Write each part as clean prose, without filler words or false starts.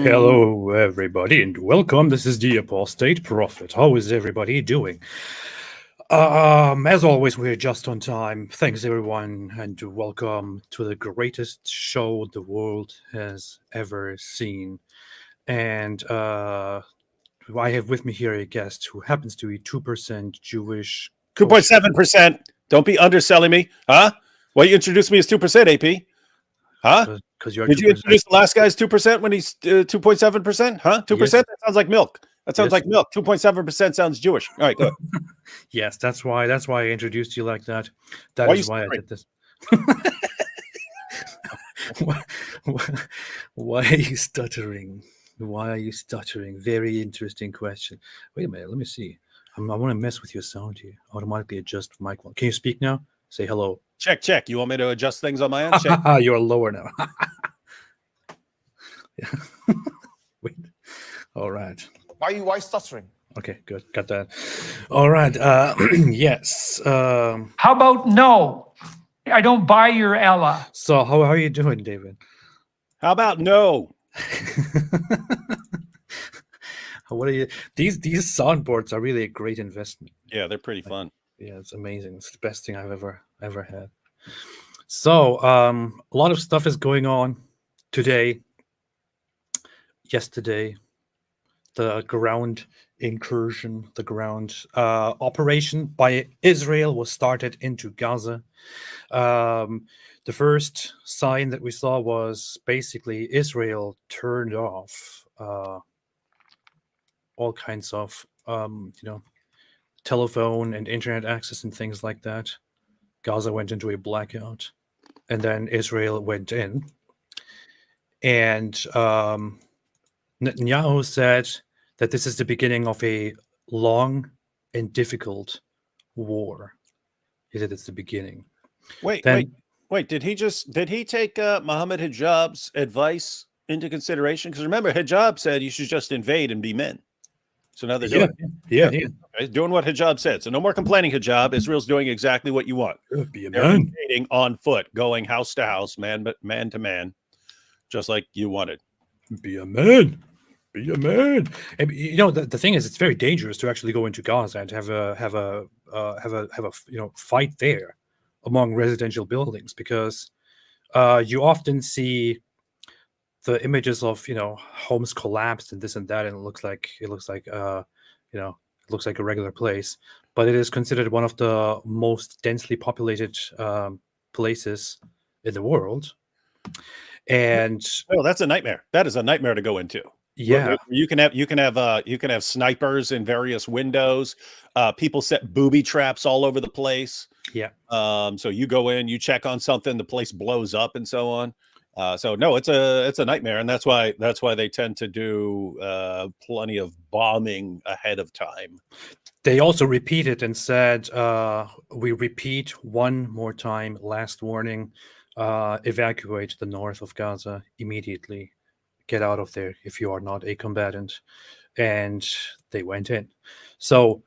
Hello, everybody, and welcome. This is the Apostate Prophet. How is everybody doing? As always, we're just on time. Thanks, everyone, and welcome to the greatest show the world has ever seen. And I have with me here a guest who happens to be 2% Jewish. 2.7%. Don't be underselling me, huh? Why you introduce me as 2%, AP? Huh? Because you're Did you introduce the last guy's 2% when he's 2.7%? Huh? 2%? Yes. That sounds like milk. That sounds Yes. like milk. 2.7% sounds Jewish. All right, go ahead. Yes, that's why I introduced you like that. Why That you is why I stuttering? did this. Why are you stuttering? Why are you stuttering? Very interesting question. Wait a minute, let me see. I want to mess with your sound here. Automatically adjust mic volume. Can you speak now? Say hello. Check. You want me to adjust things on my end? Check. You're lower now. Wait. All right. Why stuttering? Okay, good. Got that. All right. Yes. How about no? I don't buy your Ella. So how are you doing, David? How about no? What are you? These soundboards are really a great investment. Yeah, they're pretty fun. Yeah, it's amazing. It's the best thing I've ever had. So a lot of stuff is going on today. Yesterday, the ground incursion, the ground operation by Israel was started into Gaza. The first sign that we saw was basically Israel turned off all kinds of telephone and internet access and things like that. Gaza went into a blackout, and then Israel went in. And Netanyahu said that this is the beginning of a long and difficult war. He said it's the beginning. Wait. Did he take Muhammad Hijab's advice into consideration? Because remember, Hijab said you should just invade and be men. So now they're doing it. Yeah. Okay, doing what Hijab said. So no more complaining, Hijab. Israel's doing exactly what you want. Be a They're man. invading on foot, going house to house, man to man, just like you wanted. Be a man. Be a man. And, the thing is, it's very dangerous to actually go into Gaza and have a fight there among residential buildings, because you often see the images of homes collapsed and this and that, and it looks like a regular place, but it is considered one of the most densely populated places in the world. And that's a nightmare. That is a nightmare to go into. Yeah, you can have snipers in various windows. People set booby traps all over the place. Yeah. So you go in, you check on something, the place blows up, and so on. So no, it's a nightmare, and that's why they tend to do plenty of bombing ahead of time. They also repeated and said, "We repeat one more time. Last warning: evacuate the north of Gaza immediately. Get out of there if you are not a combatant." And they went in. So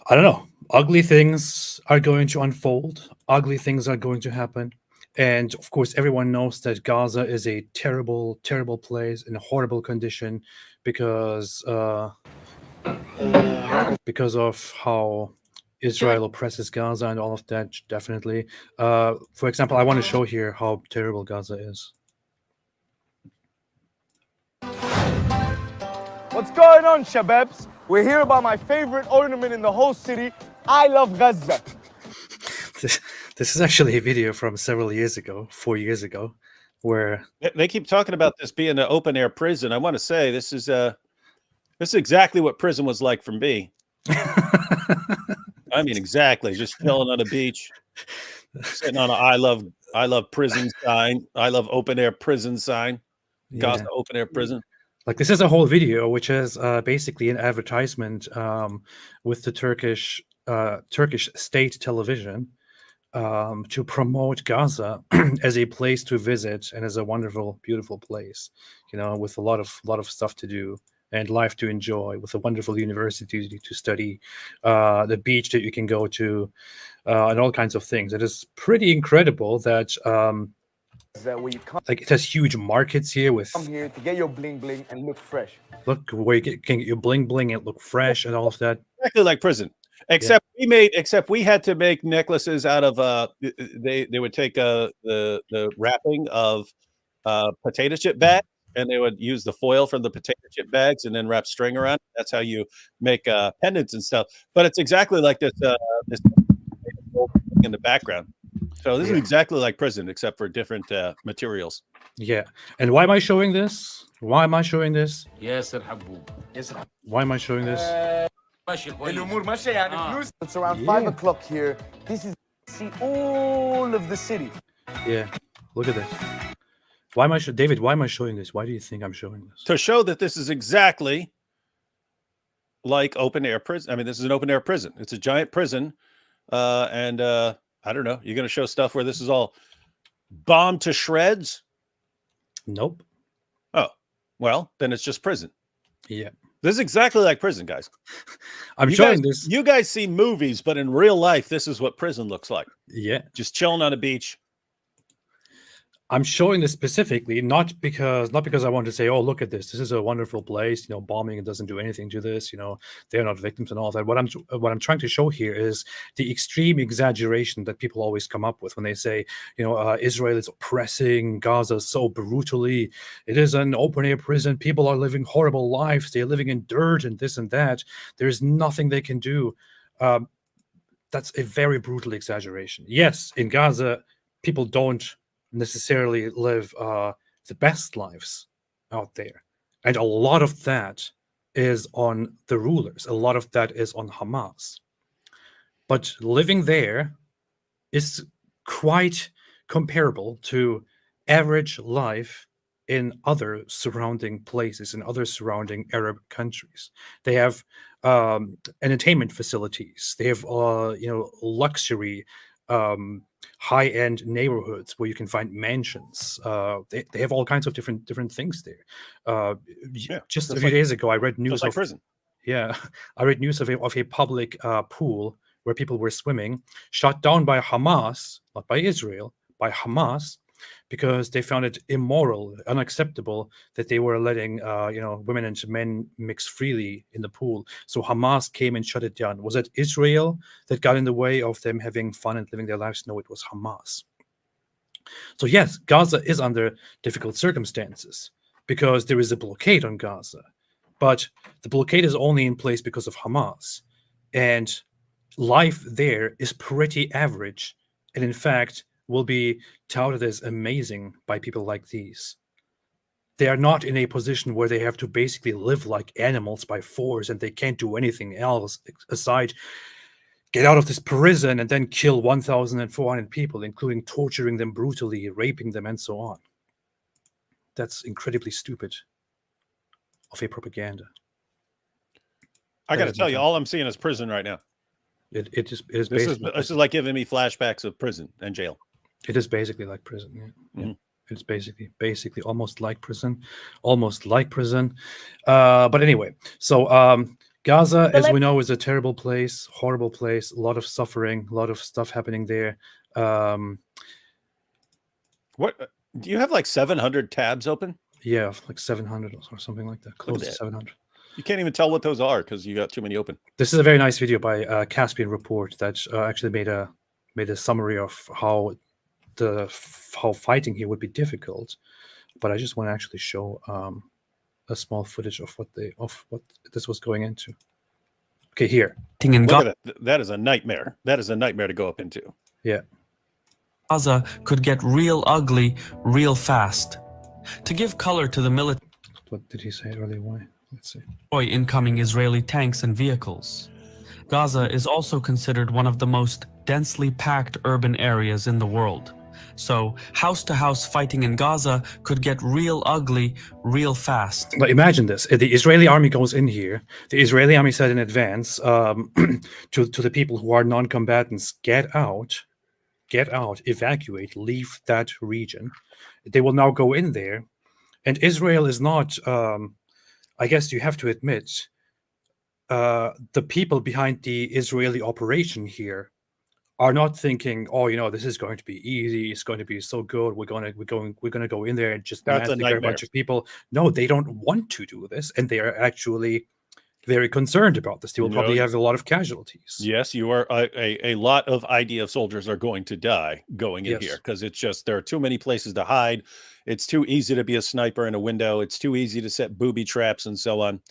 I don't know. Ugly things are going to unfold. Ugly things are going to happen. And of course, everyone knows that Gaza is a terrible, terrible place in a horrible condition because of how Israel oppresses Gaza and all of that. Definitely. For example, I want to show here how terrible Gaza is. What's going on, Shababs? We're here about my favorite ornament in the whole city. I love Gaza. This is actually a video from several years ago, 4 years ago, where they keep talking about this being an open air prison. I want to say this is exactly what prison was like for me. I mean, exactly. Just chilling on a beach, sitting on an I love prison sign. I love open air prison sign. Gaza open air prison. Like, this is a whole video, which is basically an advertisement with the Turkish state television to promote Gaza as a place to visit and as a wonderful, beautiful place, with a lot of stuff to do and life to enjoy, with a wonderful university to study, the beach that you can go to, and all kinds of things. It is pretty incredible that where you come Like, it has huge markets here with here to get your bling bling and look fresh. look where you can get your bling bling and look fresh and all of that. Exactly like prison, except we had to make necklaces out of they would take the wrapping of potato chip bag, and they would use the foil from the potato chip bags and then wrap string around it. That's how you make pendants and stuff. But it's exactly like this this in the background. So this is exactly like prison, except for different materials. Yeah. And why am I showing this? Why am I showing this? ياسر حبوب Why am I showing this? ماشي كويس الأمور ماشية يعني فلوس. It's around 5 o'clock here. This is see all of the city. Yeah. Look at this. Why am I David, why am I showing this? Why do you think I'm showing this? To show that this is exactly like open air prison. I mean, this is an open air prison. It's a giant prison. And I don't know. You're going to show stuff where this is all bombed to shreds? Nope. Oh, well, then it's just prison. Yeah. This is exactly like prison, guys. I'm You showing guys- this. You guys see movies, but in real life, this is what prison looks like. Yeah. Just chilling on a beach. I'm showing this specifically not because I want to say, oh, look at this. This is a wonderful place. Bombing, it doesn't do anything to this. They're not victims and all that. What I'm trying to show here is the extreme exaggeration that people always come up with when they say, Israel is oppressing Gaza so brutally. It is an open air prison. People are living horrible lives. They're living in dirt and this and that. There's nothing they can do. That's a very brutal exaggeration. Yes, in Gaza, people don't necessarily live the best lives out there, and a lot of that is on the rulers. A lot of that is on Hamas, but living there is quite comparable to average life in other surrounding places, in other surrounding Arab countries. They have entertainment facilities. They have luxury high-end neighborhoods where you can find mansions. They have all kinds of different things there. Just a few days ago, I read news like of prison. Yeah, I read news of a public pool where people were swimming, shot down by Hamas, not by Israel, by Hamas, because they found it immoral, unacceptable that they were letting women and men mix freely in the pool. So Hamas came and shut it down. Was it Israel that got in the way of them having fun and living their lives? No, it was Hamas. So yes, Gaza is under difficult circumstances because there is a blockade on Gaza, but the blockade is only in place because of Hamas, and life there is pretty average, and in fact will be touted as amazing by people like these. They are not in a position where they have to basically live like animals by force, and they can't do anything else aside get out of this prison and then kill 1,400 people, including torturing them brutally, raping them, and so on. That's incredibly stupid of a propaganda. I got to tell you, all I'm seeing is prison right now. It is This basically is like giving me flashbacks of prison and jail. it is basically like prison. Yeah. Mhm. It's basically almost like prison. But anyway, so Gaza, as we know, is a terrible place, horrible place, a lot of suffering, a lot of stuff happening there. What do you have, like 700 tabs open? Yeah, like 700 or something like that, close to that. 700. You can't even tell what those are because you got too many open. This is a very nice video by Caspian Report that actually made a summary of how fighting here would be difficult. But I just want to actually show a small footage of what this was going into. Okay, here. Look at that. That is a nightmare. That is a nightmare to go up into. Yeah. Gaza could get real ugly real fast. To give color to the military What did he say earlier? Why? Let's see. incoming Israeli tanks and vehicles. Gaza is also considered one of the most densely packed urban areas in the world. So house-to-house fighting in Gaza could get real ugly real fast. But imagine this. The Israeli army goes in here. The Israeli army said in advance to the people who are non-combatants, get out, evacuate, leave that region. They will now go in there. And Israel is not, I guess you have to admit, the people behind the Israeli operation here are not thinking, oh, this is going to be easy. It's going to be so good. We're going to go in there and just That's a massacre a nightmare. bunch of people. No, they don't want to do this, and they are actually very concerned about this. They will probably have a lot of casualties. Yes, you are. A lot of IDF soldiers are going to die going in here because it's just there are too many places to hide. It's too easy to be a sniper in a window. It's too easy to set booby traps and so on.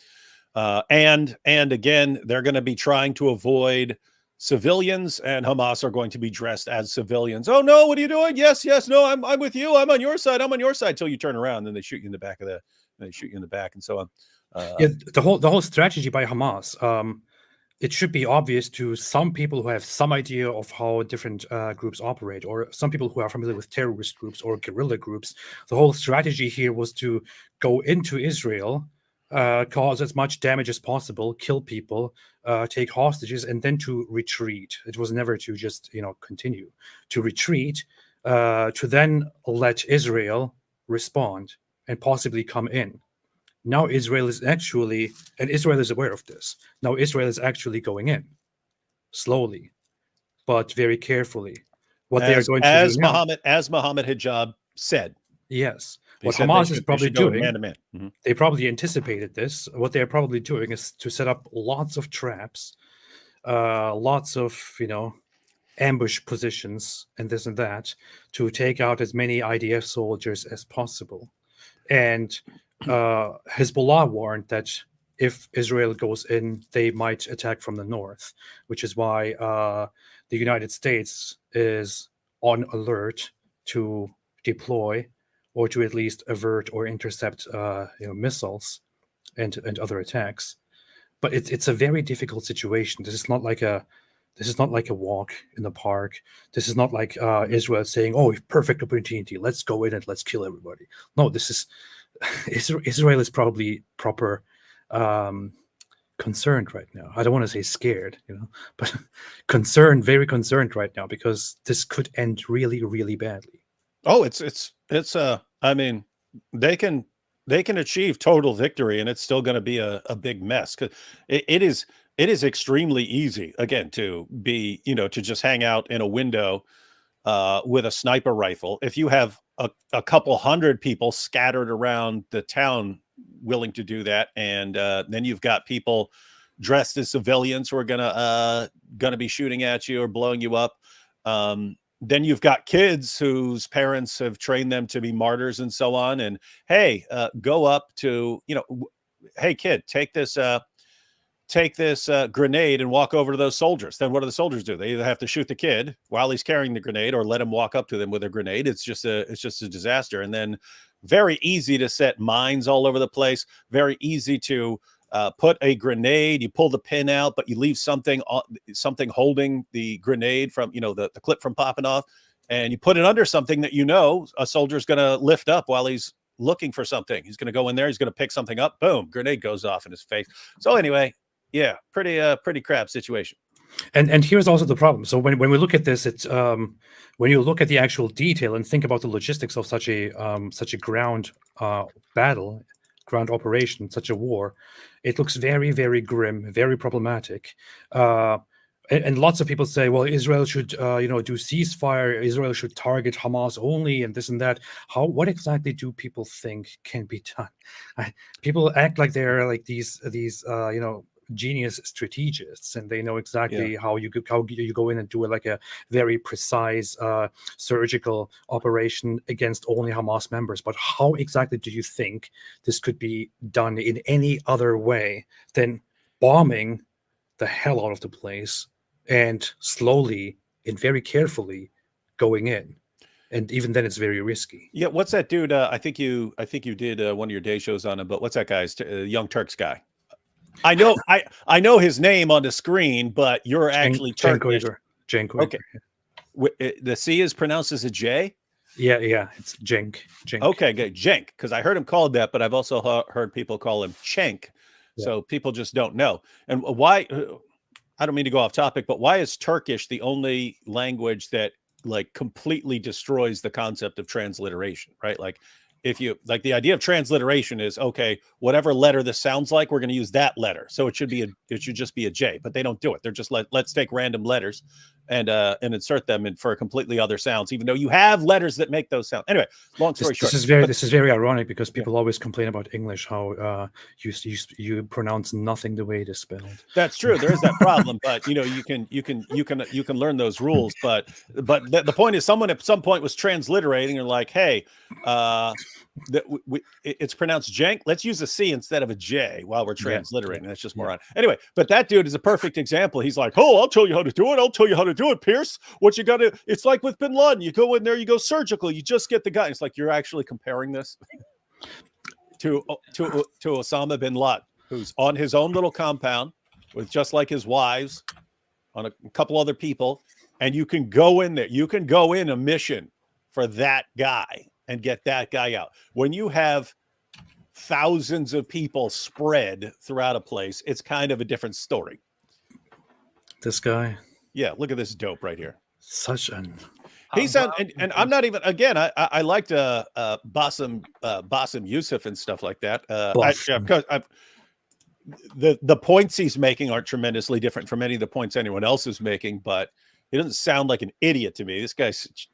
And again, they're going to be trying to avoid civilians, and Hamas are going to be dressed as civilians. Oh no, what are you doing? Yes, no, I'm with you. I'm on your side. I'm on your side till you turn around, and then they shoot you in the back and so on. The whole strategy by Hamas, it should be obvious to some people who have some idea of how different groups operate, or some people who are familiar with terrorist groups or guerrilla groups. The whole strategy here was to go into Israel, cause as much damage as possible, kill people, take hostages, and then to retreat. It was never to just continue to retreat, to then let Israel respond and possibly come in. Now Israel is actually, and Israel is aware of this, now Israel is actually going in slowly, but very carefully. What they are going to do now, as Mohammed Hijab said. Yes. What Hamas is probably doing, man to man. They probably anticipated this. What they're probably doing is to set up lots of traps, lots of, ambush positions and this and that to take out as many IDF soldiers as possible. And Hezbollah warned that if Israel goes in, they might attack from the north, which is why the United States is on alert to deploy or to at least avert or intercept missiles and other attacks. But it's a very difficult situation. This is not like a walk in the park. This is not like Israel saying, "Oh, perfect opportunity. Let's go in and let's kill everybody." No, this is Israel is probably proper concerned right now. I don't want to say scared, but concerned, very concerned right now, because this could end really, really badly. Oh, it's I mean, they can achieve total victory, and it's still going to be a big mess. 'Cause it is extremely easy, again, to be, to just hang out in a window with a sniper rifle. If you have a couple hundred people scattered around the town willing to do that, and then you've got people dressed as civilians who are gonna be shooting at you or blowing you up. Then you've got kids whose parents have trained them to be martyrs and so on. And hey, go up to, hey kid, take this grenade and walk over to those soldiers. Then what do the soldiers do? They either have to shoot the kid while he's carrying the grenade or let him walk up to them with a grenade. It's just a disaster. And then very easy to set mines all over the place. Very easy to put a grenade. You pull the pin out, but you leave something holding the grenade from, the clip from popping off, and you put it under something that a soldier's going to lift up while he's looking for something. He's going to go in there. He's going to pick something up. Boom, grenade goes off in his face. So anyway, yeah, pretty crap situation. And here's also the problem. So when we look at this, it's when you look at the actual detail and think about the logistics of such a ground battle, ground operation, such a war, it looks very, very grim, very problematic. And lots of people say, well, Israel should, do ceasefire. Israel should target Hamas only, and this and that. What exactly do people think can be done? People act like they're like these genius strategists, and they know exactly how you go in and do like a very precise surgical operation against only Hamas members. But how exactly do you think this could be done in any other way than bombing the hell out of the place and slowly and very carefully going in? And even then, it's very risky. Yeah, what's that dude? I think you did one of your day shows on him. But what's that guy's Young Turks guy? I know his name on the screen, but you're actually Turkish. Cenk Uygur. Okay, the C is pronounced as a J. Yeah, it's Cenk. Okay, good, Cenk, because I heard him called that, but I've also heard people call him Cenk. Yeah. So people just don't know. And why? I don't mean to go off topic, but why is Turkish the only language that like completely destroys the concept of transliteration? Right, like. If you like, the idea of transliteration is okay, whatever letter this sounds like, we're going to use that letter. So it should just be a J, but they don't do it. They're just let's take random letters and insert them in for completely other sounds, even though you have letters that make those sounds. Anyway, long story short, this is very ironic because people always complain about English, how you pronounce nothing the way it is spelled. That's true. There is that problem, but you can learn those rules. But the point is, someone at some point was transliterating and like, hey, it's pronounced jank. Let's use a C instead of a J while we're transliterating. That's just more on. Anyway, but that dude is a perfect example. He's like, oh, I'll tell you how to do it. I'll tell you how to do it, Pierce. What you got to, it's like with Bin Laden. You go in there, you go surgical. You just get the guy. It's like, you're actually comparing this to Osama bin Laden, who's on his own little compound with just like his wives on a couple other people. And you can go in there. You can go in a mission for that guy and get that guy out. When you have thousands of people spread throughout a place, it's kind of a different story. This guy. Yeah, look at this dope right here. Such an. He's and I'm not even. Again, I liked Bassem Youssef and stuff like that. Because the points he's making aren't tremendously different from any of the points anyone else is making, but he doesn't sound like an idiot to me. This guy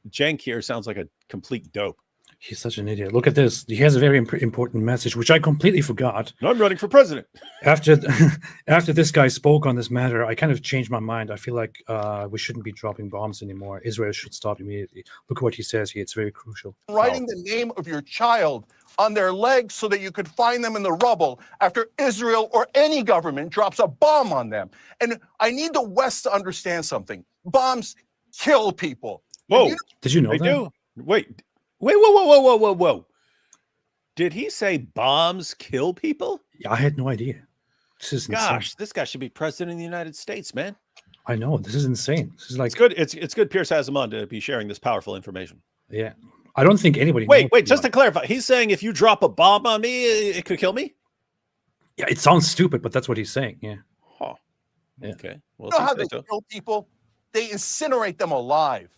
Cenk here sounds like a complete dope. He's such an idiot. Look at this. He has a very important message, which I completely forgot. I'm running for president. After this guy spoke on this matter, I kind of changed my mind. I feel like we shouldn't be dropping bombs anymore. Israel should stop immediately. Look at what he says here. It's very crucial. Writing the name of your child on their legs so that you could find them in the rubble after Israel or any government drops a bomb on them. And I need the West to understand something. Bombs kill people. Whoa. Did you know they that? do? Wait, whoa. Did he say bombs kill people? Yeah, I had no idea. This is insane. Gosh, this guy should be president of the United States, man. I know. This is insane. This is like it's good. It's good Pierce has him on to be sharing this powerful information. Yeah. I don't think anybody Wait, just to clarify, he's saying if you drop a bomb on me, it could kill me? Yeah, it sounds stupid, but that's what he's saying. Yeah. Huh. Yeah. Okay. Well, You know how they kill people? They incinerate them alive,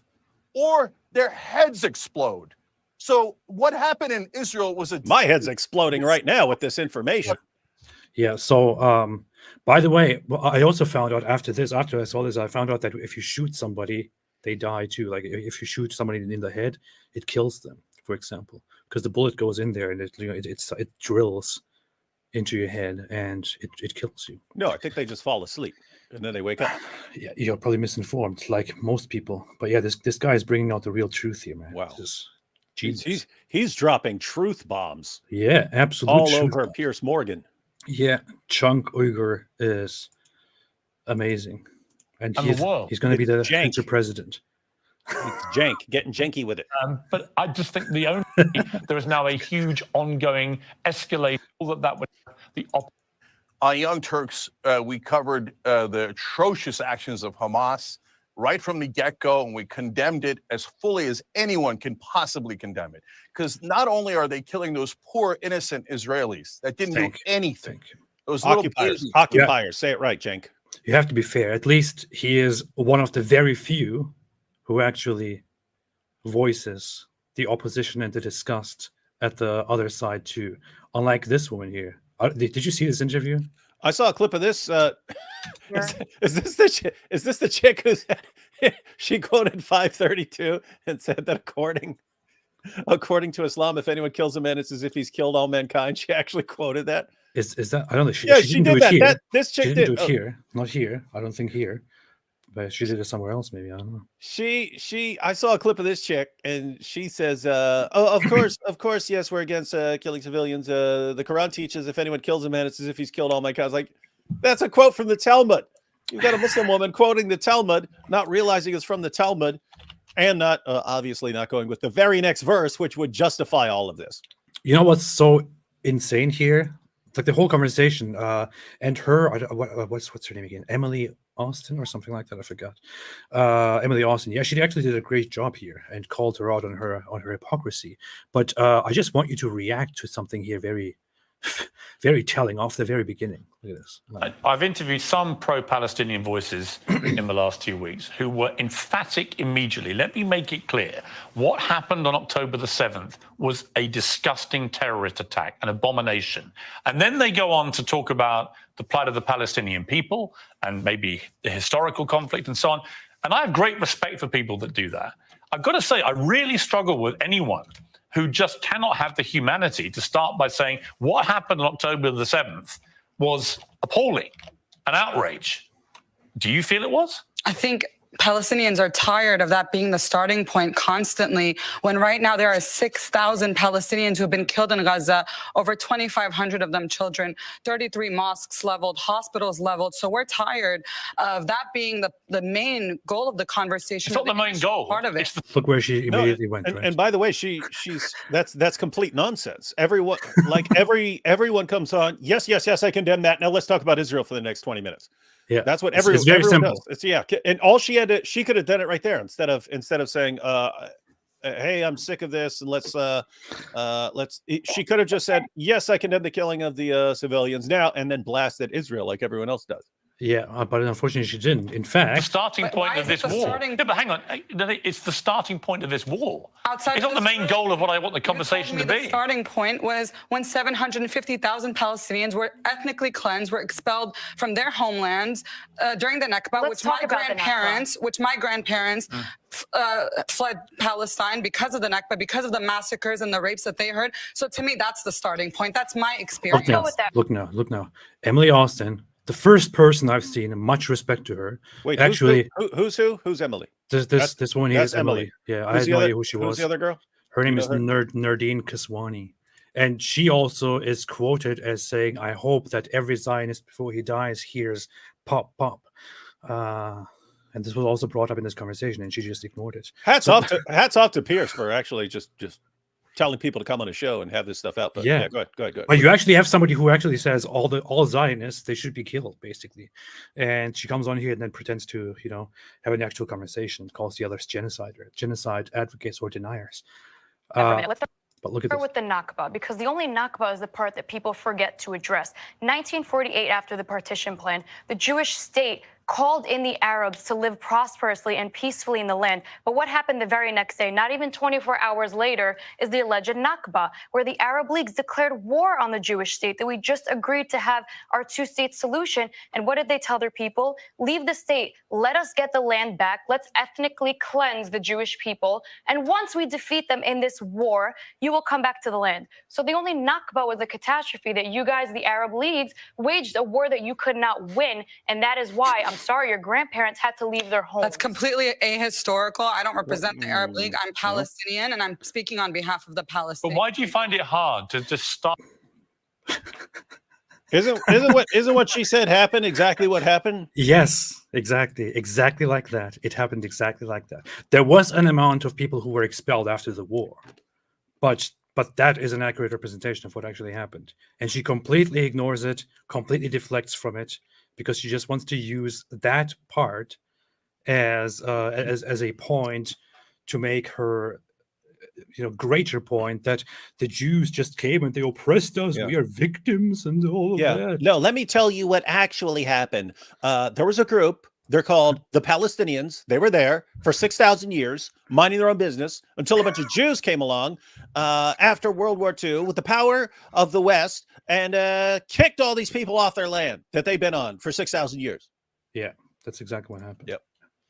or their heads explode. So what happened in Israel was my head's exploding right now with this information. Yeah. So, by the way, I also found out after I saw this, I found out that if you shoot somebody, they die too. Like if you shoot somebody in the head, it kills them, for example, because the bullet goes in there and it drills into your head and it kills you. No, I think they just fall asleep and then they wake up. Yeah, you're probably misinformed, like most people. But yeah, this guy is bringing out the real truth here, man. Wow. He's dropping truth bombs. Yeah, absolutely. All over Pierce Morgan. Yeah, Chunk Uyghur is amazing. And he's going to be the future president. It's jank, getting janky with it. But I just think there is now a huge ongoing escalation that would the on Young Turks, we covered the atrocious actions of Hamas right from the get-go, and we condemned it as fully as anyone can possibly condemn it. Because not only are they killing those poor innocent Israelis that didn't do anything, those occupiers, say it right, Cenk. You have to be fair. At least he is one of the very few who actually voices the opposition and the disgust at the other side too. Unlike this woman here. Did you see this interview? I saw a clip of this. Is this the chick who said she quoted 532 and said that according to Islam, if anyone kills a man, it's as if he's killed all mankind? She actually quoted that. Is that? I don't know. She did that. This chick didn't did do it here, not here. I don't think here, but she did it somewhere else. Maybe I don't know. I saw a clip of this chick, and she says, "Oh, of course, yes, we're against killing civilians. The Quran teaches if anyone kills a man, it's as if he's killed all mankind." I was like, that's a quote from the Talmud. You've got a Muslim woman quoting the Talmud, not realizing it's from the Talmud, and not obviously not going with the very next verse, which would justify all of this. You know what's so insane here? Like the whole conversation, and her, what's her name again? Emily Austin or something like that. I forgot. Emily Austin. Yeah, she actually did a great job here and called her out on her hypocrisy. But I just want you to react to something here very, very telling off the very beginning. Look at this. I've interviewed some pro-Palestinian voices in the last 2 weeks who were emphatic immediately. Let me make it clear. What happened on October the 7th was a disgusting terrorist attack, an abomination. And then they go on to talk about the plight of the Palestinian people and maybe the historical conflict and so on. And I have great respect for people that do that. I've got to say, I really struggle with anyone who just cannot have the humanity to start by saying what happened on October the 7th was appalling, an outrage. Do you feel it was? I think Palestinians are tired of that being the starting point constantly, when right now there are 6,000 Palestinians who have been killed in Gaza, over 2,500 of them children, 33 mosques leveled, hospitals leveled. So we're tired of that being the main goal of the conversation. It's not the main goal. Part of it. Look where she immediately went. And, right? and by the way, she's that's complete nonsense. Everyone everyone comes on. Yes, I condemn that. Now let's talk about Israel for the next 20 minutes. Yeah, that's what it's very everyone simple. does. It's, and all she could have done it right there instead of saying, "Hey, I'm sick of this," and let's. She could have just said, "Yes, I condemn the killing of the civilians now," and then blasted Israel like everyone else does. Yeah, but unfortunately she didn't. In fact, the starting point of this war. Yeah, but hang on, it's the starting point of this war. Outside it's not the main goal of what I want the conversation to be. The starting point was when 750,000 Palestinians were ethnically cleansed, were expelled from their homelands during the Nakba, which my grandparents fled Palestine because of the Nakba, because of the massacres and the rapes that they heard. So to me, that's the starting point. That's my experience. Look now. Emily Austin, the first person I've seen, and much respect to her. Wait, actually, who's who? Who's Emily? This one here is Emily. Yeah, I had no idea who she was. Who's the other girl? Her name is Nardine Kaswani. And she also is quoted as saying, "I hope that every Zionist before he dies hears pop, pop." And this was also brought up in this conversation, and she just ignored it. Hats off to Pierce for actually just telling people to come on a show and have this stuff out. But yeah, go ahead. But you actually have somebody who actually says all Zionists, they should be killed, basically. And she comes on here and then pretends to, have an actual conversation, calls the others genocide advocates or deniers. But look at this. With the Nakba, because the only Nakba is the part that people forget to address. 1948, after the partition plan, the Jewish state called in the Arabs to live prosperously and peacefully in the land. But what happened the very next day, not even 24 hours later, is the alleged Nakba, where the Arab leagues declared war on the Jewish state, that we just agreed to have our two-state solution. And what did they tell their people? Leave the state. Let us get the land back. Let's ethnically cleanse the Jewish people. And once we defeat them in this war, you will come back to the land. So the only Nakba was a catastrophe that you guys, the Arab leagues, waged a war that you could not win. And that is why, I'm sorry, your grandparents had to leave their home. That's completely ahistorical. I don't represent the Arab League. I'm Palestinian, and I'm speaking on behalf of the Palestinians. But why do you find it hard to just stop? Isn't what she said happen exactly what happened? Yes, exactly like that. It happened exactly like that. There was an amount of people who were expelled after the war, but that is an accurate representation of what actually happened. And she completely ignores it, completely deflects from it, because she just wants to use that part as a point to make her, greater point that the Jews just came and they oppressed us. Yeah. We are victims and all of that. No, let me tell you what actually happened. There was a group. They're called the Palestinians. They were there for 6,000 years, minding their own business, until a bunch of Jews came along after World War II with the power of the West and kicked all these people off their land that they've been on for 6,000 years. Yeah, that's exactly what happened. Yep.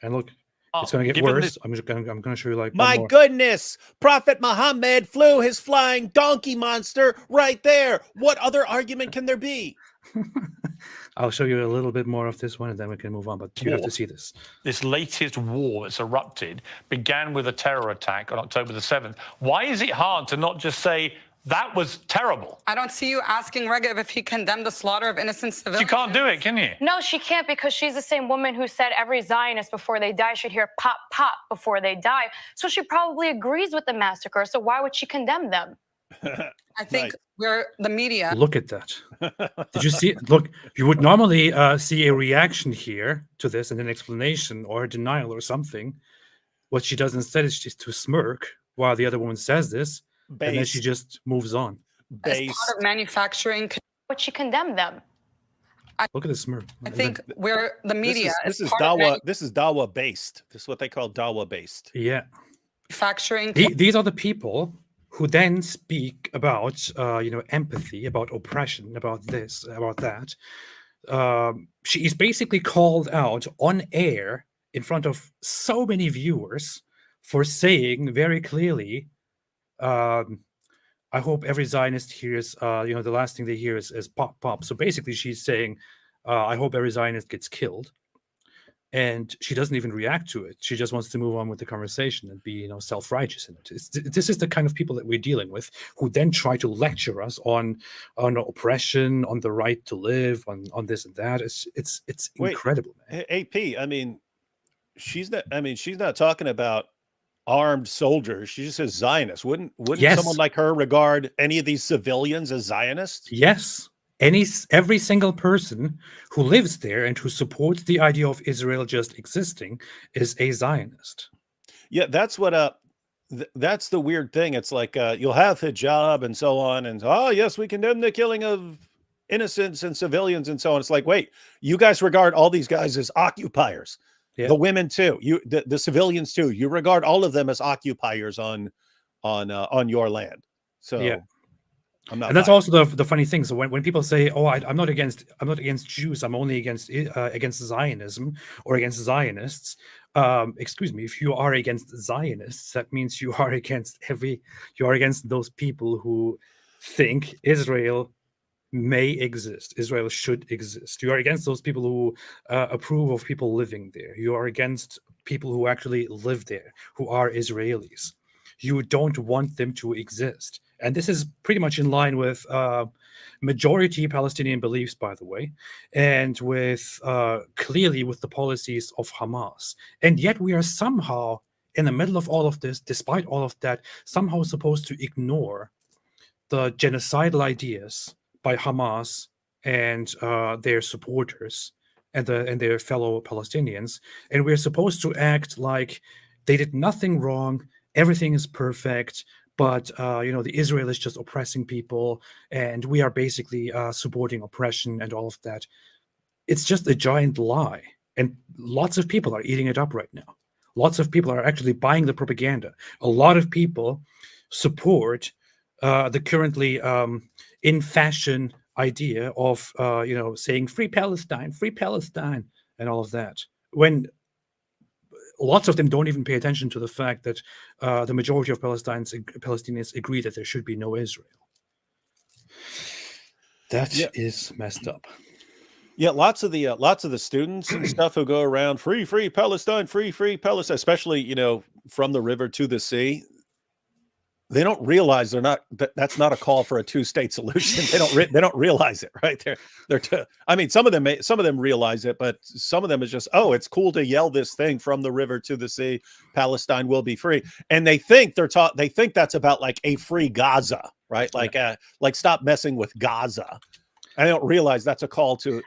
And look, it's going to get worse. I'm going to show you my goodness, Prophet Muhammad flew his flying donkey monster right there. What other argument can there be? I'll show you a little bit more of this one and then we can move on, but you have to see this. This latest war that's erupted began with a terror attack on October the 7th. Why is it hard to not just say, that was terrible? I don't see you asking Regev if he condemned the slaughter of innocent civilians. You can't do it, can you? No, she can't, because she's the same woman who said every Zionist before they die should hear pop, pop before they die. So she probably agrees with the massacre. So why would she condemn them? I think we're the media. Look at that. Did you see? Look, you would normally see a reaction here to this and an explanation or a denial or something. What she does instead is just to smirk while the other woman says this. Base. And then she just moves on. As part of manufacturing. But she condemned them. Look at the smirk. I think we're the media. This is Dawa. This is Dawa based. This is what they call Dawa based. Yeah. Manufacturing. These are the people who then speak about, empathy, about oppression, about this, about that. She is basically called out on air in front of so many viewers for saying very clearly, I hope every Zionist hears, the last thing they hear is pop, pop. So basically, she's saying, I hope every Zionist gets killed. And she doesn't even react to it. She just wants to move on with the conversation and be, self-righteous in it. This is the kind of people that we're dealing with, who then try to lecture us on oppression, on the right to live, on this and that. It's incredible, man. AP, I mean, she's not talking about armed soldiers. She just says Zionists. Wouldn't Yes. someone like her regard any of these civilians as Zionists? Yes. Every single person who lives there and who supports the idea of Israel just existing is a Zionist. Yeah, that's what that's the weird thing. It's like you'll have hijab and so on, and yes, we condemn the killing of innocents and civilians and so on. It's like, wait, you guys regard all these guys as occupiers. Yeah. The women too, the civilians too. You regard all of them as occupiers on your land. So yeah. I'm not. And that's also the funny thing. So when people say, "Oh, I'm not against Jews. I'm only against Zionism or against Zionists," excuse me. If you are against Zionists, that means you are against those people who think Israel may exist. Israel should exist. You are against those people who approve of people living there. You are against people who actually live there, who are Israelis. You don't want them to exist. And this is pretty much in line with majority Palestinian beliefs, by the way, and with clearly with the policies of Hamas. And yet we are somehow in the middle of all of this, despite all of that, somehow supposed to ignore the genocidal ideas by Hamas and their supporters and their fellow Palestinians. And we're supposed to act like they did nothing wrong, everything is perfect, but the Israel is just oppressing people, and we are basically supporting oppression and all of that. It's just a giant lie, and lots of people are eating it up right now. Lots of people are actually buying the propaganda. A lot of people support the currently in fashion idea of saying free Palestine, and all of that, when lots of them don't even pay attention to the fact that the majority of Palestinians agree that there should be no Israel. That is messed up. Yeah, lots of the students and stuff who go around free Palestine, free Palestine, especially from the river to the sea. They don't realize that's not a call for a two-state solution. They don't realize it, right? Some of them realize it, but some of them is just, it's cool to yell this thing from the river to the sea, Palestine will be free. And they think they think that's about like a free Gaza, right? Like stop messing with Gaza. I don't realize that's a call for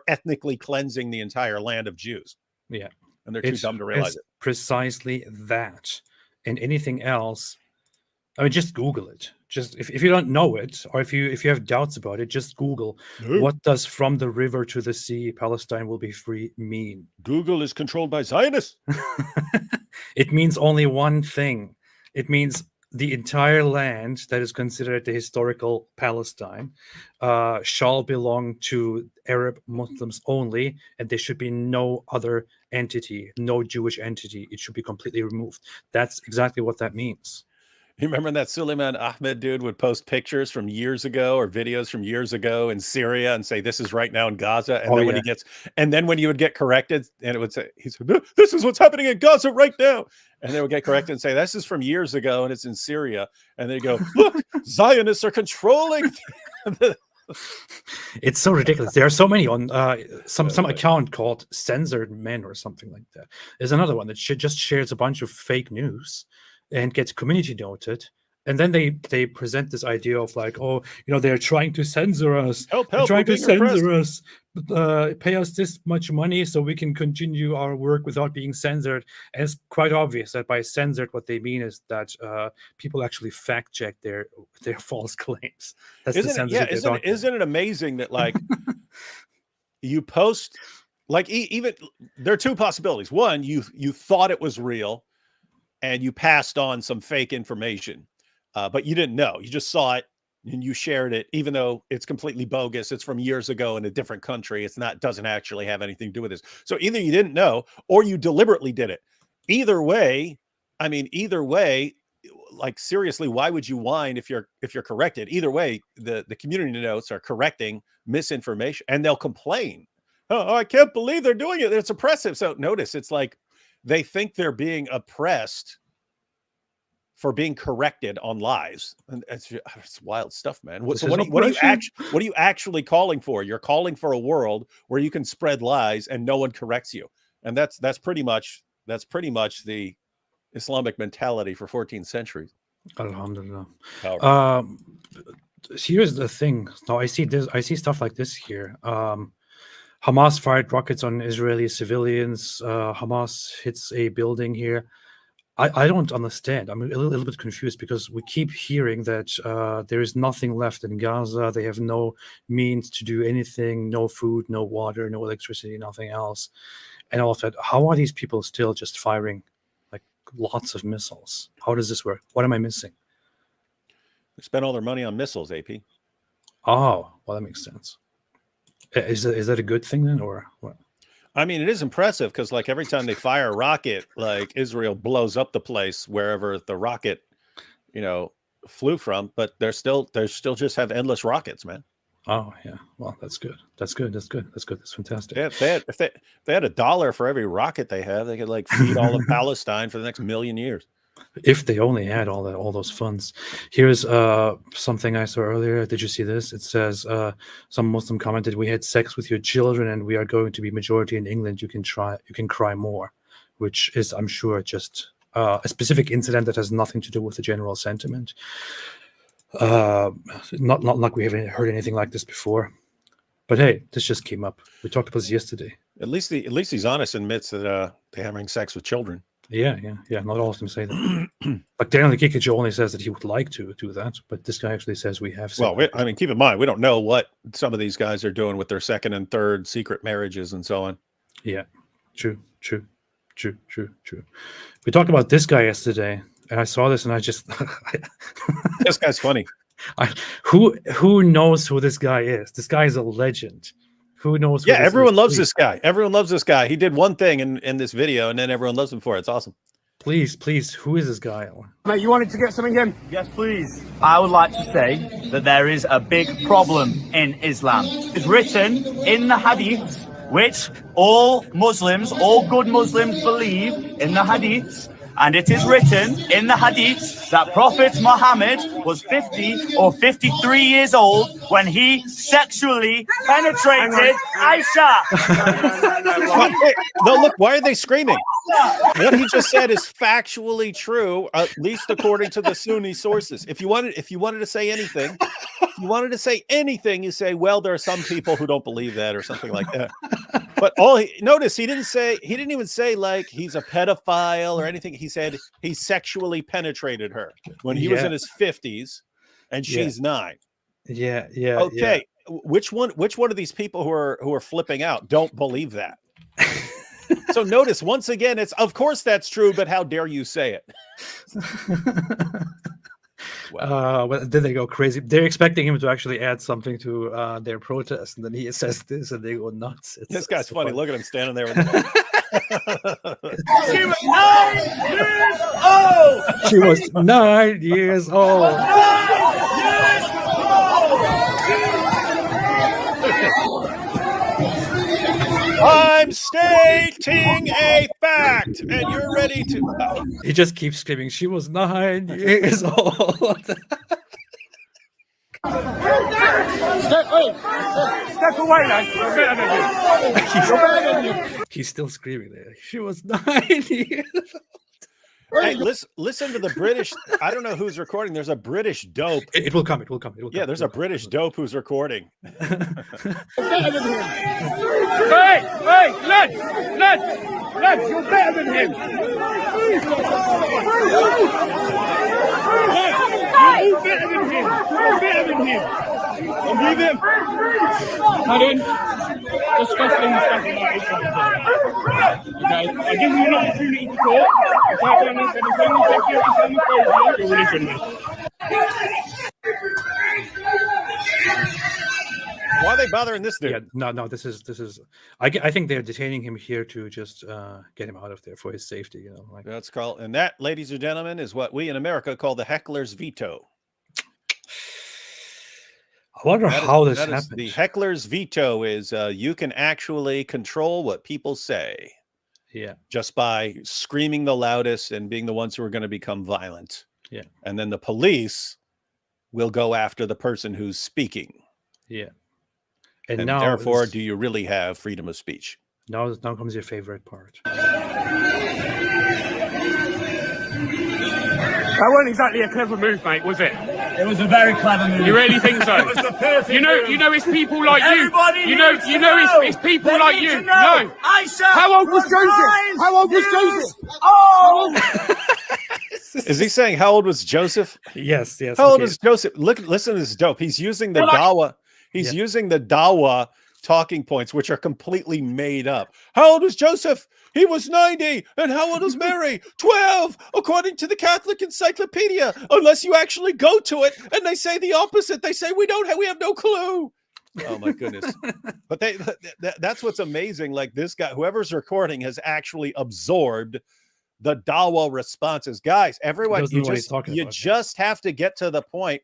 ethnically cleansing the entire land of Jews. Yeah. And they're too dumb to realize it. Precisely that. And anything else, I mean, just Google it. Just if you don't know it, or if you have doubts about it, just Google what does from the river to the sea, Palestine will be free mean. Google is controlled by Zionists. It means only one thing. It means the entire land that is considered the historical Palestine shall belong to Arab Muslims only, and there should be no other entity, no Jewish entity. It should be completely removed. That's exactly what that means. You remember that Suleiman Ahmed dude would post pictures from years ago or videos from years ago in Syria and say, this is right now in Gaza. And then when you would get corrected and it would say, he said, this is what's happening in Gaza right now. And they would get corrected and say, this is from years ago and it's in Syria. And they go, look, Zionists are controlling. It's so ridiculous. There are so many on some account called Censored Men or something like that. There's another one that just shares a bunch of fake news and gets community noted, and then they present this idea of like, they're trying to censor us, pay us this much money so we can continue our work without being censored. And it's quite obvious that by censored, what they mean is that people actually fact check their false claims. That's isn't it amazing that like you post like even there are two possibilities. One, you thought it was real and you passed on some fake information, but you didn't know. You just saw it. and you shared it, even though it's completely bogus. It's from years ago in a different country. It's not, doesn't actually have anything to do with this. So either you didn't know or you deliberately did it. Either way, I mean, either way, like seriously, why would you whine if you're corrected? Either way, the community notes are correcting misinformation, and they'll complain. Oh, I can't believe they're doing it. It's oppressive. So notice, it's like they think they're being oppressed for being corrected on lies, and it's wild stuff, man. What are you actually calling for? You're calling for a world where you can spread lies and no one corrects you, and that's pretty much the Islamic mentality for 14 centuries. Alhamdulillah. Here's the thing. Now I see stuff like this here. Hamas fired rockets on Israeli civilians. Hamas hits a building here. I don't understand. I'm a little bit confused because we keep hearing that there is nothing left in Gaza. They have no means to do anything, no food, no water, no electricity, nothing else. And all of that. How are these people still just firing like lots of missiles? How does this work? What am I missing? They spent all their money on missiles, AP. Oh, well, that makes sense. Is that a good thing then, or what? I mean, it is impressive because, like, every time they fire a rocket, like Israel blows up the place wherever the rocket, flew from. But they're still just have endless rockets, man. Oh yeah, well that's good. That's fantastic. Yeah, if they had $1 for every rocket they have, they could like feed all of Palestine for the next million years. If they only had all those funds. Here's something I saw earlier. Did you see this? It says some Muslim commented, "We had sex with your children, and we are going to be majority in England. You can cry more," which is, I'm sure, just a specific incident that has nothing to do with the general sentiment. Not like we haven't heard anything like this before. But hey, this just came up. We talked about this yesterday. At least he's honest and admits that they're having sex with children. Yeah. Not all of them say that. Like Daniel Kikic only says that he would like to do that, but this guy actually says we have. Well, I mean, keep in mind, we don't know what some of these guys are doing with their second and third secret marriages and so on. Yeah, true. We talked about this guy yesterday, and I saw this, and I just this guy's funny. Who knows who this guy is? This guy is a legend. Who knows? Yeah, everyone loves this guy. Everyone loves this guy. He did one thing in this video, and then everyone loves him for it. It's awesome. Please, who is this guy? Mate, you wanted to get something in? Yes, please. I would like to say that there is a big problem in Islam. It's written in the Hadith, which all good Muslims believe in the Hadith. And it is written in the Hadith that Prophet Muhammad was 50 or 53 years old when he sexually penetrated Aisha. No, look, why are they screaming? What he just said is factually true, at least according to the Sunni sources. If you wanted to say anything, you say, well, there are some people who don't believe that or something like that. But notice he didn't even say like he's a pedophile or anything. He said he sexually penetrated her when he was in his 50s and she's 9. Yeah. Okay. Yeah. Which one of these people who are flipping out don't believe that? So notice once again, it's of course that's true, but how dare you say it? Well, then they go crazy. They're expecting him to actually add something to their protest, and then he says this, and they go nuts. This guy's funny. Look at him standing there. With She was 9 years old. She was 9 years old. I'm stating a fact, and you're ready to. He just keeps screaming. She was 9 years old. Step away, man. He's still screaming there. She was 9 years old. Hey, listen to the British. I don't know who's recording. There's a British dope. It will come. Yeah, there's a British dope who's recording. Hey, lads, you're better than him. You're better than him. Leave him. Pardon? Disgusting stuff about Islam. Okay, I give you an opportunity to talk. If I don't answer the same Islamophobia, your religion. are they bothering this dude? Yeah, no. This is. I think they're detaining him here to just get him out of there for his safety. You know, like That's called, and that, ladies and gentlemen, is what we in America call the heckler's veto. I wonder how this happens. The heckler's veto is you can actually control what people say. Yeah. Just by screaming the loudest and being the ones who are going to become violent. Yeah. And then the police will go after the person who's speaking. Yeah. And now, therefore, do you really have freedom of speech? Now comes your favorite part. That wasn't exactly a clever move, mate, was it? It was a very clever move. You really think so? It was the perfect move. You know, it's people like Everybody you. You know, it's people They like need you. to know. No. Aisha How old was Joseph? blind, How old was used- Joseph? Oh! Is he saying how old was Joseph? Yes. How old is Joseph? Listen to this dope. He's using the Dawa. He's using the Dawa talking points, which are completely made up. How old was Joseph? He was 90. And how old was Mary? 12, according to the Catholic Encyclopedia. Unless you actually go to it and they say the opposite. They say we have no clue. Oh my goodness. But that's what's amazing. Like this guy, whoever's recording, has actually absorbed the Dawa responses. Guys, everyone, you just have to get to the point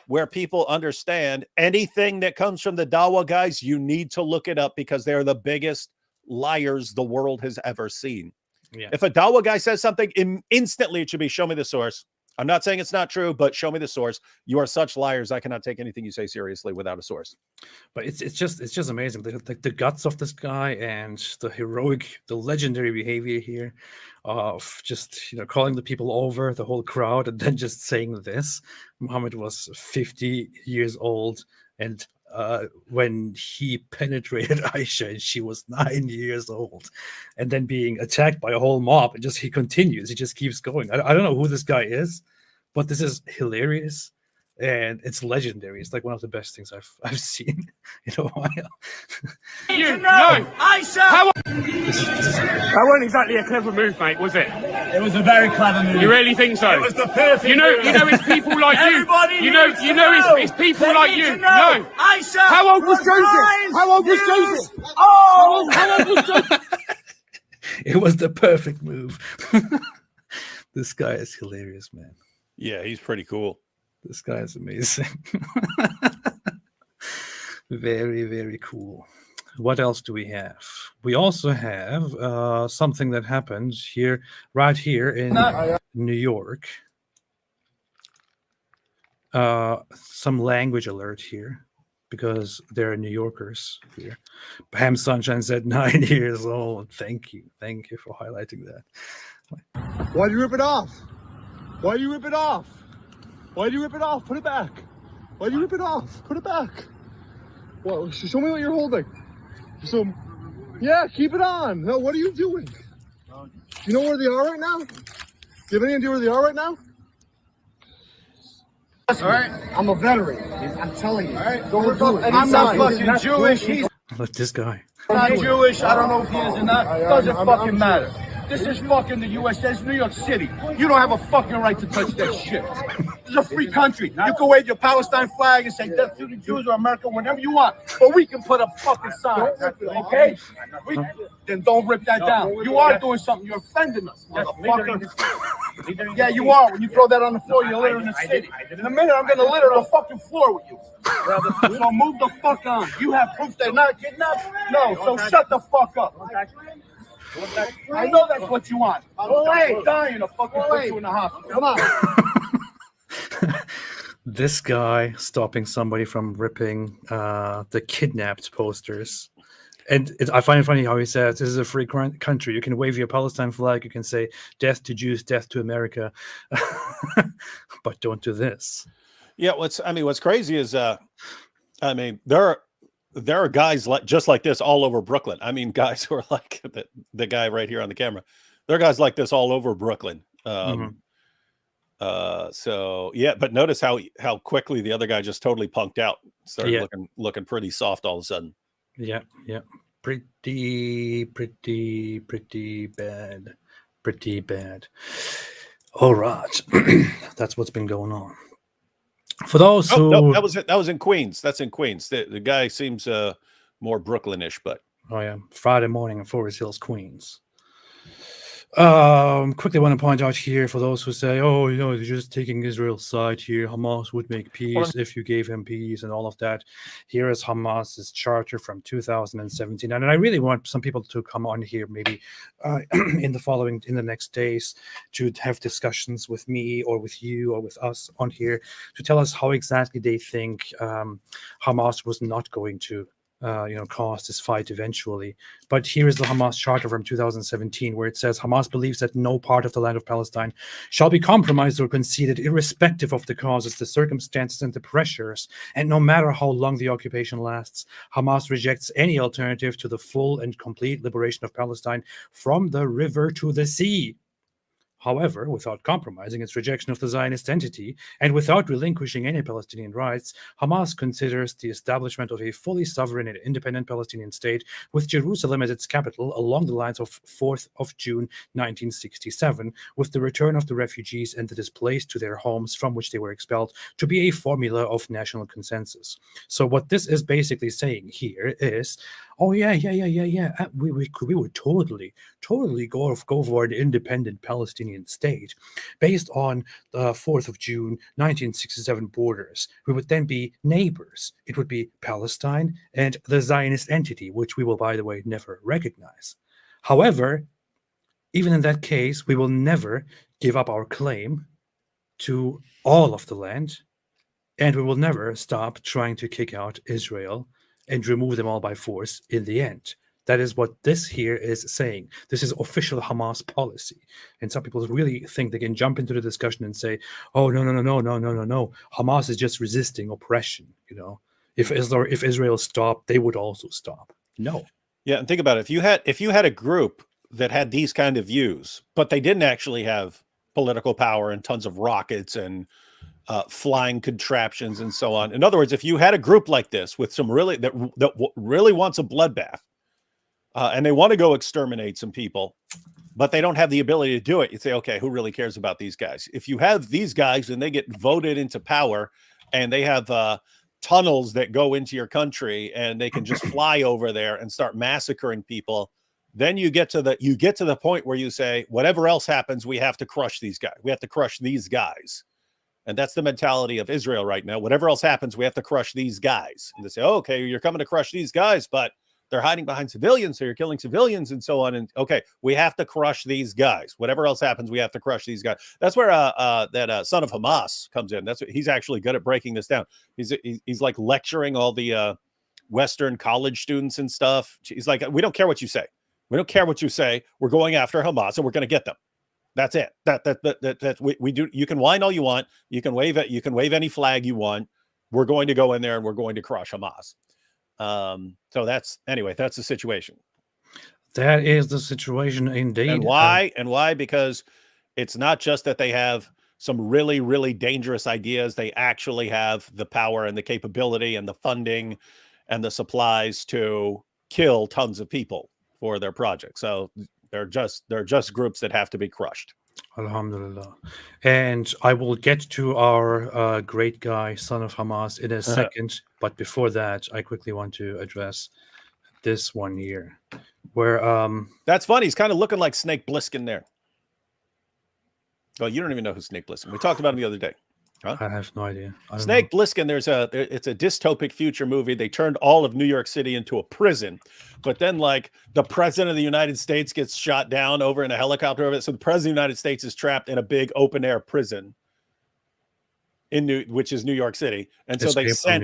where people understand anything that comes from the Dawa guys. You need to look it up because they're the biggest liars the world has ever seen. Yeah. If a Dawa guy says something, instantly it should be, show me the source. I'm not saying it's not true, but show me the source. You are such liars. I cannot take anything you say seriously without a source. But it's just amazing. The guts of this guy and the legendary behavior here of just, calling the people over, the whole crowd, and then just saying this. Muhammad was 50 years old, and when he penetrated Aisha, and she was 9 years old, and then being attacked by a whole mob, and he continues. He just keeps going. I don't know who this guy is, but this is hilarious. And it's legendary. It's like one of the best things I've seen in a while. That wasn't exactly a clever move, mate, was it? It was a very clever move. You really think so? It was the perfect You know, move. it's people like you. Everybody You know, it's people They like need you. to know. No. Aisha How old was Joseph? blind, How old was used- Joseph? Oh! How old was Joseph? It was the perfect move. This guy is hilarious, man. Yeah, he's pretty cool. This guy is amazing. Very, very cool. What else do we have? We also have something that happened right here in New York. Some language alert here because there are New Yorkers here. Ham Sunshine said 9 years old. Thank you for highlighting that. Why do you rip it off? Why do you rip it off? Why do you rip it off? Put it back. Why do you rip it off? Put it back. What? Show me what you're holding. Yeah, keep it on. No, what are you doing? You know where they are right now? Do you have any idea where they are right now? All right. I'm a veteran. I'm telling you. All right. Don't do it. I'm not fucking Jewish. Look, this guy. I'm not Jewish. I don't know if he is or not. Doesn't fucking matter. This is fucking the U.S. It's New York City. You don't have a fucking right to touch that shit. This is a free country. You can wave your Palestine flag and say death to the Jews or America, whatever you want. But we can put up fucking signs, okay? Then don't rip that down. You are doing something. You're offending us, motherfucker. Yeah, you are. When you throw that on the floor, you're littering the city. In a minute, I'm gonna litter the fucking floor with you. So move the fuck on. You have proof they're not kidnapped? No, so shut the fuck up. I know that's what you want. I'm dying to fucking put you in the hospital. Come on. This guy stopping somebody from ripping the kidnapped posters. And I find it funny how he says, this is a free country. You can wave your Palestine flag. You can say death to Jews, death to America. But don't do this. Yeah, what's crazy is, there are guys just like this all over Brooklyn. I mean, guys who are like the guy right here on the camera. There are guys like this all over Brooklyn. So yeah, but notice how quickly the other guy just totally punked out. Started looking pretty soft all of a sudden. Yeah. Pretty bad. Pretty bad. All right. That's what's been going on. For those who no, that was in Queens. That's in Queens. The guy seems more Brooklynish, but Friday morning in Forest Hills, Queens. Quickly want to point out here for those who say, oh, you're just taking Israel's side here. Hamas would make peace if you gave him peace and all of that. Here is Hamas's charter from 2017. And I really want some people to come on here maybe in the next days to have discussions with me or with you or with us on here to tell us how exactly they think Hamas was not going to cause this fight eventually. But here is the Hamas charter from 2017, where it says Hamas believes that no part of the land of Palestine shall be compromised or conceded, irrespective of the causes, the circumstances, and the pressures. And no matter how long the occupation lasts, Hamas rejects any alternative to the full and complete liberation of Palestine from the river to the sea. However, without compromising its rejection of the Zionist entity and without relinquishing any Palestinian rights, Hamas considers the establishment of a fully sovereign and independent Palestinian state with Jerusalem as its capital along the lines of 4th of June 1967, with the return of the refugees and the displaced to their homes from which they were expelled to be a formula of national consensus. So what this is basically saying here is, oh yeah. We would totally go for an independent Palestinian state based on the 4th of June 1967 borders. We would then be neighbors. It would be Palestine and the Zionist entity, which we will, by the way, never recognize. However, even in that case, we will never give up our claim to all of the land, and we will never stop trying to kick out Israel and remove them all by force in the end. That is what this here is saying. This is official Hamas policy. And some people really think they can jump into the discussion and say, oh, no. Hamas is just resisting oppression. If Israel stopped, they would also stop. No. Yeah, and think about it. If you had a group that had these kind of views, but they didn't actually have political power and tons of rockets and flying contraptions and so on. In other words, if you had a group like this with some that really wants a bloodbath and they want to go exterminate some people, but they don't have the ability to do it, you say, okay, who really cares about these guys? If you have these guys and they get voted into power and they have tunnels that go into your country and they can just fly over there and start massacring people, then you get to the point where you say, whatever else happens, we have to crush these guys. We have to crush these guys. And that's the mentality of Israel right now. Whatever else happens, we have to crush these guys. And they say, oh, okay, you're coming to crush these guys, but they're hiding behind civilians, so you're killing civilians and so on. And okay, we have to crush these guys. Whatever else happens, we have to crush these guys. That's where that son of Hamas comes in. He's actually good at breaking this down. He's like lecturing all the Western college students and stuff. He's like, we don't care what you say. We don't care what you say. We're going after Hamas and we're going to get them. That's it. We do. You can whine all you want. You can wave it. You can wave any flag you want. We're going to go in there and we're going to crush Hamas. So that's the situation. That is the situation indeed. And why? Because it's not just that they have some really, really dangerous ideas. They actually have the power and the capability and the funding and the supplies to kill tons of people for their project. So they're just groups that have to be crushed. Alhamdulillah. And I will get to our great guy, son of Hamas, in a second. But before that, I quickly want to address this one here, where that's funny. He's kind of looking like Snake Plissken there. Oh, you don't even know who Snake Plissken. We talked about him the other day. Huh? I have no idea. Snake Plissken, it's a dystopic future movie. They turned all of New York City into a prison, but then like the president of the United States gets shot down over in a helicopter of it. So the president of the United States is trapped in a big open air prison which is New York City. And so they send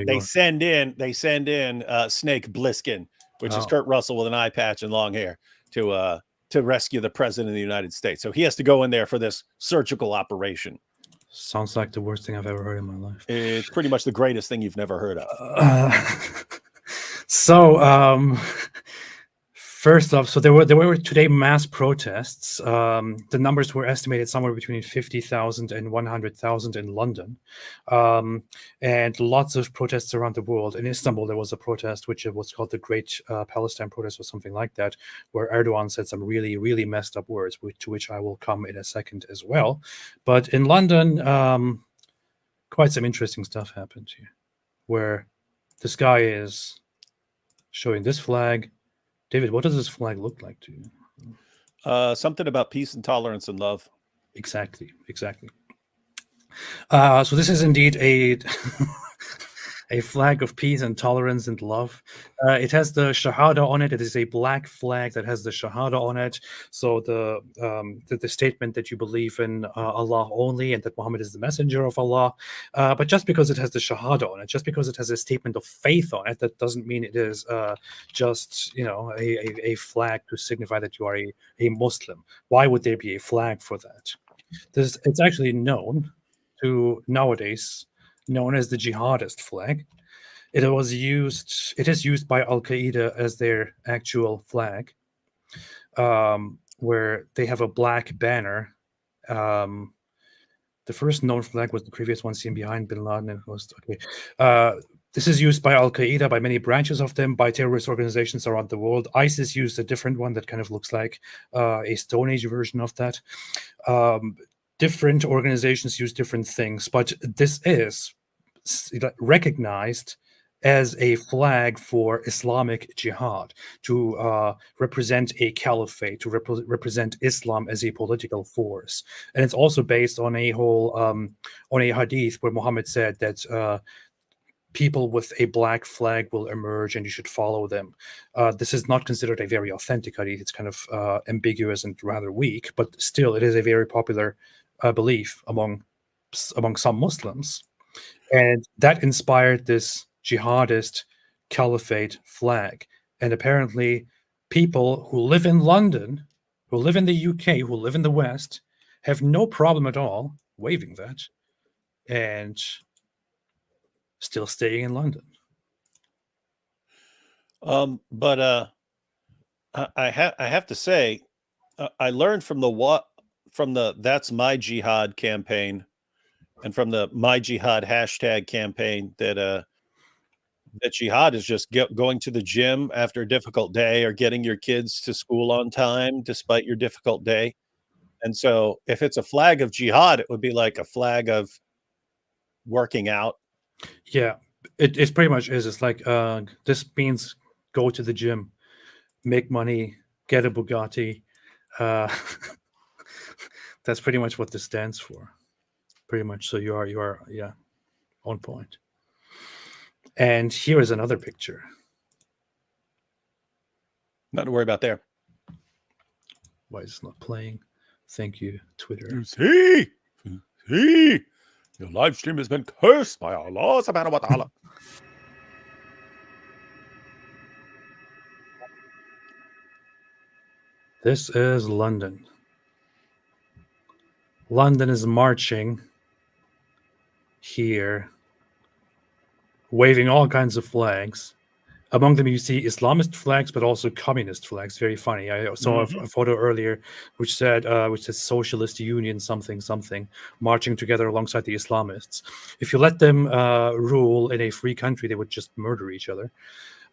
in Snake Plissken, which is Kurt Russell with an eye patch and long hair to rescue the president of the United States. So he has to go in there for this surgical operation. Sounds like the worst thing I've ever heard in my life. It's pretty much the greatest thing you've never heard of. First off, so there were today mass protests. The numbers were estimated somewhere between 50,000 and 100,000 in London, and lots of protests around the world. In Istanbul, there was a protest which was called the Great Palestine Protest or something like that, where Erdogan said some really, really messed up words, to which I will come in a second as well. But in London, quite some interesting stuff happened here, where this guy is showing this flag. David, what does this flag look like to you? Something about peace and tolerance and love. Exactly. So this is indeed a a flag of peace and tolerance and love. It has the Shahada on it. It is a black flag that has the Shahada on it. So the statement that you believe in Allah only and that Muhammad is the messenger of Allah. But just because it has the Shahada on it, just because it has a statement of faith on it, that doesn't mean it is just a flag to signify that you are a Muslim. Why would there be a flag for that? It's actually known as the jihadist flag. It is used by Al Qaeda as their actual flag, where they have a black banner. The first known flag was the previous one seen behind Bin Laden. This is used by Al Qaeda, by many branches of them, by terrorist organizations around the world. ISIS used a different one that kind of looks like a Stone Age version of that. Different organizations use different things, but this is recognized as a flag for Islamic jihad, to represent a caliphate, to represent Islam as a political force. And it's also based on a whole on a hadith where Muhammad said that people with a black flag will emerge and you should follow them. This is not considered a very authentic hadith. It's kind of ambiguous and rather weak, but still it is a very popular belief among some Muslims. And that inspired this jihadist caliphate flag. And apparently people who live in London, who live in the UK, who live in the West, have no problem at all waving that and still staying in London. But I have to say, I learned from the That's My Jihad campaign and from the My Jihad hashtag campaign that jihad is just going to the gym after a difficult day, or getting your kids to school on time despite your difficult day. And so if it's a flag of jihad, it would be like a flag of working out. Yeah, it pretty much is. It's like this means go to the gym, make money, get a Bugatti. That's pretty much what this stands for. Pretty much. So you are on point. And here is another picture. Nothing to worry about there. Why is it not playing? Thank you, Twitter. See, your live stream has been cursed by Allah subhanahu wa ta'ala. This is London. London is marching here, waving all kinds of flags. Among them, you see Islamist flags, but also communist flags. Very funny. I saw a photo earlier which said Socialist Union something something, marching together alongside the Islamists. If you let them rule in a free country, they would just murder each other.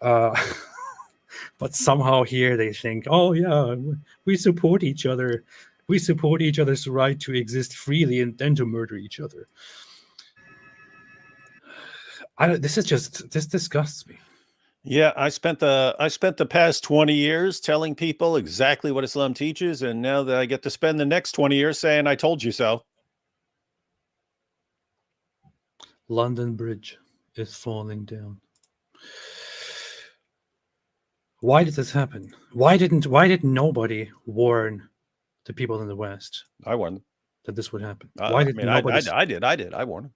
But somehow here they think, oh yeah, we support each other. We support each other's right to exist freely and then to murder each other. This disgusts me. Yeah, I spent the past 20 years telling people exactly what Islam teaches, and now that I get to spend the next 20 years saying I told you so. London Bridge is falling down. Why did this happen? Why did nobody warn the people in the West? I warned them that this would happen. I did. I warned them.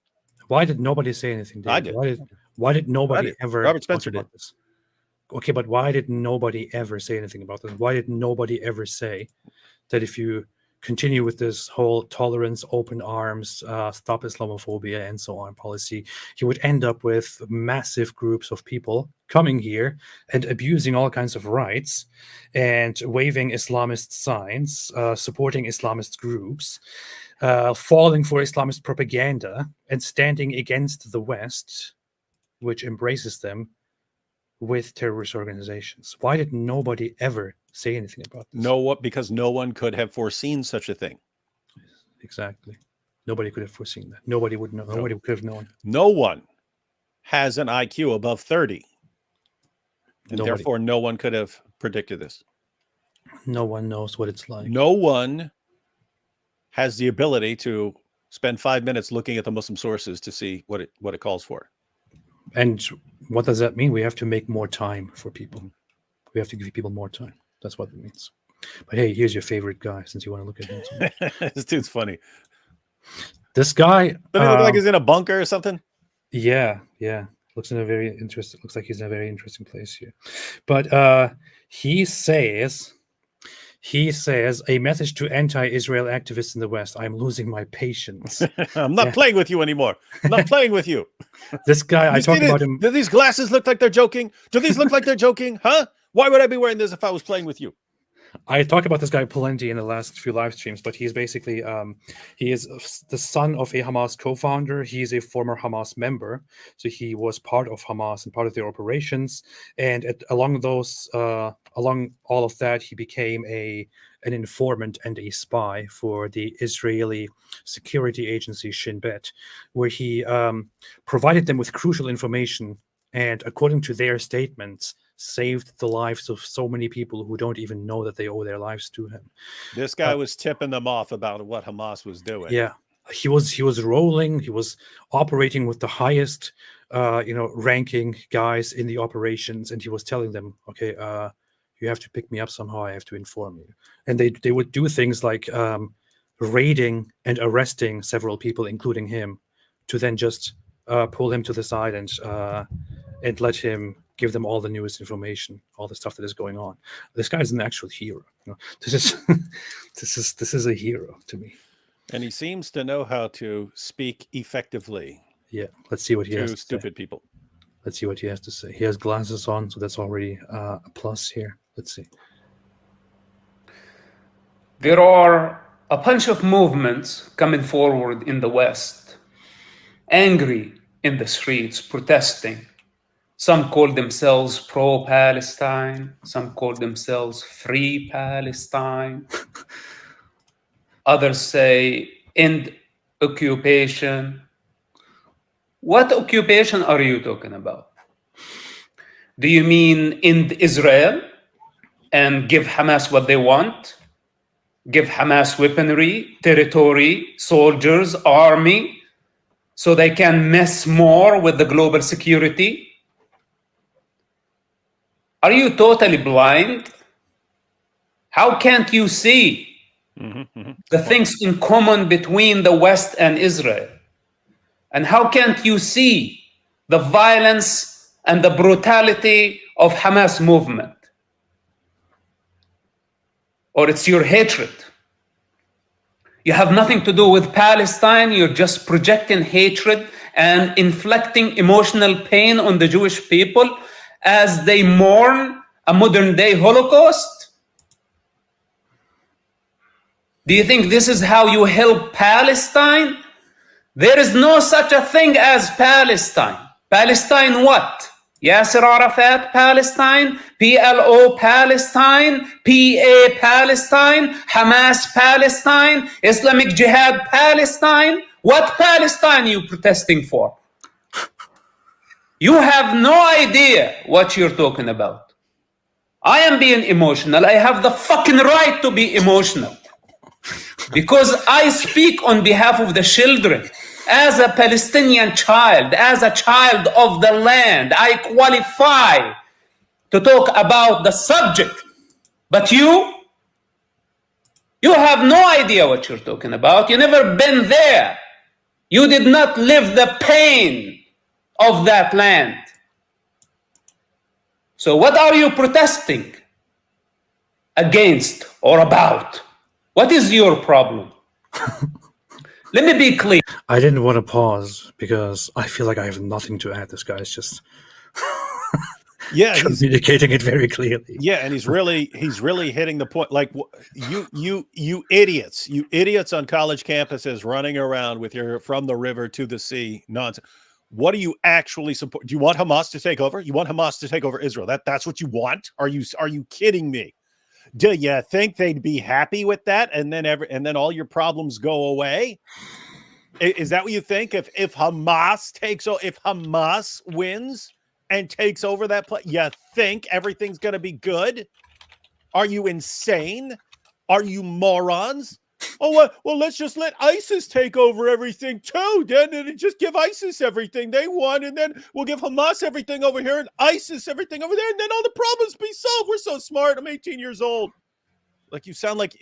Why did nobody say anything? David? I did. Why did nobody ever? Robert Spencer did. This? Okay, but why did nobody ever say anything about this? Why did nobody ever say that if you continue with this whole tolerance, open arms, stop Islamophobia, and so on policy, you would end up with massive groups of people coming here and abusing all kinds of rights and waving Islamist signs, supporting Islamist groups, falling for Islamist propaganda, and standing against the West, which embraces them, with terrorist organizations. Why did nobody ever say anything about this? Because no one could have foreseen such a thing. Exactly. Nobody could have foreseen that. Nobody would know. Nobody could have known. No one has an IQ above 30. And Nobody. therefore, no one could have predicted this. No one knows what it's like. No one has the ability to spend 5 minutes looking at the Muslim sources to see what it calls for. And what does that mean? We have to make more time for people. We have to give people more time. That's what it means. But hey, here's your favorite guy, since you want to look at him. This dude's funny. This guy does he look like he's in a bunker or something? Yeah. Looks like he's in a very interesting place here. But he says a message to anti-Israel activists in the West. I'm losing my patience. I'm not playing with you anymore. I'm not playing with you. This guy, I talked about him. Do these glasses look like they're joking? Do these look like they're joking? Huh? Why would I be wearing this if I was playing with you? I talked about this guy plenty in the last few live streams, but he's basically he is the son of a Hamas co-founder. He's a former Hamas member, so he was part of Hamas and part of their operations. And along all of that, he became an informant and a spy for the Israeli security agency Shin Bet, where he provided them with crucial information and, according to their statements, saved the lives of so many people who don't even know that they owe their lives to him. This guy was tipping them off about what Hamas was doing. Yeah, he was rolling. He was operating with the highest, ranking guys in the operations, and he was telling them, okay, you have to pick me up somehow. I have to inform you. And they would do things like raiding and arresting several people, including him, to then just pull him to the side and let him give them all the newest information, all the stuff that is going on. This guy is an actual hero. This is a hero to me. And he seems to know how to speak effectively. Yeah, let's see what he has to stupid say. People. Let's see what he has to say. He has glasses on, so that's already a plus here. Let's see. There are a bunch of movements coming forward in the West, angry in the streets, protesting. Some call themselves pro-Palestine. Some call themselves free Palestine. Others say end occupation. What occupation are you talking about? Do you mean end Israel and give Hamas what they want? Give Hamas weaponry, territory, soldiers, army, so they can mess more with the global security? Are you totally blind? How can't you see the things in common between the West and Israel? And how can't you see the violence and the brutality of Hamas movement? Or it's your hatred? You have nothing to do with Palestine. You're just projecting hatred and inflicting emotional pain on the Jewish people as they mourn a modern-day Holocaust? Do you think this is how you help Palestine? There is no such a thing as Palestine. Palestine what? Yasser Arafat Palestine, PLO Palestine, PA Palestine, Hamas Palestine, Islamic Jihad Palestine. What Palestine are you protesting for? You have no idea what you're talking about. I am being emotional. I have the fucking right to be emotional because I speak on behalf of the children. As a Palestinian child, as a child of the land, I qualify to talk about the subject. But you have no idea what you're talking about. You've never been there. You did not live the pain of that land. So what are you protesting against or about? What is your problem? Let me be clear. I didn't want to pause because I feel like I have nothing to add. This guy's just communicating it very clearly. Yeah, and he's really hitting the point. Like you idiots on college campuses running around with your from the river to the sea nonsense. What do you actually support? Do you want Hamas to take over? You want Hamas to take over Israel? That's what you want? Are you kidding me? Do you think they'd be happy with that? And then all your problems go away? Is that what you think? If Hamas wins and takes over that place, you think everything's going to be good? Are you insane? Are you morons? Oh, well, let's just let ISIS take over everything too. Then just give ISIS everything they want, and then we'll give Hamas everything over here and ISIS everything over there, and then all the problems be solved. We're so smart. I'm 18 years old. Like, you sound like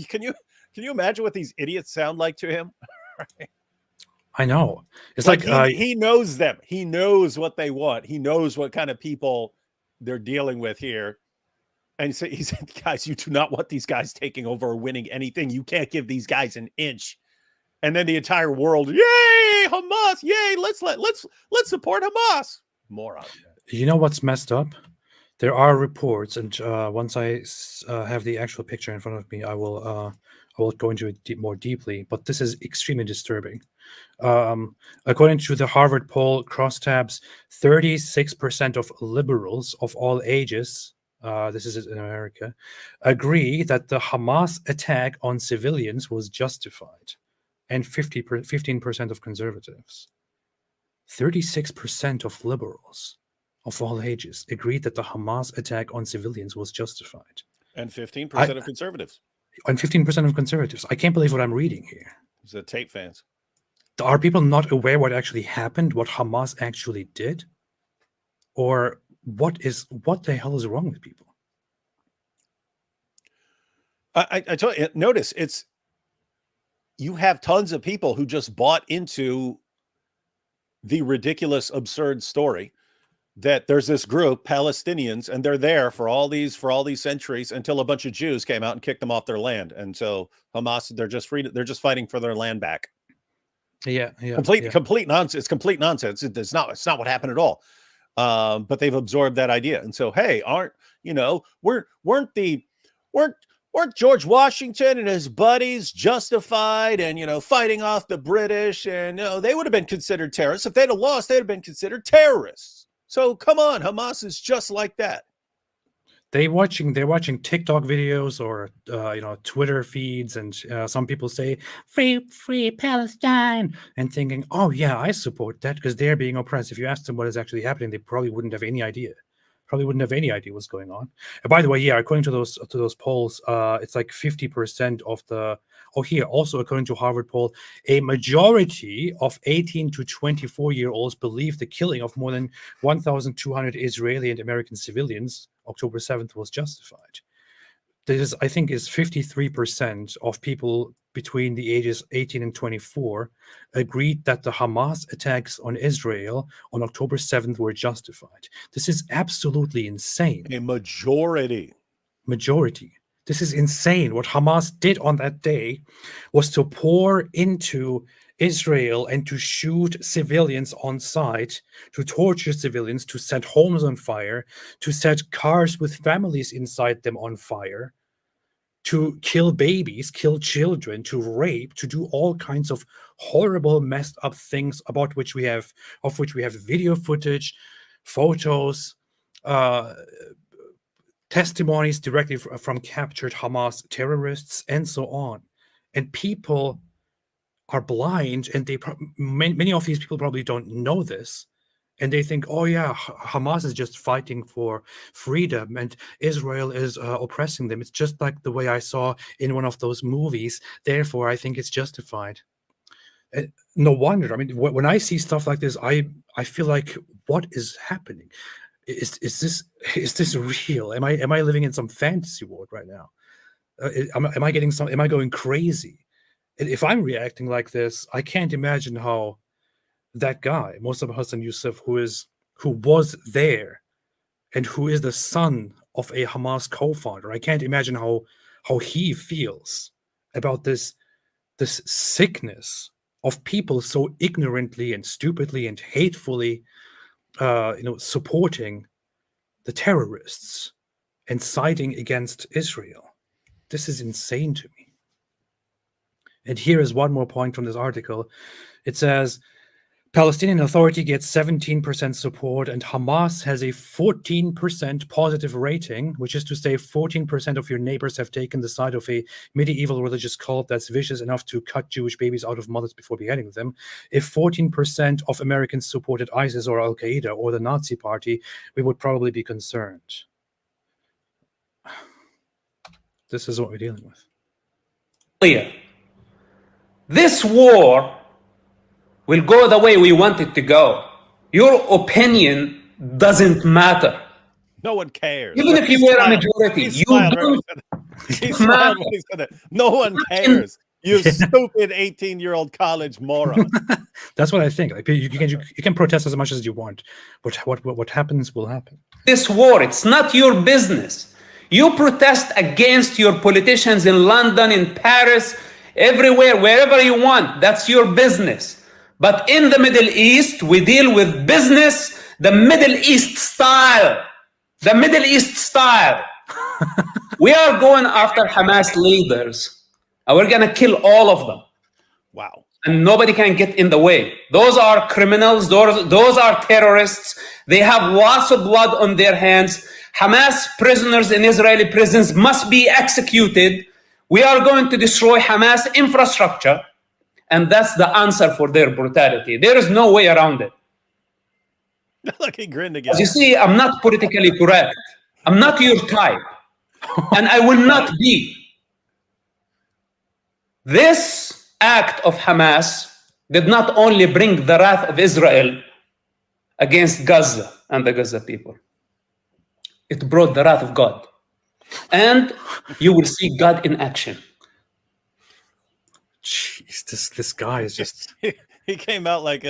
can you imagine what these idiots sound like to him? I know. It's like he knows them. He knows what they want. He knows what kind of people they're dealing with here. And so he said, guys, you do not want these guys taking over or winning anything. You can't give these guys an inch. And then the entire world, yay, Hamas, yay, let's support Hamas. Moron. You know what's messed up? There are reports, and once I have the actual picture in front of me, I will go into it more deeply. But this is extremely disturbing. According to the Harvard poll, crosstabs, 36% of liberals of all ages, this is in America, agree that the Hamas attack on civilians was justified, and 15% of conservatives. 36% of liberals of all ages agreed that the Hamas attack on civilians was justified. And 15% of conservatives. And 15% of conservatives. I can't believe what I'm reading here. It's the tape fans. Are people not aware what actually happened, what Hamas actually did? Or what the hell is wrong with people? I tell you, notice you have tons of people who just bought into the ridiculous, absurd story that there's this group, Palestinians, and they're there for all these centuries until a bunch of Jews came out and kicked them off their land. And so Hamas, they're just fighting for their land back. Yeah. Complete nonsense. It's complete nonsense. It's not what happened at all. But they've absorbed that idea. And so, hey, weren't George Washington and his buddies justified and, fighting off the British, and they would have been considered terrorists. If they'd have lost, they'd have been considered terrorists. So come on, Hamas is just like that. They're watching TikTok videos or Twitter feeds, and some people say free Palestine, and thinking, oh yeah, I support that because they're being oppressed. If you ask them what is actually happening, they probably wouldn't have any idea. What's going on. And by the way, yeah, according to those polls, it's like 50% of the. Oh, here also according to Harvard poll, a majority of 18 to 24-year-olds believe the killing of more than 1,200 Israeli and American civilians October 7th was justified. This, I think, is 53% of people between the ages 18 and 24 agreed that the Hamas attacks on Israel on October 7th were justified. This is absolutely insane. A majority. This is insane. What Hamas did on that day was to pour into Israel and to shoot civilians on sight, to torture civilians, to set homes on fire, to set cars with families inside them on fire, to kill babies, kill children, to rape, to do all kinds of horrible, messed up things of which we have video footage, photos, testimonies directly from captured Hamas terrorists, and so on. And people are blind, and many of these people probably don't know this, and they think, oh yeah, Hamas is just fighting for freedom and Israel is oppressing them. It's just like the way I saw in one of those movies, therefore I think it's justified. No wonder. I mean, when I see stuff like this, I feel like, what is happening? Is this real? Am I living in some fantasy world right now? Am I going crazy? If I'm reacting like this, I can't imagine how that guy, Mossab Hassan Youssef, who was there and who is the son of a Hamas co-founder, I can't imagine how he feels about this sickness of people so ignorantly and stupidly and hatefully supporting the terrorists and siding against Israel. This is insane to me. And here is one more point from this article. It says, Palestinian Authority gets 17% support, and Hamas has a 14% positive rating, which is to say 14% of your neighbors have taken the side of a medieval religious cult that's vicious enough to cut Jewish babies out of mothers before beheading them. If 14% of Americans supported ISIS or Al-Qaeda or the Nazi Party, we would probably be concerned. This is what we're dealing with. Clear. This war will go the way we want it to go. Your opinion doesn't matter. No one cares. Even if you were a majority, He smiled don't he smiled when he said that. No one cares. You stupid 18-year-old college moron. That's what I think. Like, you can protest as much as you want, but what happens will happen. This war, it's not your business. You protest against your politicians in London, in Paris, everywhere, wherever you want. That's your business. But in the Middle East, we deal with business the Middle East style. The Middle East style. We are going after Hamas leaders, and we're going to kill all of them. Wow. And nobody can get in the way. Those are criminals. Those are terrorists. They have lots of blood on their hands. Hamas prisoners in Israeli prisons must be executed. We are going to destroy Hamas infrastructure. And that's the answer for their brutality. There is no way around it. Look, he grinned again. As you see, I'm not politically correct. I'm not your type. And I will not be. This act of Hamas did not only bring the wrath of Israel against Gaza and the Gaza people. It brought the wrath of God. And you will see God in action. Jeez, this guy is just... He came out like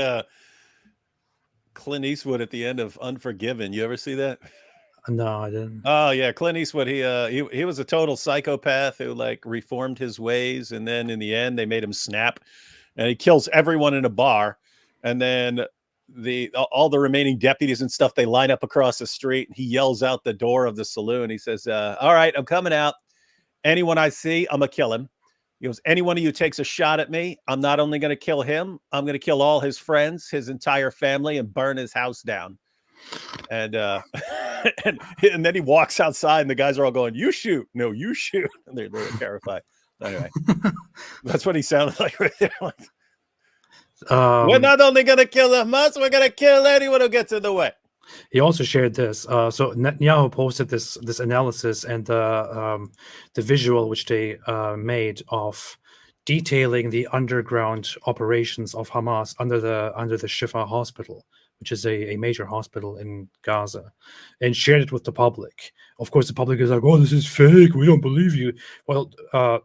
Clint Eastwood at the end of Unforgiven. You ever see that? No, I didn't. Oh yeah, Clint Eastwood. He was a total psychopath who like reformed his ways, and then in the end they made him snap, and he kills everyone in a bar, and then all the remaining deputies and stuff, they line up across the street, and he yells out the door of the saloon. He says, "All right, I'm coming out. Anyone I see, I'm gonna kill him." He goes, anyone of you takes a shot at me, I'm not only going to kill him, I'm going to kill all his friends, his entire family, and burn his house down. And and then he walks outside, and the guys are all going, "You shoot, no, you shoot." And they're terrified. Anyway, that's what he sounded like right there. We're not only going to kill Hamas, we're going to kill anyone who gets in the way. He also shared this. So Netanyahu posted this analysis and the visual which they made of detailing the underground operations of Hamas under the Shifa hospital, which is a major hospital in Gaza, and shared it with the public. Of course, the public is like, "Oh, this is fake. We don't believe you." Well,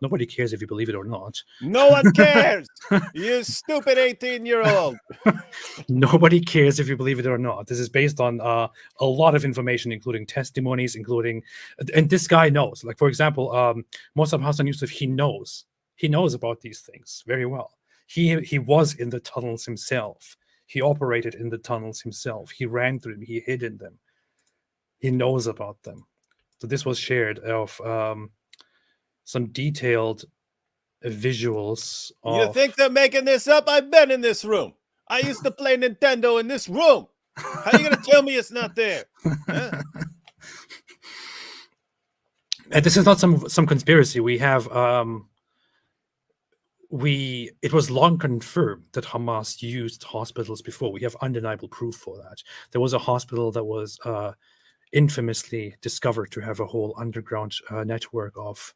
nobody cares if you believe it or not. No one cares. You stupid 18-year-old. Nobody cares if you believe it or not. This is based on a lot of information, including testimonies, and this guy knows. Like, for example, Mossab Hassan Youssef, he knows about these things very well. He was in the tunnels himself. He operated in the tunnels himself. He ran through them. He hid in them. He knows about them. So this was shared of some detailed visuals. You think they're making this up? I've been in this room. I used to play Nintendo in this room. How are you going to tell me it's not there? Huh? And this is not some conspiracy. We have it was long confirmed that Hamas used hospitals before. We have undeniable proof for that. There was a hospital that was infamously discovered to have a whole underground network of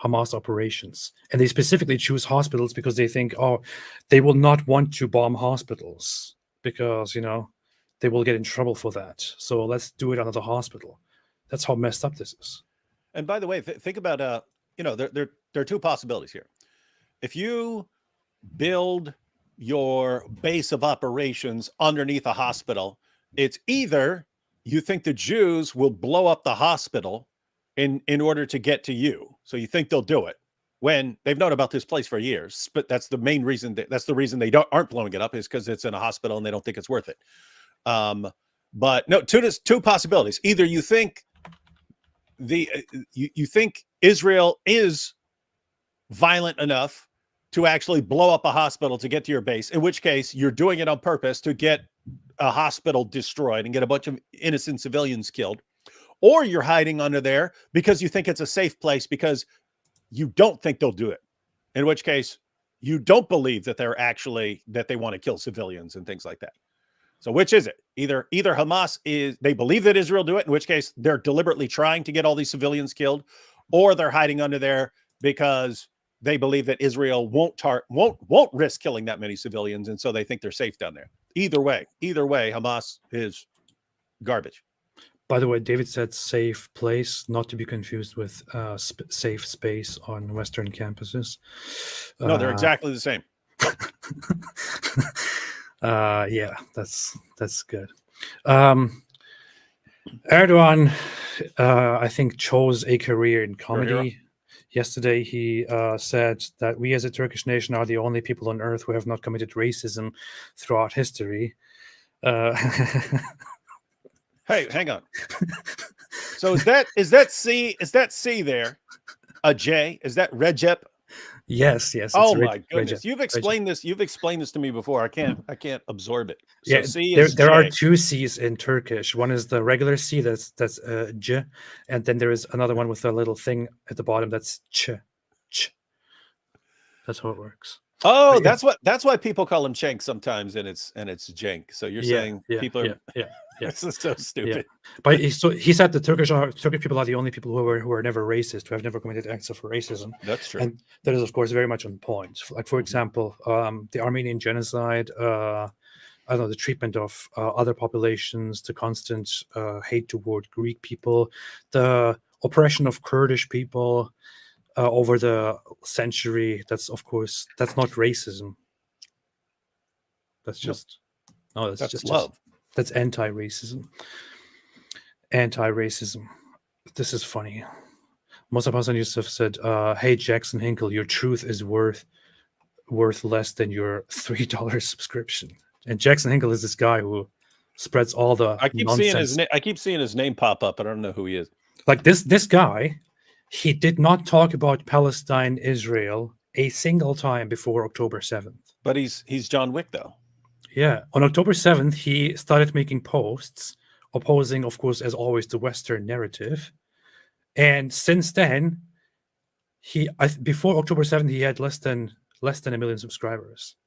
Hamas operations. And they specifically choose hospitals because they think, oh, they will not want to bomb hospitals because, they will get in trouble for that. So let's do it under the hospital. That's how messed up this is. And by the way, think about, there are two possibilities here. If you build your base of operations underneath a hospital, it's either you think the Jews will blow up the hospital in order to get to you. So you think they'll do it when they've known about this place for years. But that's the main reason. That's the reason they aren't blowing it up, is because it's in a hospital and they don't think it's worth it. But no, two possibilities. Either you think you think Israel is violent enough to actually blow up a hospital to get to your base, in which case you're doing it on purpose to get a hospital destroyed and get a bunch of innocent civilians killed, or you're hiding under there because you think it's a safe place because you don't think they'll do it, in which case you don't believe that they want to kill civilians and things like that. So which is it? Either Hamas they believe that Israel do it, in which case they're deliberately trying to get all these civilians killed, or they're hiding under there because they believe that Israel won't risk killing that many civilians, and so they think they're safe down there. Either way, Hamas is garbage. By the way, David said safe place, not to be confused with safe space on Western campuses. No, they're exactly the same. Yeah, that's good. Erdogan, I think, chose a career in comedy. Yesterday, he said that we as a Turkish nation are the only people on earth who have not committed racism throughout history. Hey, hang on. So is that C there? A J? Is that Recep? Yes. Oh my goodness! Recep, You've explained this. You've explained this to me before. I can't absorb it. So yeah, C is there are J. two C's in Turkish. One is the regular C, that's J, and then there is another one with a little thing at the bottom that's Ch. That's how it works. Oh, that's why people call him Cenk sometimes, and it's Cenk. So you're saying people are This is so stupid. Yeah. But he said the Turkish people are the only people who are never racist, who have never committed acts of racism. That's true. And that is, of course, very much on point. Like, for example, the Armenian genocide, I don't know, the treatment of other populations, the constant hate toward Greek people, the oppression of Kurdish people over the century. That's, of course, that's not racism. That's just that's just love. That's anti-racism. Anti-racism. This is funny. Mossab Hassan Yusuf said, "Hey Jackson Hinkle, your truth is worth less than your $3 subscription." And Jackson Hinkle is this guy who spreads all the nonsense. I keep seeing his name pop up. I don't know who he is. Like this guy, he did not talk about Palestine, Israel a single time before October 7th. But he's John Wick, though. Yeah, on October 7th, he started making posts opposing, of course, as always, the Western narrative. And since then, before October 7th, he had less than 1 million subscribers.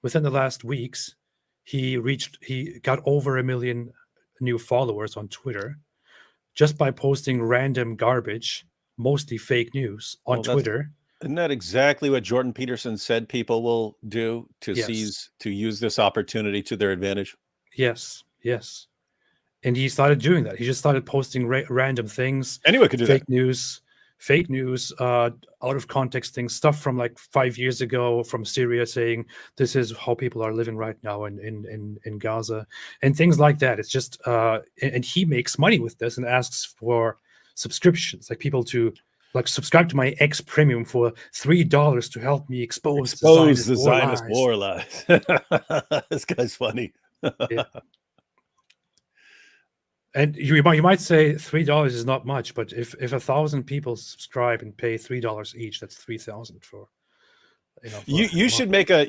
Within the last weeks, he got over 1 million new followers on Twitter just by posting random garbage, mostly fake news on Twitter. Isn't that exactly what Jordan Peterson said people will do to use this opportunity to their advantage? Yes. And he started doing that. He just started posting random things. Anyone could do that. Fake news, out of context things, stuff from like 5 years ago from Syria saying this is how people are living right now in Gaza and things like that. It's just, and he makes money with this and asks for subscriptions, like people to subscribe to my X Premium for $3 to help me expose the Zionist war lies. This guy's funny. Yeah. And you might say $3 is not much, but if 1,000 people subscribe and pay $3 each, that's 3,000 for. You should make a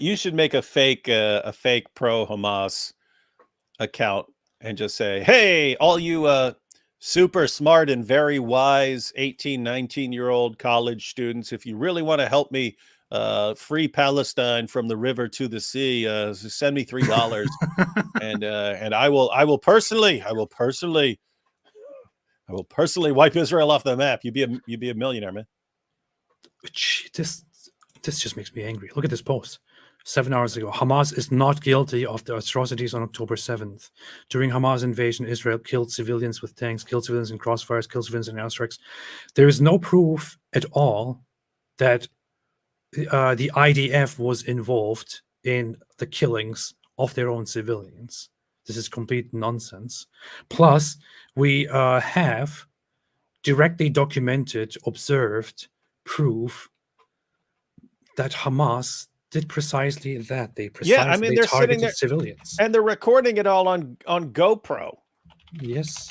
fake pro Hamas account and just say, hey, all you super smart and very wise 18, 19-year-old college students, if you really want to help me free Palestine from the river to the sea, send me $3 and I will personally wipe Israel off the map. You'd be a millionaire, man. This just makes me angry. Look at this post. 7 hours ago, Hamas is not guilty of the atrocities on October 7th. During Hamas invasion, Israel killed civilians with tanks, killed civilians in crossfires, killed civilians in airstrikes. There is no proof at all that the IDF was involved in the killings of their own civilians. This is complete nonsense. Plus, we have directly documented, observed proof that Hamas did precisely that. They they're targeted civilians, and they're recording it all on GoPro. Yes,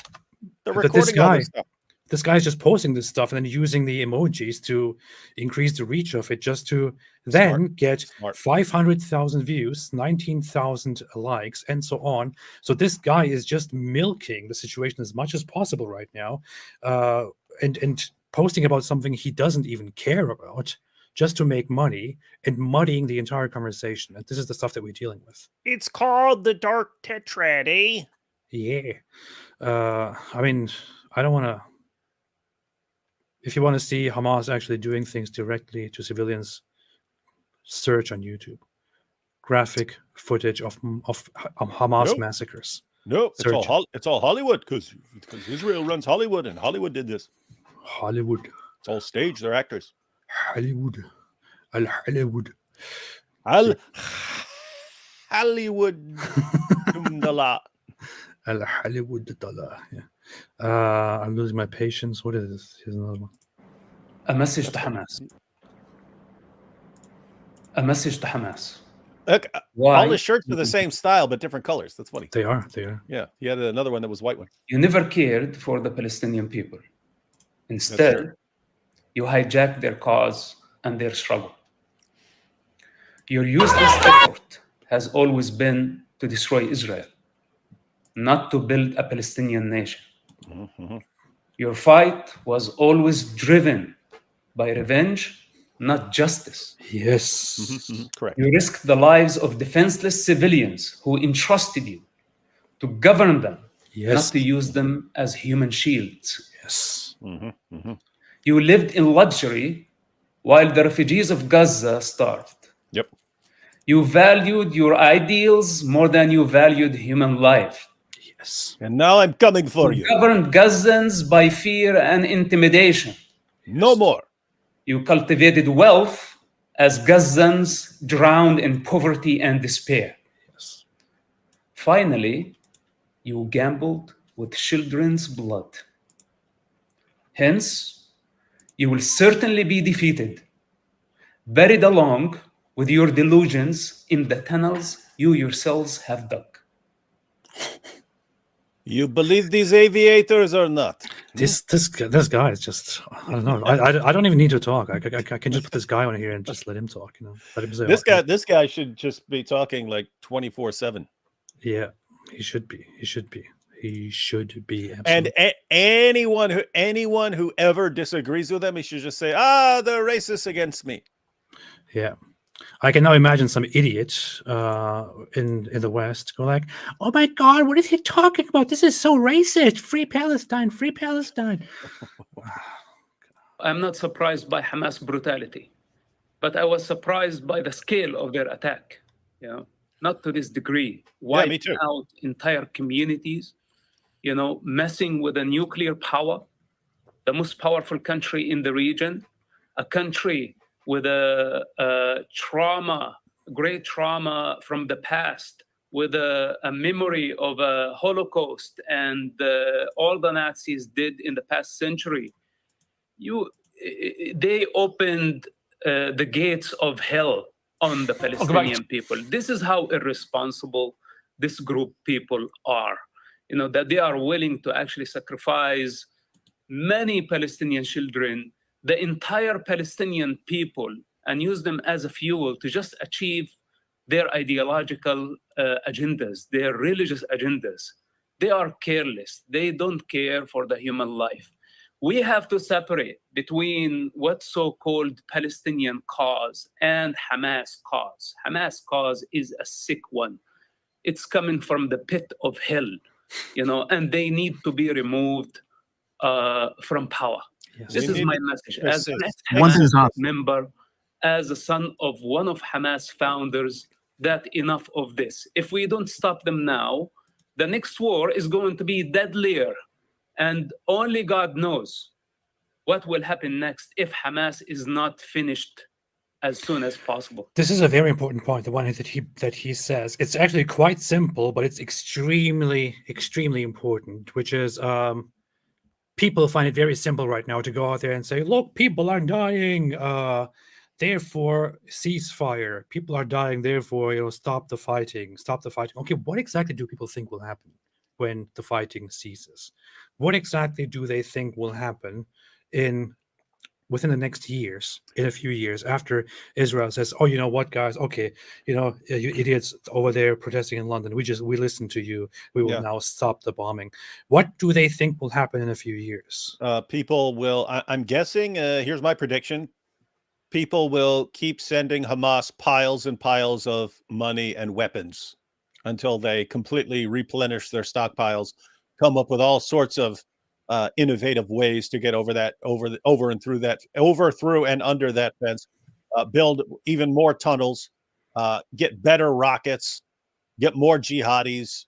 they're recording all this stuff. This guy's just posting this stuff and then using the emojis to increase the reach of it, just to then get 500,000 views, 19,000 likes, and so on. So this guy is just milking the situation as much as possible right now, and posting about something he doesn't even care about, just to make money and muddying the entire conversation. And this is the stuff that we're dealing with. It's called the Dark Tetrad, eh? Yeah. I mean, I don't want to. If you want to see Hamas actually doing things directly to civilians, search on YouTube. Graphic footage of Hamas massacres. No, it's all Hollywood, because Israel runs Hollywood, and Hollywood did this. Hollywood. It's all staged. They're actors. Hollywood. Hollywood. Hollywood. Hollywood dollar. Yeah. I'm losing my patience. What is this? Here's another one. A message to Hamas. A message to Hamas. Look, all the shirts are the same style, but different colors. That's funny. They are. They are. Yeah. He had another one that was white one. You never cared for the Palestinian people. Instead, you hijacked their cause and their struggle. Your useless effort has always been to destroy Israel, not to build a Palestinian nation. Your fight was always driven by revenge, not justice. Yes. Correct. You risked the lives of defenseless civilians who entrusted you to govern them, not to use them as human shields. Yes. You lived in luxury while the refugees of Gaza starved. Yep. You valued your ideals more than you valued human life. Yes. And now I'm coming for you. You governed Gazans by fear and intimidation. No more. You cultivated wealth as Gazans drowned in poverty and despair. Yes. Finally, you gambled with children's blood. Hence, you will certainly be defeated, buried along with your delusions in the tunnels you yourselves have dug. You believe these aviators or not? This guy is just, I don't know. I don't even need to talk. I can just put this guy on here and just let him talk. Let him say this guy should just be talking like 24/7. Yeah, he should be. He should be. Absolutely. And anyone who ever disagrees with him, he should just say, they're racist against me. Yeah. I can now imagine some idiot in the West go like, "Oh my God, what is he talking about? This is so racist! Free Palestine! Free Palestine!" I'm not surprised by Hamas brutality, but I was surprised by the scale of their attack. Not to this degree. Me too. Out entire communities. Messing with a nuclear power, the most powerful country in the region, a country with a great trauma from the past, with a memory of a Holocaust and all the Nazis did in the past century. They opened the gates of hell on the Palestinian people. This is how irresponsible this group people are. That they are willing to actually sacrifice many Palestinian children, the entire Palestinian people, and use them as a fuel to just achieve their ideological agendas, their religious agendas. They are careless. They don't care for the human life. We have to separate between what's so-called Palestinian cause and Hamas cause. Hamas cause is a sick one. It's coming from the pit of hell. And they need to be removed from power. Yes. This is my message. As an Hamas member, as a son of one of Hamas founders, that enough of this. If we don't stop them now, the next war is going to be deadlier. And only God knows what will happen next if Hamas is not finished as soon as possible. This is a very important point, the one that he says. It's actually quite simple, but it's extremely important, which is people find it very simple right now to go out there and say, look, people are dying, therefore ceasefire. People are dying, therefore, stop the fighting. Okay, what exactly do people think will happen when the fighting ceases? what exactly do they think will happen within the next years, in a few years, after Israel says, "Oh, you know what, guys? Okay, you idiots over there protesting in London, we listened to you. We will now stop the bombing." What do they think will happen in a few years? People will. I'm guessing. Here's my prediction. People will keep sending Hamas piles and piles of money and weapons until they completely replenish their stockpiles, come up with all sorts of innovative ways to get over and through and under that fence, build even more tunnels, get better rockets, get more jihadis.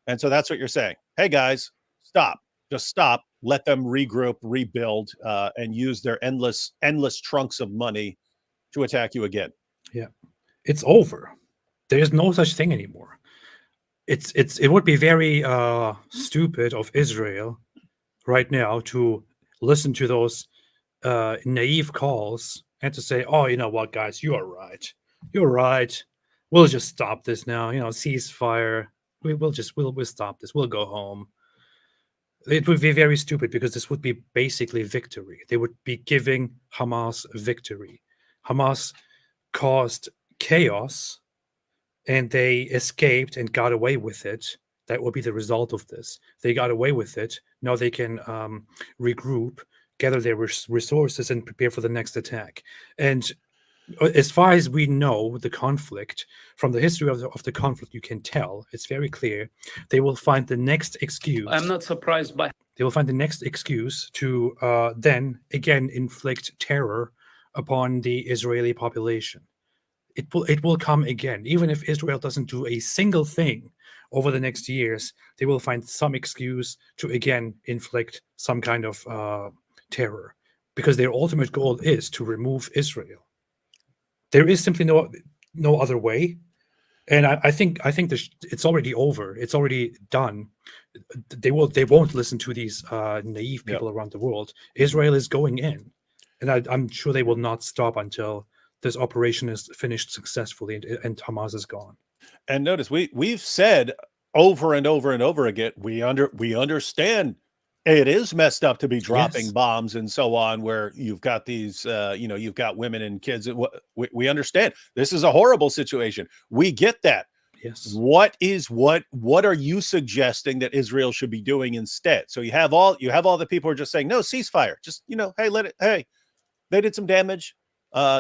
And so that's what you're saying. Hey, guys, stop. Just stop. Let them regroup, rebuild, and use their endless trunks of money to attack you again. Yeah, it's over. There is no such thing anymore. It would be very stupid of Israel right now to listen to those naive calls and to say, "Oh, you know what, guys, you are right. You're right. We'll just stop this now. Ceasefire. We'll stop this. We'll go home." It would be very stupid because this would be basically victory. They would be giving Hamas victory. Hamas caused chaos and they escaped and got away with it. That will be the result of this. They got away with it. Now they can regroup, gather their resources, and prepare for the next attack. And as far as we know, the conflict, from the history of the conflict, you can tell, it's very clear, they will find the next excuse. I'm not surprised by. They will find the next excuse to then again inflict terror upon the Israeli population. It will come again. Even if Israel doesn't do a single thing over the next years, they will find some excuse to again inflict some kind of terror, because their ultimate goal is to remove Israel. There is simply no other way, and I think it's already over. It's already done. They won't listen to these naive people around the world. Israel is going in, and I'm sure they will not stop until this operation is finished successfully and Hamas is gone. And notice we've said over and over and over again, we understand it is messed up to be dropping bombs and so on, where you've got these, you've got women and kids. We understand this is a horrible situation. We get that. Yes. What are you suggesting that Israel should be doing instead? So you have all the people who are just saying, no, ceasefire. Just, hey, they did some damage.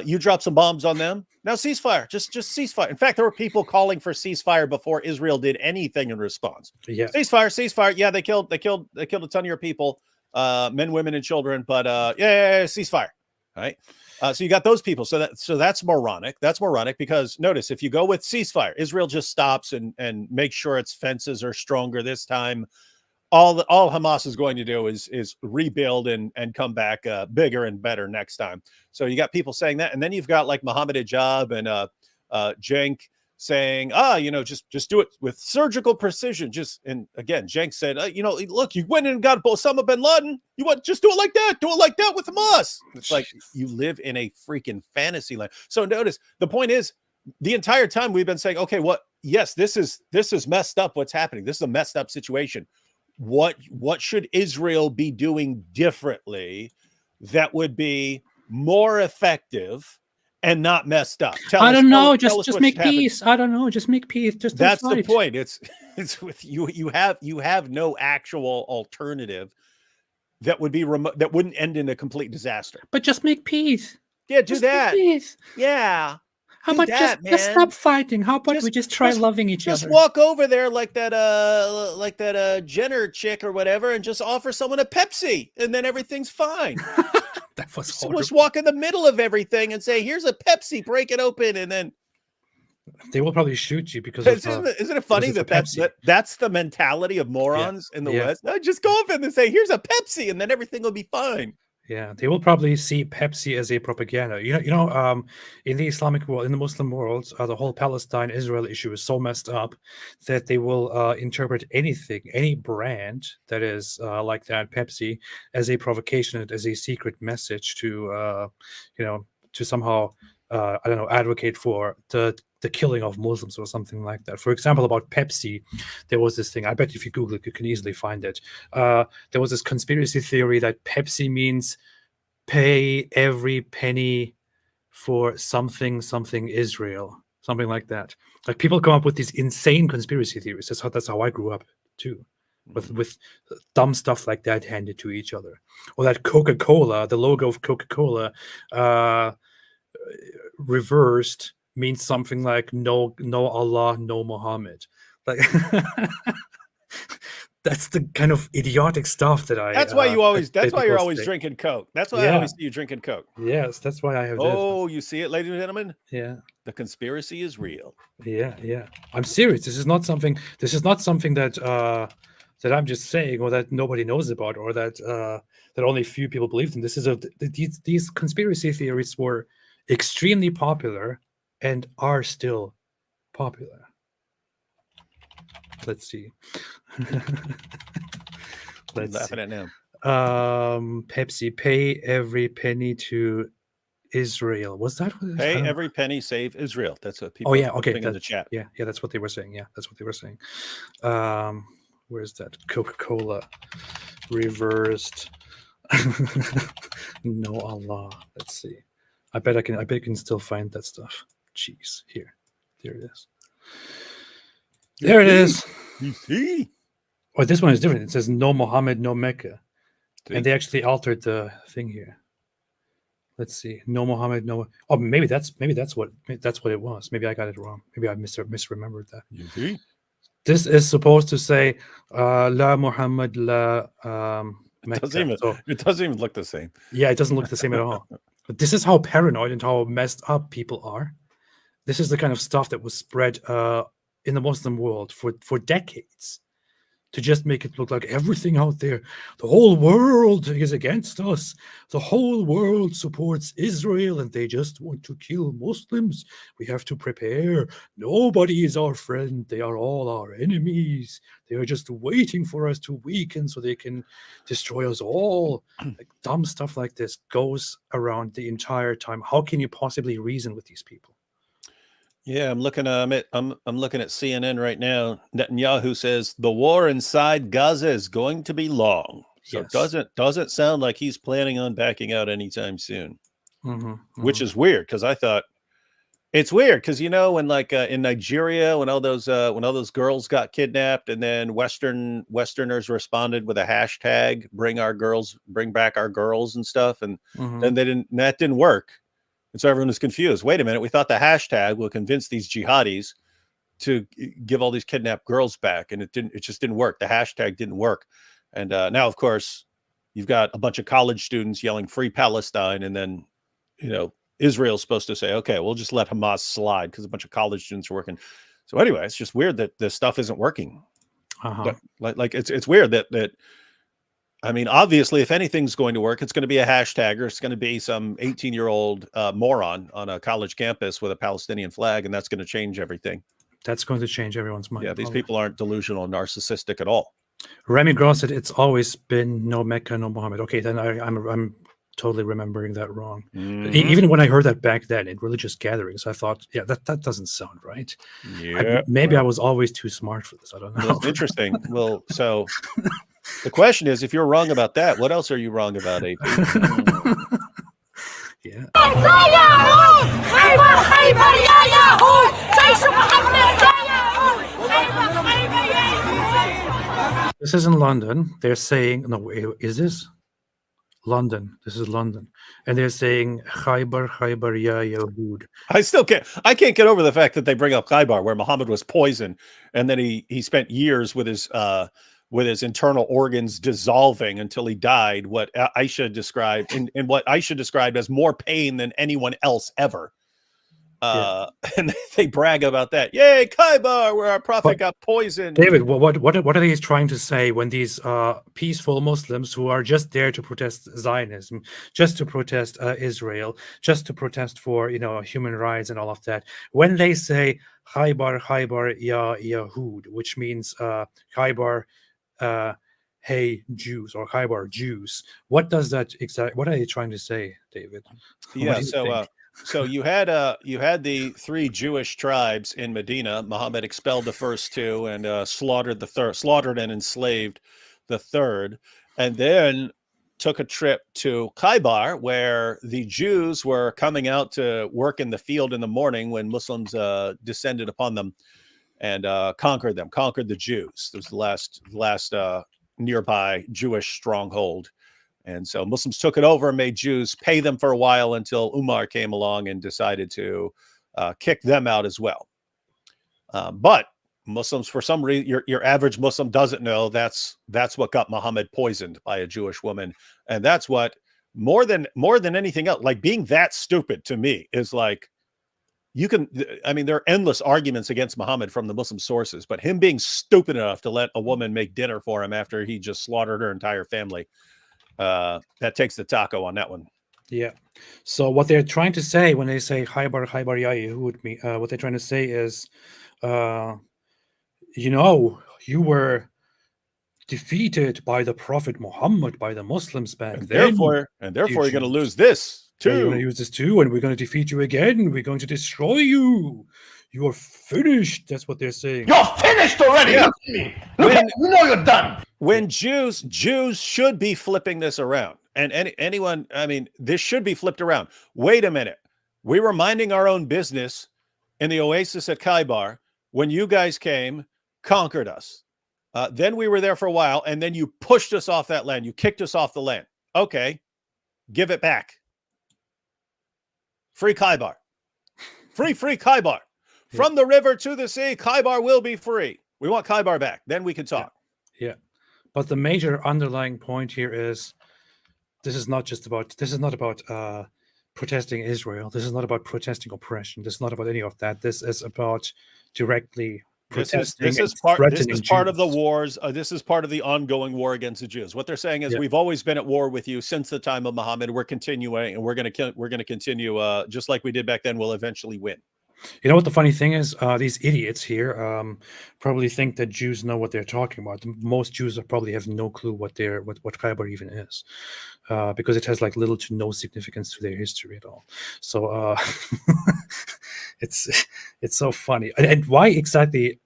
You dropped some bombs on them. Now ceasefire. Just ceasefire. In fact, there were people calling for ceasefire before Israel did anything in response. Yeah. Ceasefire. Yeah, they killed a ton of your people, men, women, and children. But ceasefire. All right. So you got those people. So that's moronic. That's moronic because notice, if you go with ceasefire, Israel just stops and makes sure its fences are stronger this time. All Hamas is going to do is rebuild and come back bigger and better next time. So you got people saying that, and then you've got like Mohammed Ejab and Cenk saying, just do it with surgical precision. And again, Cenk said, look, you went and got Osama bin Laden. Just do it like that. Do it like that with Hamas. It's like you live in a freaking fantasy land. So notice the point is, the entire time we've been saying, okay, yes, this is messed up. What's happening? This is a messed up situation. What should Israel be doing differently that would be more effective and not messed up? I don't know. Just make peace. I don't know. Just make peace. That's the point. It's with you. You have no actual alternative that would be remote, that wouldn't end in a complete disaster. But just make peace. Yeah, do that. Peace. Yeah. How about just stop fighting? How about we just try loving each other? Just walk over there like that Jenner chick or whatever, and just offer someone a Pepsi, and then everything's fine. That was just walk in the middle of everything and say, "Here's a Pepsi, break it open," and then they will probably shoot you because isn't it funny that's the mentality of morons in the West? No, just go up and say, "Here's a Pepsi," and then everything will be fine. Yeah, they will probably see Pepsi as a propaganda. In the Islamic world, in the Muslim world, the whole Palestine-Israel issue is so messed up that they will interpret anything, any brand that is like that, Pepsi, as a provocation, as a secret message to somehow, advocate for the the killing of Muslims or something like that. For example, about Pepsi, there was this thing. I bet if you Google it, you can easily find it. There was this conspiracy theory that Pepsi means pay every penny for something Israel, something like that. Like people come up with these insane conspiracy theories. That's how I grew up too, with dumb stuff like that handed to each other. Or that Coca-Cola, the logo of Coca-Cola, reversed means something like no Allah, no Muhammad. Like that's the kind of idiotic stuff that I. That's why you always. That's why you're always say. drinking Coke. That's why I always see you drinking Coke. Yes, that's why I have. Oh, you see it, ladies and gentlemen. Yeah, the conspiracy is real. Yeah. I'm serious. This is not something. That that I'm just saying, or that nobody knows about, or that that only few people believe in. This is these conspiracy theories were extremely popular and are still popular. Let's see. Laughing at now. Pepsi, pay every penny to Israel. Was that what pay every penny, save Israel? That's what people. Oh yeah, okay. In the chat. Yeah, that's what they were saying. Yeah, that's what they were saying. Where's that? Coca-Cola reversed. No Allah. Let's see. I bet I can still find that stuff. Jeez, there it is. There it is. You see? Oh, this one is different. It says no Muhammad, no Mecca. See? And they actually altered the thing here. Let's see. No Muhammad, no. Oh, maybe that's what it was. Maybe I got it wrong. Maybe I misremembered that. You see? This is supposed to say La Muhammad, La Mecca. It doesn't even look the same. Yeah, it doesn't look the same at all. But this is how paranoid and how messed up people are. This is the kind of stuff that was spread in the Muslim world for decades, to just make it look like everything out there, the whole world is against us. The whole world supports Israel and they just want to kill Muslims. We have to prepare. Nobody is our friend. They are all our enemies. They are just waiting for us to weaken so they can destroy us all. Like, dumb stuff like this goes around the entire time. How can you possibly reason with these people? Yeah, I'm looking at CNN right now. Netanyahu says the war inside Gaza is going to be long. So yes. it doesn't sound like he's planning on backing out anytime soon. Which is weird, because I thought it's weird because when like in Nigeria, when all those girls got kidnapped, and then Westerners responded with a hashtag bring back our girls and stuff, and then that didn't work. And so everyone was confused. Wait a minute. We thought the hashtag will convince these jihadis to give all these kidnapped girls back. And it just didn't work. The hashtag didn't work. And now, of course, you've got a bunch of college students yelling free Palestine. And then, Israel's supposed to say, okay, we'll just let Hamas slide because a bunch of college students are working. So anyway, it's just weird that this stuff isn't working. Like it's weird that I mean, obviously, if anything's going to work, it's going to be a hashtag, or it's going to be some 18-year-old moron on a college campus with a Palestinian flag, and that's going to change everything. That's going to change everyone's mind. Yeah, these people aren't delusional and narcissistic at all. Remy Gross said it's always been no Mecca, no Muhammad. Okay, then I'm totally remembering that wrong. Even when I heard that back then in religious gatherings, I thought, yeah, that doesn't sound right. Yeah, maybe I was always too smart for this. I don't know. Well, it's interesting. Well, so the question is, if you're wrong about that, what else are you wrong about, AP? Yeah. This is in London. They're saying, no, is this London? This is London. And they're saying, Khaybar, Khaybar, ya Yahud. I can't get over the fact that they bring up Khaybar, where Muhammad was poisoned, and then he spent years with his internal organs dissolving until he died. What Aisha described in what Aisha described as more pain than anyone else ever. And they brag about that. Yay, Khaybar, where our prophet got poisoned. David, what are they trying to say when these peaceful Muslims who are just there to protest Zionism, just to protest Israel, just to protest for human rights and all of that, when they say Khaybar, Khaybar, ya Yahud, which means Khaybar, hey Jews, or Khaybar Jews, what does that exactly? What are they trying to say, David? Yeah, so So you had the 3 Jewish tribes in Medina. Muhammad expelled the first 2 and slaughtered and enslaved the third, and then took a trip to Khaybar, where the Jews were coming out to work in the field in the morning when Muslims descended upon them and conquered the Jews. It was the last nearby Jewish stronghold. And so Muslims took it over and made Jews pay them for a while until Umar came along and decided to kick them out as well. But Muslims, for some reason, your average Muslim doesn't know that's what got Muhammad poisoned by a Jewish woman. And that's what, more than anything else, like being that stupid to me is like, there are endless arguments against Muhammad from the Muslim sources, but him being stupid enough to let a woman make dinner for him after he just slaughtered her entire family, that takes the taco on that one. Yeah. So what they're trying to say when they say Khaybar Yahud, what they're trying to say is, you were defeated by the Prophet Muhammad, by the Muslims back then. Therefore, you're going to lose this too. Yeah, you're going to use this too, and we're going to defeat you again. We're going to destroy you. You are finished. That's what they're saying. You're finished already. Yeah. You know you're done. When Jews should be flipping this around, and anyone, this should be flipped around. Wait a minute. We were minding our own business in the oasis at Khaybar when you guys came, conquered us. Then we were there for a while, and then you pushed us off that land. You kicked us off the land. Okay, give it back. Free Khaybar. Free Khaybar. From the river to the sea, Khaybar will be free. We want Khaybar back. Then we can talk. Yeah. But the major underlying point here is this is not about protesting Israel. This is not about protesting oppression. This is not about any of that. This is about directly protesting. This is part of the wars. This is part of the ongoing war against the Jews. What they're saying is, we've always been at war with you since the time of Muhammad. We're continuing, and we're going to continue just like we did back then. We'll eventually win. You know what the funny thing is? These idiots here probably think that Jews know what they're talking about. Most Jews probably have no clue what Khaybar even is, because it has like little to no significance to their history at all. So it's so funny. And why exactly?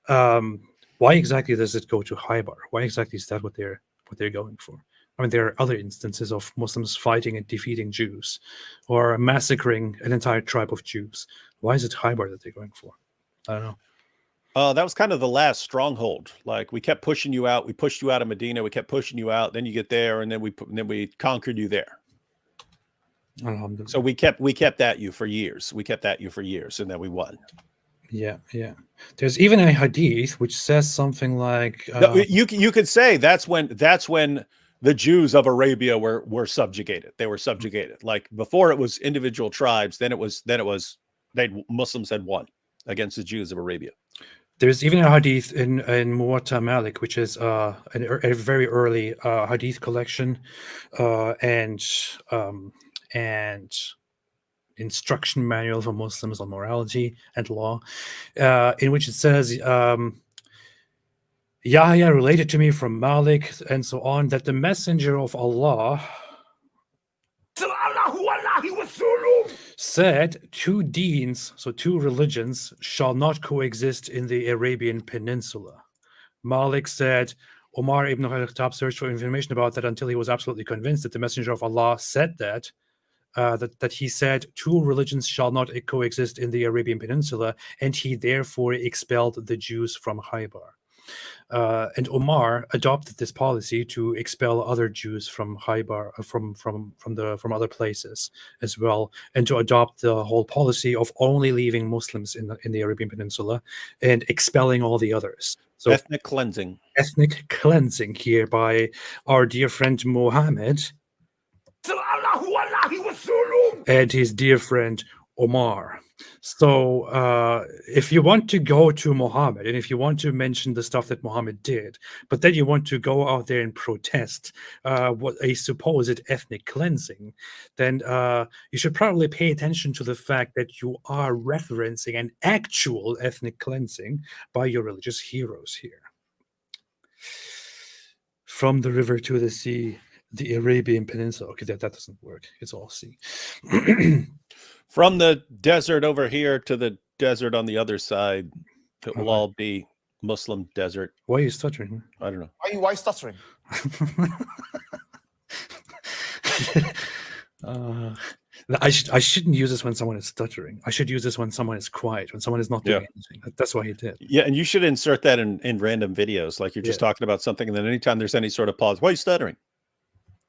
Why exactly does it go to Khaybar? Why exactly is that what they're going for? I mean, there are other instances of Muslims fighting and defeating Jews or massacring an entire tribe of Jews. Why is it Khaybar that they're going for? I don't know. That was kind of the last stronghold. Like, we kept pushing you out. We pushed you out of Medina. We kept pushing you out. Then you get there, and then we conquered you there. So we kept at you for years. And then we won. Yeah. There's even a hadith which says something like you could say that's when the Jews of Arabia were subjugated. They were subjugated. Like, before it was individual tribes, then it was Muslims had won against the Jews of Arabia. There's even a hadith in Muwatta Malik, which is a very early hadith collection and instruction manual for Muslims on morality and law, in which it says, Yahya related to me from Malik and so on, that the messenger of Allah said 2 deens, so 2 religions, shall not coexist in the Arabian Peninsula. Malik said Umar ibn al-Khattab searched for information about that until he was absolutely convinced that the messenger of Allah said that he said 2 religions shall not coexist in the Arabian Peninsula, and he therefore expelled the Jews from Khaybar. And Umar adopted this policy to expel other Jews from Khaybar, from other places as well, and to adopt the whole policy of only leaving Muslims in the Arabian Peninsula and expelling all the others. So ethnic cleansing here by our dear friend Muhammad and his dear friend Omar. So if you want to go to Muhammad, and if you want to mention the stuff that Muhammad did, but then you want to go out there and protest what a supposed ethnic cleansing, then you should probably pay attention to the fact that you are referencing an actual ethnic cleansing by your religious heroes here. From the river to the sea, The Arabian Peninsula. Okay, that doesn't work. It's all sea. From the desert over here to the desert on the other side, it will all be Muslim desert. Why are you stuttering? I don't know. Why are you stuttering? I shouldn't use this when someone is stuttering. I should use this when someone is quiet, when someone is not doing anything. That's why he did. Yeah, and you should insert that in random videos, like you're just talking about something, and then anytime there's any sort of pause, why are you stuttering?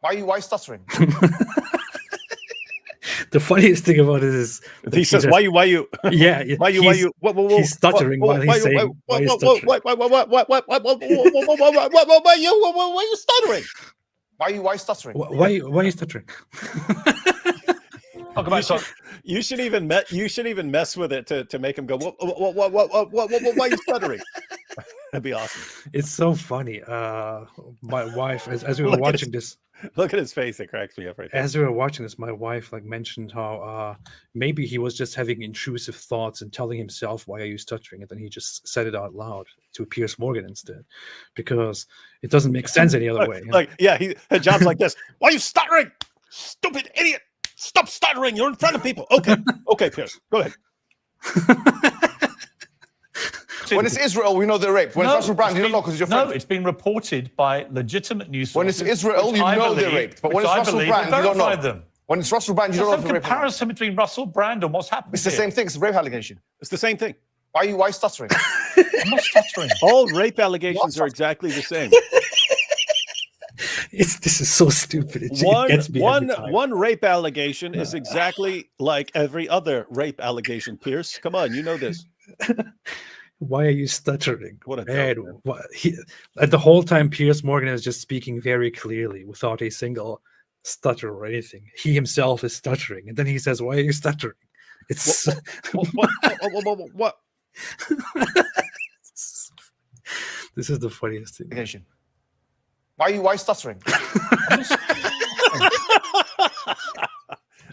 Why are you stuttering? The funniest thing about it is he says, "Why you? Yeah, he's stuttering while he's saying, "Why you stuttering? Why you stuttering? Why are you stuttering? Why are you stuttering?" You should even mess with it to make him go, why are you stuttering? That'd be awesome. It's so funny. My wife, as we were watching this, look at his face. It cracks me up right there. As we were watching this, my wife mentioned how maybe he was just having intrusive thoughts and telling himself, "Why are you stuttering?" And then he just said it out loud to Piers Morgan instead, because it doesn't make sense any other way. John's like this. Why are you stuttering? Stupid idiot! Stop stuttering. You're in front of people. Okay, Piers, go ahead. When it's Israel, we know they're raped. When it's Russell Brand, you don't know because you're friend. No, it's been reported by legitimate news sources. When it's Israel, you know they're raped. But when it's Russell Brand, you don't know. Them. When it's Russell Brand, you don't know if they're raped. There's no comparison between Russell Brand and what's happening. It's the same thing. It's a rape allegation. It's the same thing. Why are you stuttering? I'm not stuttering. All rape allegations are exactly the same. This is so stupid. It gets me every time. One rape allegation is exactly like every other rape allegation. Pierce, come on, you know this. Why are you stuttering? What a man! The whole time, Piers Morgan is just speaking very clearly without a single stutter or anything. He himself is stuttering, and then he says, "Why are you stuttering?" It's what? This is the funniest thing. Why are you stuttering?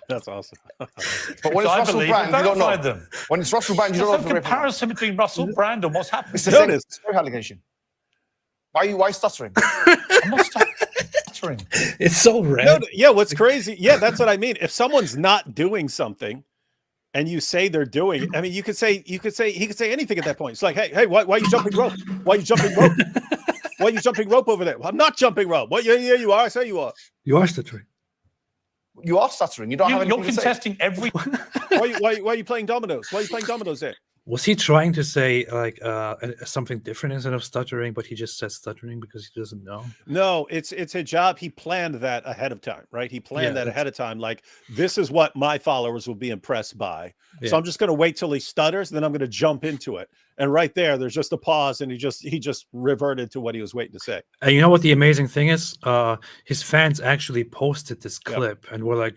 That's awesome. But when it's Russell Brand, you don't know. Them. When it's Russell Brand, you don't know. There's no comparison between Russell Brand and what's happening. It's the same rape allegation. Why are you stuttering? I'm not stuttering. It's so rare. What's crazy? Yeah, that's what I mean. If someone's not doing something, and you say they're doing it, I mean, he could say anything at that point. It's like, hey, why are you jumping rope? Why are you jumping rope? Why are you jumping rope over there? Well, I'm not jumping rope. Well, yeah, you are. I say you are. You are stuttering. You are stuttering. You don't have anything You're contesting every. Why are you playing dominoes? Why are you playing dominoes there? Was he trying to say something different instead of stuttering, but he just said stuttering because he doesn't know? No, it's a job. He planned that ahead of time, right? He planned that ahead of time. Like, this is what my followers will be impressed by. Yeah. So I'm just going to wait till he stutters, then I'm going to jump into it. And right there's just a pause, and he just reverted to what he was waiting to say. And you know what the amazing thing is? His fans actually posted this clip and were like,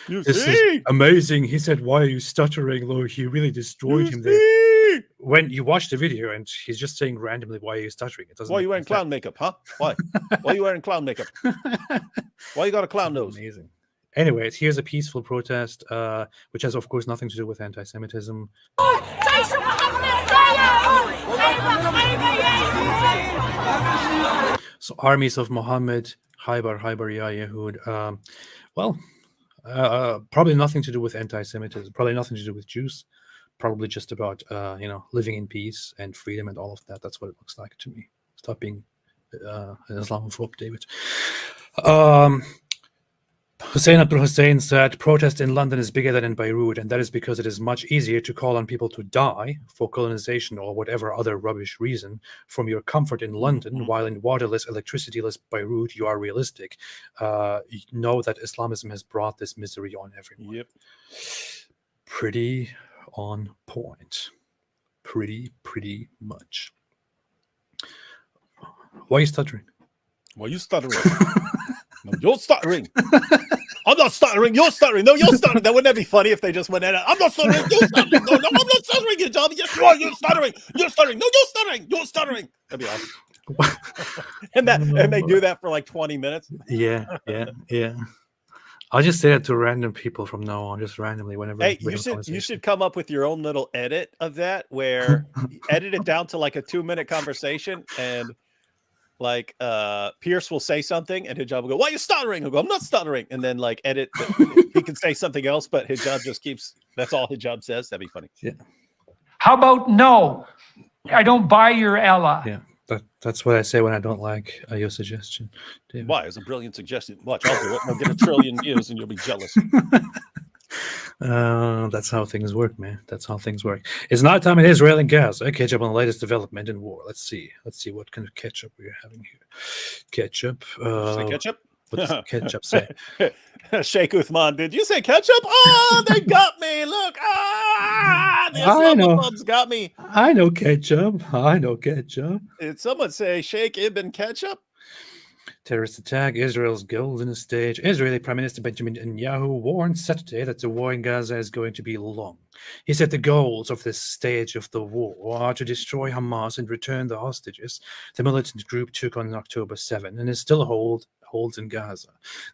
"This is amazing." He said, "Why are you stuttering?" Look, he really destroyed him there. When you watch the video and he's just saying randomly, "Why are you stuttering?" It doesn't. Why are you wearing clown makeup, huh? Why? Why are you wearing clown makeup? Why you got a clown nose? Amazing. Anyways, here's a peaceful protest, which has, of course, nothing to do with anti-Semitism. So, armies of Muhammad, Khaybar, Ya Yehud. Probably nothing to do with anti-Semitism. Probably nothing to do with Jews. Probably just about living in peace and freedom and all of that. That's what it looks like to me. Stop being an Islamophobe, David. Hussein Abdul Hussein said, "Protest in London is bigger than in Beirut, and that is because it is much easier to call on people to die for colonization or whatever other rubbish reason from your comfort in London, while in waterless, electricityless Beirut, you are realistic. You know that Islamism has brought this misery on everyone." Yep. Pretty on point. Pretty much. Why are you stuttering? Why are you stuttering? No, you're stuttering. I'm not stuttering. You're stuttering. No, you're stuttering. That wouldn't that be funny if they just went at it? I'm not stuttering. You're stuttering. No, I'm not stuttering. You job. Yes, you are. You're stuttering. You're stuttering. No, you're stuttering. You're stuttering. That'd be awesome. and they do that for like 20 minutes. Yeah. I'll just say that to random people from now on, just randomly whenever. Hey, you should come up with your own little edit of that, where edit it down to like a 2-minute conversation and like Pierce will say something and Hijab will go, "Why are you stuttering?" He'll go, "I'm not stuttering," and then like edit. He can say something else, but Hijab just keeps. That's all Hijab says. That'd be funny. Yeah. How about no? I don't buy your Ella. Yeah. That's what I say when I don't like your suggestion. David. Why? It's a brilliant suggestion. Watch, I'll do it. I'll get 1 trillion views, and you'll be jealous. That's how things work, man. That's how things work. It's night time in Israel and Gaza. Catch up on the latest development in war. Let's see what kind of ketchup we're having here. Ketchup. Say ketchup? What does ketchup say? Sheikh Uthman, did you say ketchup? Oh, they got me. Look. The Islamophobes got me. I know ketchup. I know ketchup. Did someone say Sheikh Ibn Ketchup? Terrorist attack, Israel's golden stage. Israeli Prime Minister Benjamin Netanyahu warned Saturday that the war in Gaza is going to be long. He said the goals of this stage of the war are to destroy Hamas and return the hostages the militant group took on October 7 and is still holds in Gaza.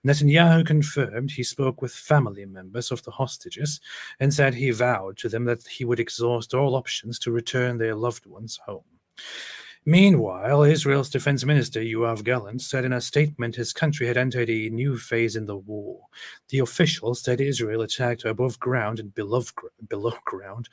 Netanyahu confirmed he spoke with family members of the hostages and said he vowed to them that he would exhaust all options to return their loved ones home. Meanwhile, Israel's defense minister Yoav Gallant said in a statement his country had entered a new phase in the war. The official said Israel attacked above ground and below ground.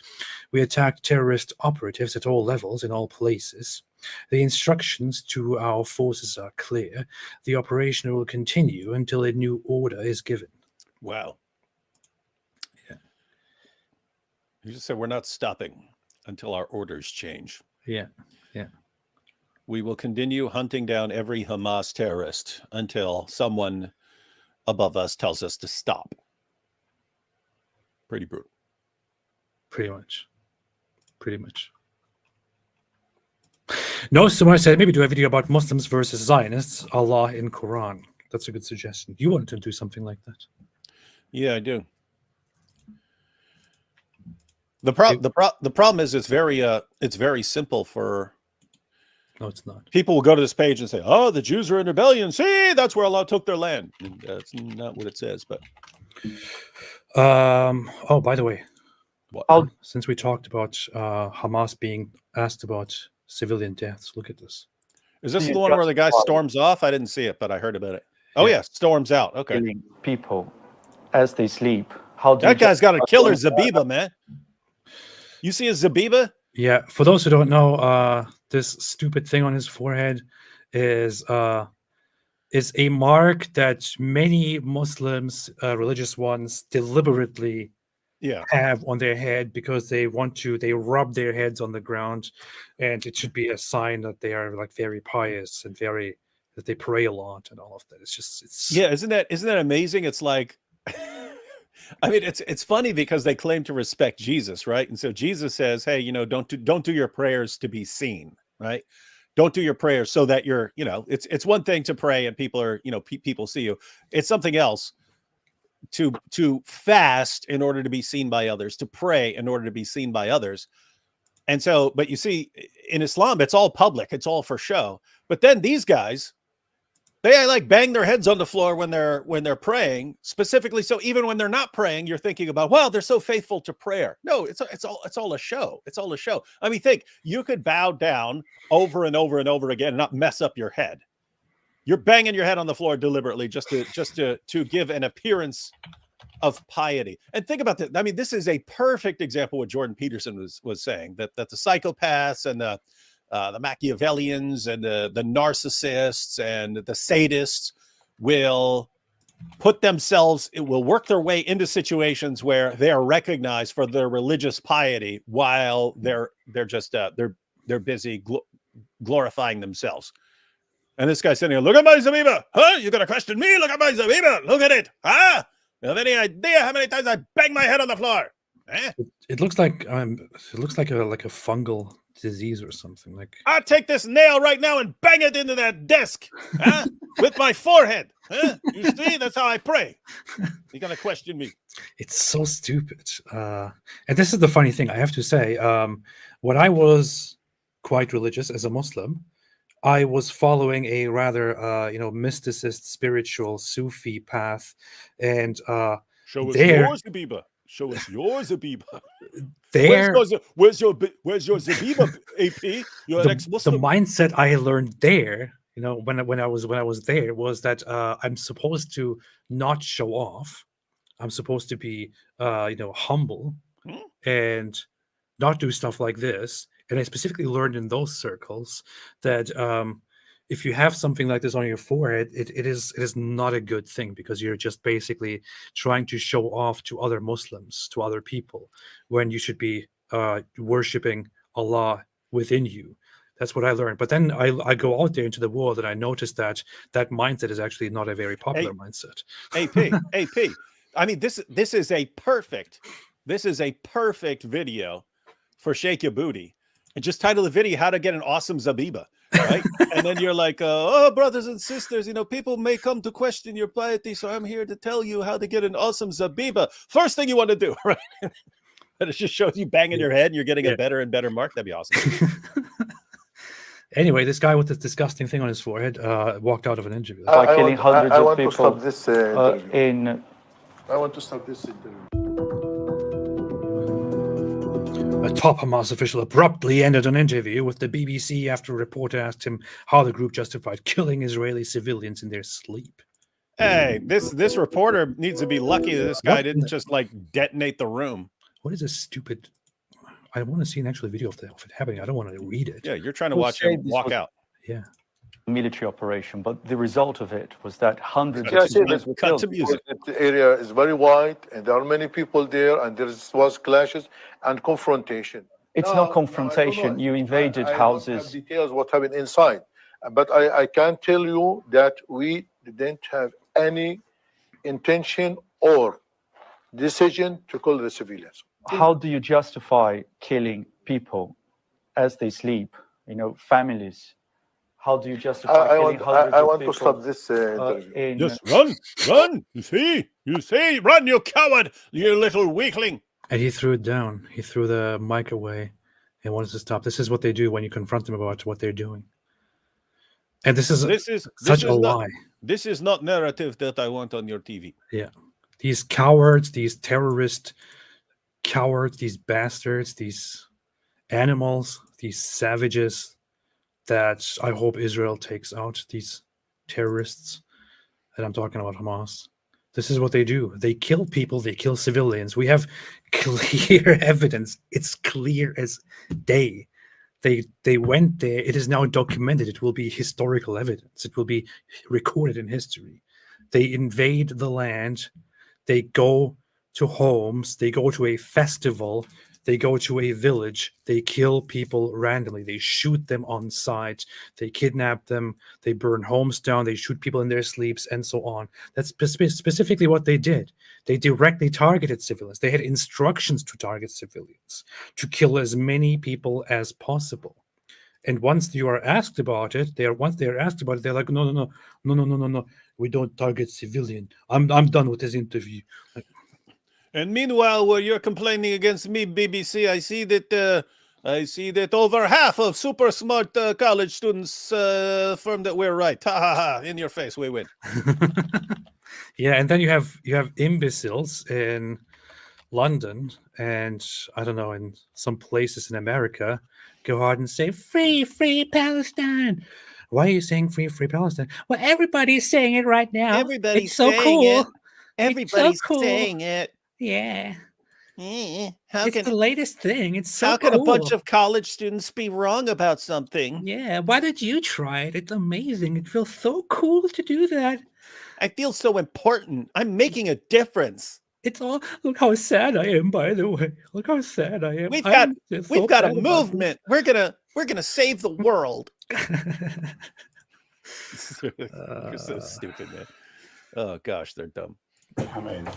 We attacked terrorist operatives at all levels in all places. The instructions to our forces are clear. The operation will continue until a new order is given. Wow. Yeah. You just said we're not stopping until our orders change. Yeah. Yeah. We will continue hunting down every Hamas terrorist until someone above us tells us to stop. Pretty brutal. Pretty much. No, someone said maybe do a video about Muslims versus Zionists, Allah in Quran. That's a good suggestion. You wanted to do something like that. Yeah, I do. The problem is it's very simple for. No, it's not. People will go to this page and say, "Oh, the Jews are in rebellion. See, that's where Allah took their land." And that's not what it says. But oh, by the way, what? Since we talked about Hamas being asked about civilian deaths, look at this. Is this the one where the guy storms off? I didn't see it, but I heard about it. Oh yeah, storms out. Okay. People as they sleep. How that guy's got a killer Zabiba, man. You see a Zabiba? Yeah. For those who don't know, this stupid thing on his forehead is a mark that many Muslims, religious ones, deliberately have on their head because they rub their heads on the ground, and it should be a sign that they are like very pious and that they pray a lot and all of that. Yeah, isn't that amazing? It's like I mean, it's funny because they claim to respect Jesus, right? And so Jesus says, "Hey, don't do your prayers to be seen, right? Don't do your prayers so that you're, it's one thing to pray and people are, people see you. It's something else to fast in order to be seen by others, to pray in order to be seen by others." And so, but you see, in Islam, it's all public, it's all for show. But then these guys, they like bang their heads on the floor when they're praying, specifically. So even when they're not praying, you're thinking about, wow, they're so faithful to prayer. No, it's all a show. It's all a show. I mean, think you could bow down over and over and over again and not mess up your head. You're banging your head on the floor deliberately just to give an appearance of piety. And think about that. I mean, this is a perfect example what Jordan Peterson was saying, that the psychopaths and the Machiavellians and the narcissists and the sadists will work their way into situations where they are recognized for their religious piety while they're busy glorifying themselves. And this guy's sitting here, look at my Zabiba. Huh? You're going to question me? Look at my Zabiba. Look at it. Huh? You have any idea how many times I bang my head on the floor? Eh? It looks like a fungal disease or something. Like, I'll take this nail right now and bang it into that desk, huh? With my forehead. Huh? You see, that's how I pray. You're gonna question me. It's so stupid. And this is the funny thing, I have to say. When I was quite religious as a Muslim, I was following a rather mysticist, spiritual Sufi path, and show us yours, Zabiba. Show us yours, Zabiba. Where's your Zabiba, AP? You're an ex-Muslim. The mindset I learned there You know, when I was there, was that I'm supposed to not show off. I'm supposed to be, humble and not do stuff like this. And I specifically learned in those circles that if you have something like this on your forehead, it is not a good thing, because you're just basically trying to show off to other Muslims, to other people, when you should be worshiping Allah within you. That's what I learned. But then I go out there into the world, and I noticed that that mindset is actually not a very popular mindset. AP. I mean, this is a perfect video for Shake Your Booty, and just title the video "How to Get an Awesome Zabiba," right? And then you're like, "Oh, brothers and sisters, people may come to question your piety, so I'm here to tell you how to get an awesome Zabiba." First thing you want to do, right? And it just shows you banging your head, and you're getting a better and better mark. That'd be awesome. Anyway, this guy with this disgusting thing on his forehead walked out of an interview. By killing hundreds of people to stop this in. I want to stop this interview. A top Hamas official abruptly ended an interview with the BBC after a reporter asked him how the group justified killing Israeli civilians in their sleep. Hey, this reporter needs to be lucky that this guy didn't just like detonate the room. What is this stupid? I want to see an actual video of it happening. I don't want to read it. Yeah, you're trying to watch him walk out. Yeah. Military operation, but the result of it was that hundreds Yeah, of civilians were cut killed. to music. The area is very wide, and there are many people there, and there was clashes and confrontation. It's not confrontation. You invaded I houses. don't have details what happened inside, but I can tell you that we didn't have any intention or decision to kill the civilians. How do you justify killing people as they sleep? Families. How do you justify killing hundreds I of want people? to stop this interview. Just run! You see, run, you coward, you little weakling! And he threw it down. He threw the mic away and wanted to stop. This is what they do when you confront them about what they're doing. And this is such a lie. This is not narrative that I want on your TV. Yeah. These cowards, these terrorist cowards, these bastards, these animals, these savages that I hope Israel takes out, these terrorists. And I'm talking about Hamas. This is what they do. They kill people. They kill civilians. We have clear evidence. It's clear as day. They went there. It is now documented. It will be historical evidence. It will be recorded in history. They invade the land. They go to homes. They go to a festival. They go to a village. They kill people randomly. They shoot them on sight. They kidnap them. They burn homes down. They shoot people in their sleeps, and so on. That's specifically what they did. They directly targeted civilians. They had instructions to target civilians, to kill as many people as possible. And once you are asked about it, they're like, no. We don't target civilian. I'm done with this interview. And meanwhile, while you're complaining against me, BBC, I see that over half of super smart college students affirm that we're right. Ha ha ha! In your face, we win. Yeah, and then you have imbeciles in London and I don't know, in some places in America, go out and say free Palestine. Why are you saying free Palestine? Well, everybody's saying it right now. Everybody's it's so saying cool. it. Everybody's it's so cool. saying it. Yeah. How it's can the latest thing. It's so how can cool. a bunch of college students be wrong about something? Yeah, why did you try it? It's amazing. It feels so cool to do that. I feel so important. I'm making a difference. It's all look how sad I am, by the way. Look how sad I am. We've I'm got a sad about movement. We're gonna save the world. You're so stupid, man. Oh gosh, they're dumb.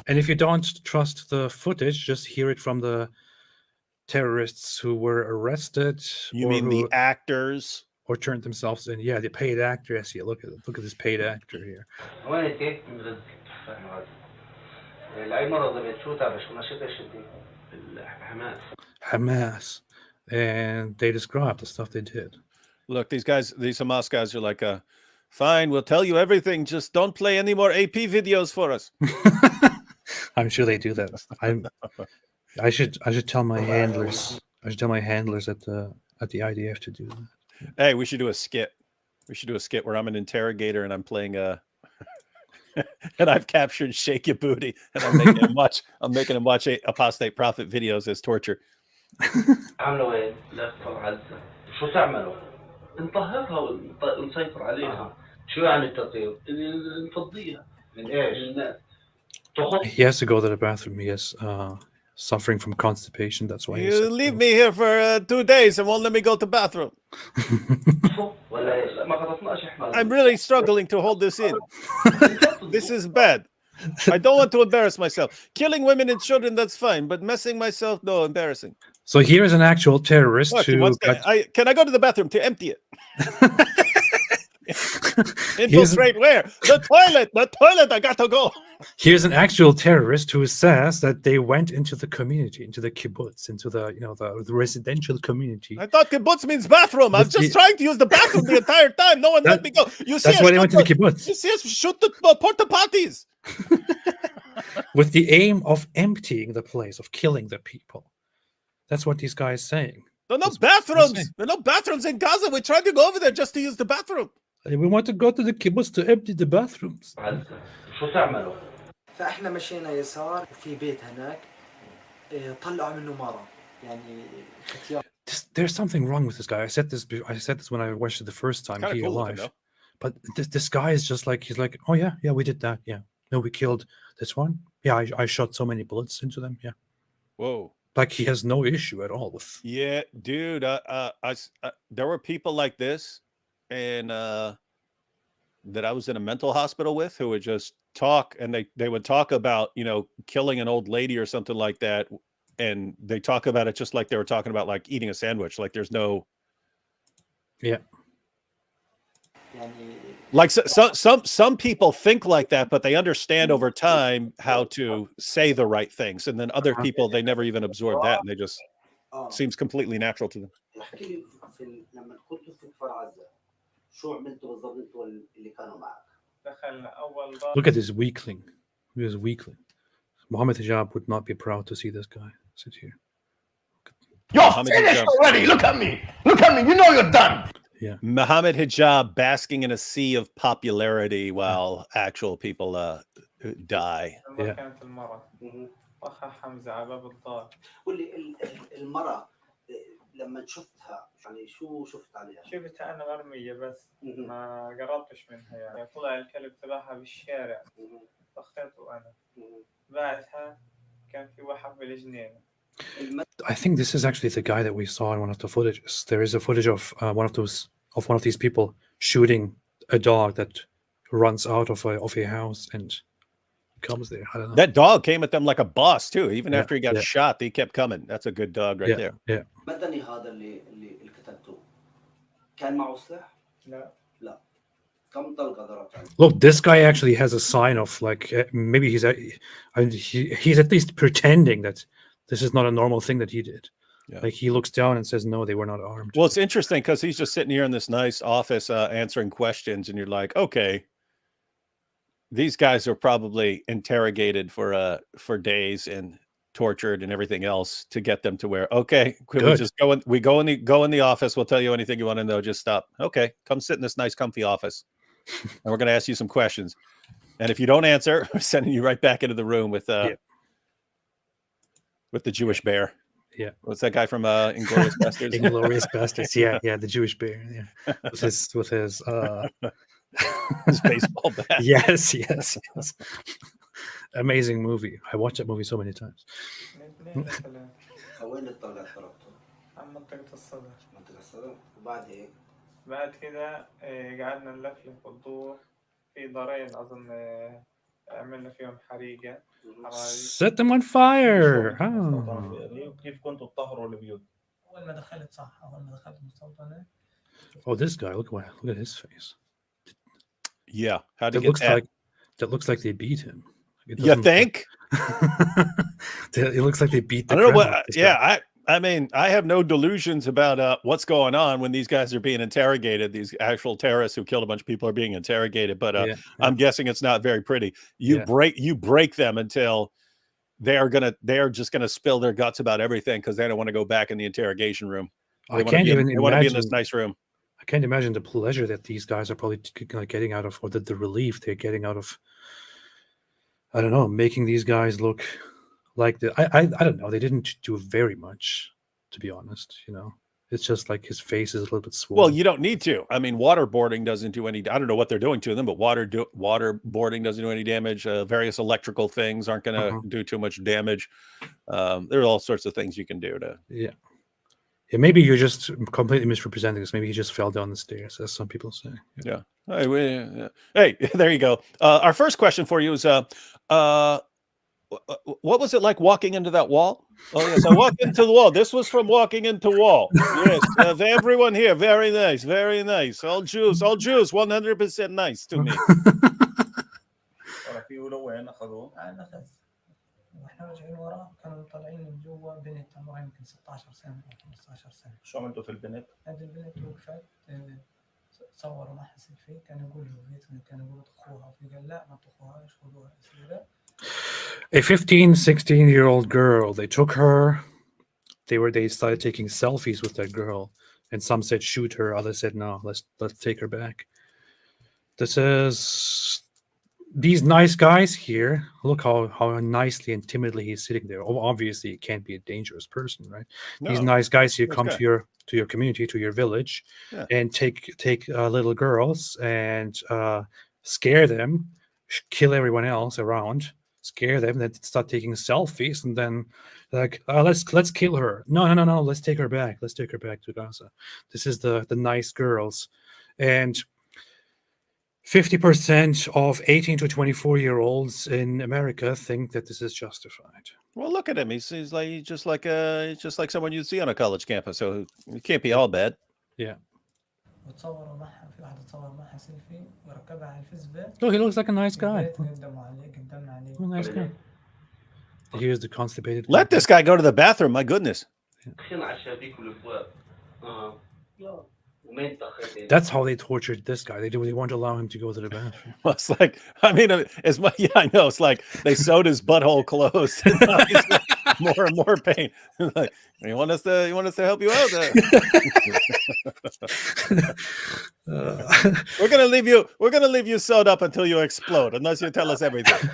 And if you don't trust the footage, just hear it from the terrorists who were arrested. You mean the actors? Or turned themselves in. Yeah, the paid actor. Yes, yeah, look at this paid actor here. Hamas. And they describe the stuff they did. Look, these Hamas guys are like, fine, we'll tell you everything. Just don't play any more AP videos for us. I'm sure they do that. I should tell my handlers. I should tell my handlers at the IDF to do that. Hey, we should do a skit. We should do a skit where I'm an interrogator and I'm playing a, and I've captured Shake Your Booty, and I'm making him watch. I'm making him watch Apostate Prophet videos as torture. عامله ايه؟ الاخطر عزة شو تعملوا؟ نطهرها ونسيطر عليها. شو يعني التطهير؟ نفضيها من ايش؟ من الناس. He has to go to the bathroom. He is suffering from constipation. That's why you leave me here for 2 days and won't let me go to the bathroom. I'm really struggling to hold this in. This is bad. I don't want to embarrass myself. Killing women and children, that's fine, but messing myself, no, embarrassing. So here is an actual terrorist who can I go to the bathroom to empty it? Infiltrate where? The toilet, I got to go. Here's an actual terrorist who says that they went into the community, into the kibbutz, into the the residential community. I thought kibbutz means bathroom. I'm just trying to use the bathroom the entire time. No one let me go. You see, that's why they went to the kibbutz. You see us shoot the porta potties. With the aim of emptying the place, of killing the people. That's what these guys saying. There are no bathrooms. There are no bathrooms in Gaza. We tried to go over there just to use the bathroom. We want to go to the kibbutz to empty the bathrooms. شو تعملوا؟ فاحنا مشينا يسار في بيت هناك طلعوا منه مرة يعني There's something wrong with this guy. I said this when I watched it the first time here live. But this guy is just like, he's like, oh yeah, we did that. Yeah. No, we killed this one. Yeah, I shot so many bullets into them. Yeah. Whoa. Like he has no issue at all with. Yeah, dude. There were people like this, and that I was in a mental hospital with, who would just talk, and they would talk about killing an old lady or something like that, and they talk about it just like they were talking about like eating a sandwich. Like there's no. Yeah. Like some people think like that, but they understand over time how to say the right things, and then other people, they never even absorb that, and they just seems completely natural to them. Look at this weakling. He is weakling. Mohammed Hijab would not be proud to see this guy sit here. You're finished already. Look at me. Look at me. You know you're done. Yeah. Muhammad Hijab basking in a sea of popularity while actual people die. Yeah. لما شفتها يعني شو شفت عليها؟ شفتها أنا مرمية بس ما قربتش منها يعني طلع الكلب تبعها بالشارع طخيته أنا بعدها كان في واحد بالجنينة. I think this is actually the guy that we saw in one of the footages. There is a footage of one of these people shooting a dog that runs out of a house and comes there. I don't know. That dog came at them like a boss too. Even after he got shot, he kept coming. That's a good dog right there. Yeah. مدني هذا اللي كتبته كان معه سلاح؟ لا. كم طلقة ضربت عليه؟ Look, this guy actually has a sign of like maybe he's at least pretending that this is not a normal thing that he did. Yeah. Like he looks down and says, no, they were not armed. Well, it's interesting because he's just sitting here in this nice office answering questions, and you're like, okay, these guys are probably interrogated for days and tortured and everything else to get them to where, okay, could we just go in the office, we'll tell you anything you want to know, just stop. Okay, come sit in this nice comfy office and we're going to ask you some questions, and if you don't answer, we're sending you right back into the room with the Jewish bear. Yeah. What's that guy from Inglourious Basterds? Inglourious Basterds. Yeah, the Jewish bear. Yeah, with his baseball bat. Yes. Amazing movie. I watched that movie so many times. وين الطلقة ضربته؟ عن منطقة الصدر. منطقة الصدر وبعد هيك؟ بعد كده قعدنا نلفلف بالضوء في دارين أظن عملنا فيهم حريقة. Set them on fire. كيف كنتوا تطهروا البيوت؟ أول ما دخلت صح أول ما دخلت المستوطنة. Oh, this guy! Look at his face. Yeah, how that looks like they beat him. You think? It looks like they beat the I don't know what. guy. I mean, I have no delusions about what's going on when these guys are being interrogated. These actual terrorists who killed a bunch of people are being interrogated, but I'm guessing it's not very pretty. You break them until they are just gonna spill their guts about everything because they don't want to go back in the interrogation room. They want to be in this nice room. I can't imagine the pleasure that these guys are probably getting out of, or the relief they're getting out of. I don't know, making these guys look like I don't know. They didn't do very much, to be honest. It's just like his face is a little bit swollen. Well, you don't need to. I mean, waterboarding doesn't do any. I don't know what they're doing to them, but waterboarding doesn't do any damage. Various electrical things aren't going to do too much damage. There are all sorts of things you can do to. Yeah, maybe you're just completely misrepresenting this. Maybe he just fell down the stairs, as some people say. Yeah. Hey, there you go. Our first question for you is, what was it like walking into that wall? Oh, yes, I walked into the wall. This was from walking into wall. Yes, everyone here, very nice, very nice. All Jews, 100% nice to me. في ولوين اخذوه؟ اخذ واحنا راجعين وراه كانوا طالعين من جوا بنت عمرها يمكن 16 سنه او 15 سنه. شو عملتوا في البنت؟ هذه البنت وقفت صوروا معها سيلفي كانوا يقولوا طخوها قال لا ما طخوهاش خذوها اسيره. A 15, 16-year-old girl, they took her, they started taking selfies with that girl, and some said shoot her, others said no, let's take her back. This is these nice guys here. Look how nicely and timidly he's sitting there. Obviously, he can't be a dangerous person, right? No. These nice guys here Nice come guy. to your community, to your village, Yeah. and take little girls and scare them, kill everyone else around. Scare them, then start taking selfies, and then like let's kill her. No, let's take her back. Let's take her back to Gaza. This is the nice girls, and 50% of 18 to 24-year-olds in America think that this is justified. Well, look at him. He's just like someone you'd see on a college campus. So it can't be all bad. Yeah. وتصوروا معها في واحد تصور معها سيلفي وركبها على الفيسبوك. Look, he looks like a nice guy. قدمنا عليه. A nice guy. Here's the constipated. Let this guy go to the bathroom. My goodness. That's how they tortured this guy. They won't allow him to go to the bathroom. Well, it's like, I mean, it's my, yeah, I know. It's like they sewed his butthole closed. And now he's like more and more pain. Like, you want us to help you out? We're gonna leave you sewed up until you explode, unless you tell us everything.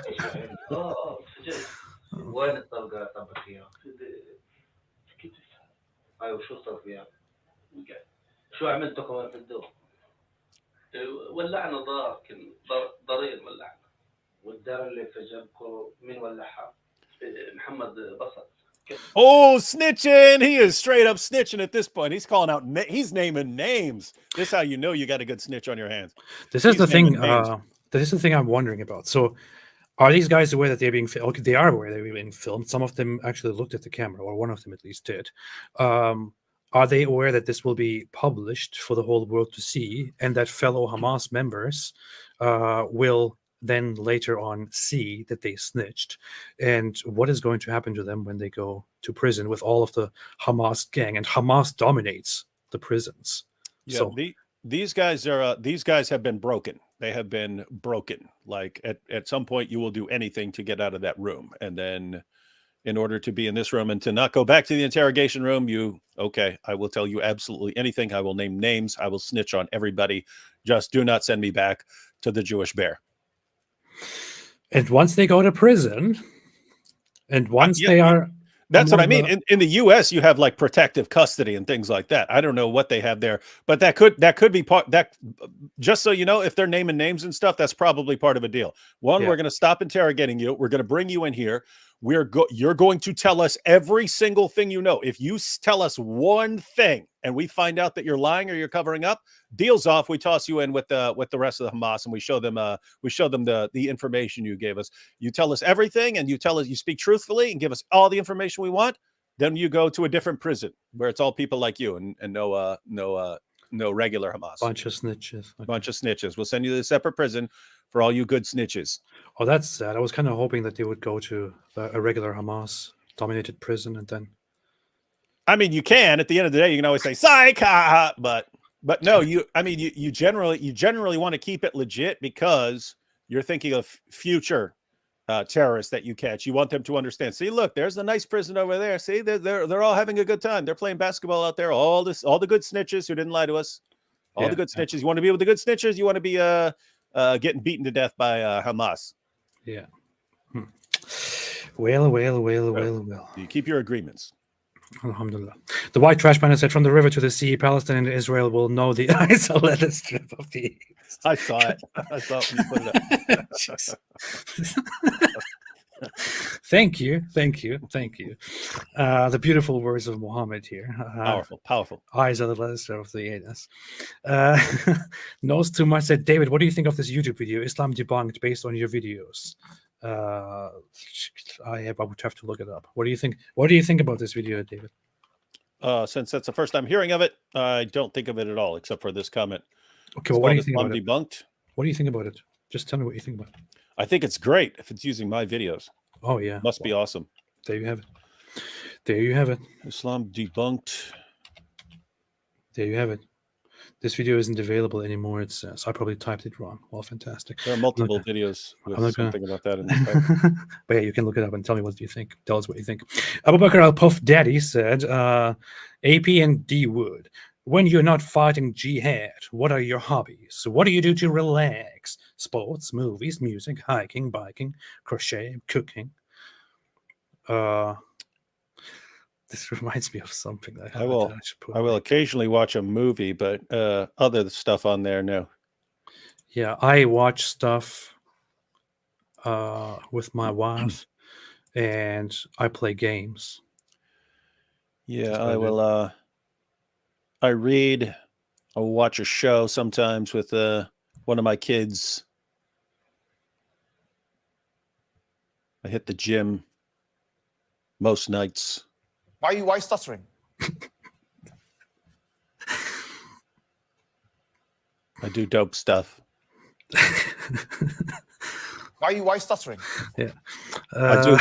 وين الطلقة طبق فيها؟ أيوة شو صار فيها؟ شو عملتوا كمان في الدور؟ ولعنا ضرير ولعنا والدار اللي في جنبكم مين ولعها؟ محمد بصر. Oh, snitching! He is straight up snitching at this point. He's calling out. He's naming names. This is how you know you got a good snitch on your hands. This is the thing. This is the thing I'm wondering about. So, are these guys aware that they're being filmed? Okay, they are aware they're being filmed. Some of them actually looked at the camera, or one of them at least did. Are they aware that this will be published for the whole world to see, and that fellow Hamas members will then later on see that they snitched? And what is going to happen to them when they go to prison with all of the Hamas gang? And Hamas dominates the prisons. Yeah, So these guys have been broken. They have been broken. Like at some point, you will do anything to get out of that room, and then in order to be in this room and to not go back to the interrogation room, I will tell you absolutely anything. I will name names. I will snitch on everybody. Just do not send me back to the Jewish bear. and once they go to prison, and once they are, That's what I among mean. In the U.S., you have like protective custody and things like that. I don't know what they have there, but that could be part that. Just so you know, if they're naming names and stuff, that's probably part of a deal. One, Yeah. we're going to stop interrogating you. We're going to bring you in here. You're going to tell us every single thing you know. If you tell us one thing and we find out that you're lying or you're covering up, deals off. We toss you in with the rest of the Hamas, and we show them the information you gave us. You tell us everything, and you speak truthfully and give us all the information we want. Then you go to a different prison where it's all people like you and no regular Hamas. bunch of snitches. Bunch of snitches. We'll send you to a separate prison for all you good snitches. Oh, that's sad. I was kind of hoping that they would go to a regular Hamas-dominated prison, and then. I mean, you can. At the end of the day, you can always say "psych," but no. You generally want to keep it legit because you're thinking of future terrorists that you catch. You want them to understand. See, look, there's a nice prison over there. See, they're all having a good time. They're playing basketball out there. All the good snitches who didn't lie to us, All the good snitches. You want to be with the good snitchers? You want to be getting beaten to death by Hamas? Yeah. Well. You keep your agreements. Alhamdulillah. The white trash man said, from the river to the sea, Palestine and Israel will know the isolated strip of the east. I saw it. I saw it when you put it up. Thank you. The beautiful words of Muhammad here. Powerful. Eyes are the lesser of the anus. Knows too much said, David, what do you think of this YouTube video, Islam Debunked, based on your videos? I would have to look it up. What do you think? What do you think about this video, David? Since that's the first time hearing of it, I don't think of it at all, except for this comment. Okay, well, what do you think about it? Debunked. What do you think about it? Just tell me what you think about it. I think it's great if it's using my videos. Oh yeah, must be awesome. There you have it. Islam Debunked. There you have it. This video isn't available anymore. It says I probably typed it wrong. Well, fantastic. There are multiple videos with something about that in this type. But yeah, you can look it up and tell me what you think. Tell us what you think. Abu Bakr Al Puff Daddy said, AP and D Wood, when you're not fighting jihad, what are your hobbies? What do you do to relax? Sports, movies, music, hiking, biking, crochet, cooking. This reminds me of something that I will occasionally watch a movie, but other stuff on there, no. Yeah, I watch stuff with my wife, and I play games. Yeah, I will. I read. I'll watch a show sometimes with one of my kids. I hit the gym most nights. Why are you stuttering? I do dope stuff. Why are you stuttering? Yeah. I do.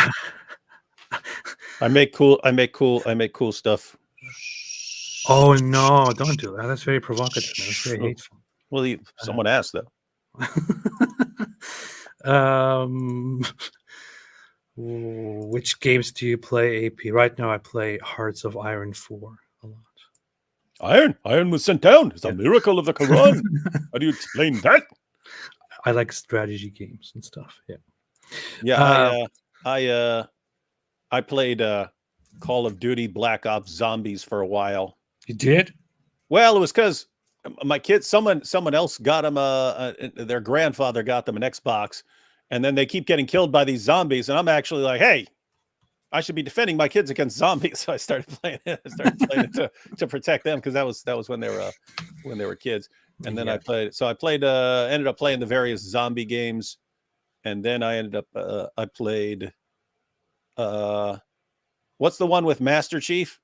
I make cool stuff. Oh no, don't do that. That's very provocative, man. That's very hateful. Well, someone asked though. Which games do you play, AP? Right now I play Hearts of Iron 4 a lot. Iron was sent down. It's a miracle of the Quran. How do you explain that? I like strategy games and stuff. Yeah. I played Call of Duty Black Ops Zombies for a while. You did? Well, it was because my kids, someone else got them. Their grandfather got them an Xbox, and then they keep getting killed by these zombies. And I'm actually like, hey, I should be defending my kids against zombies. So I started playing it. to protect them, because that was when they were kids. And then I ended up playing the various zombie games, and then I ended up I played what's the one with Master Chief?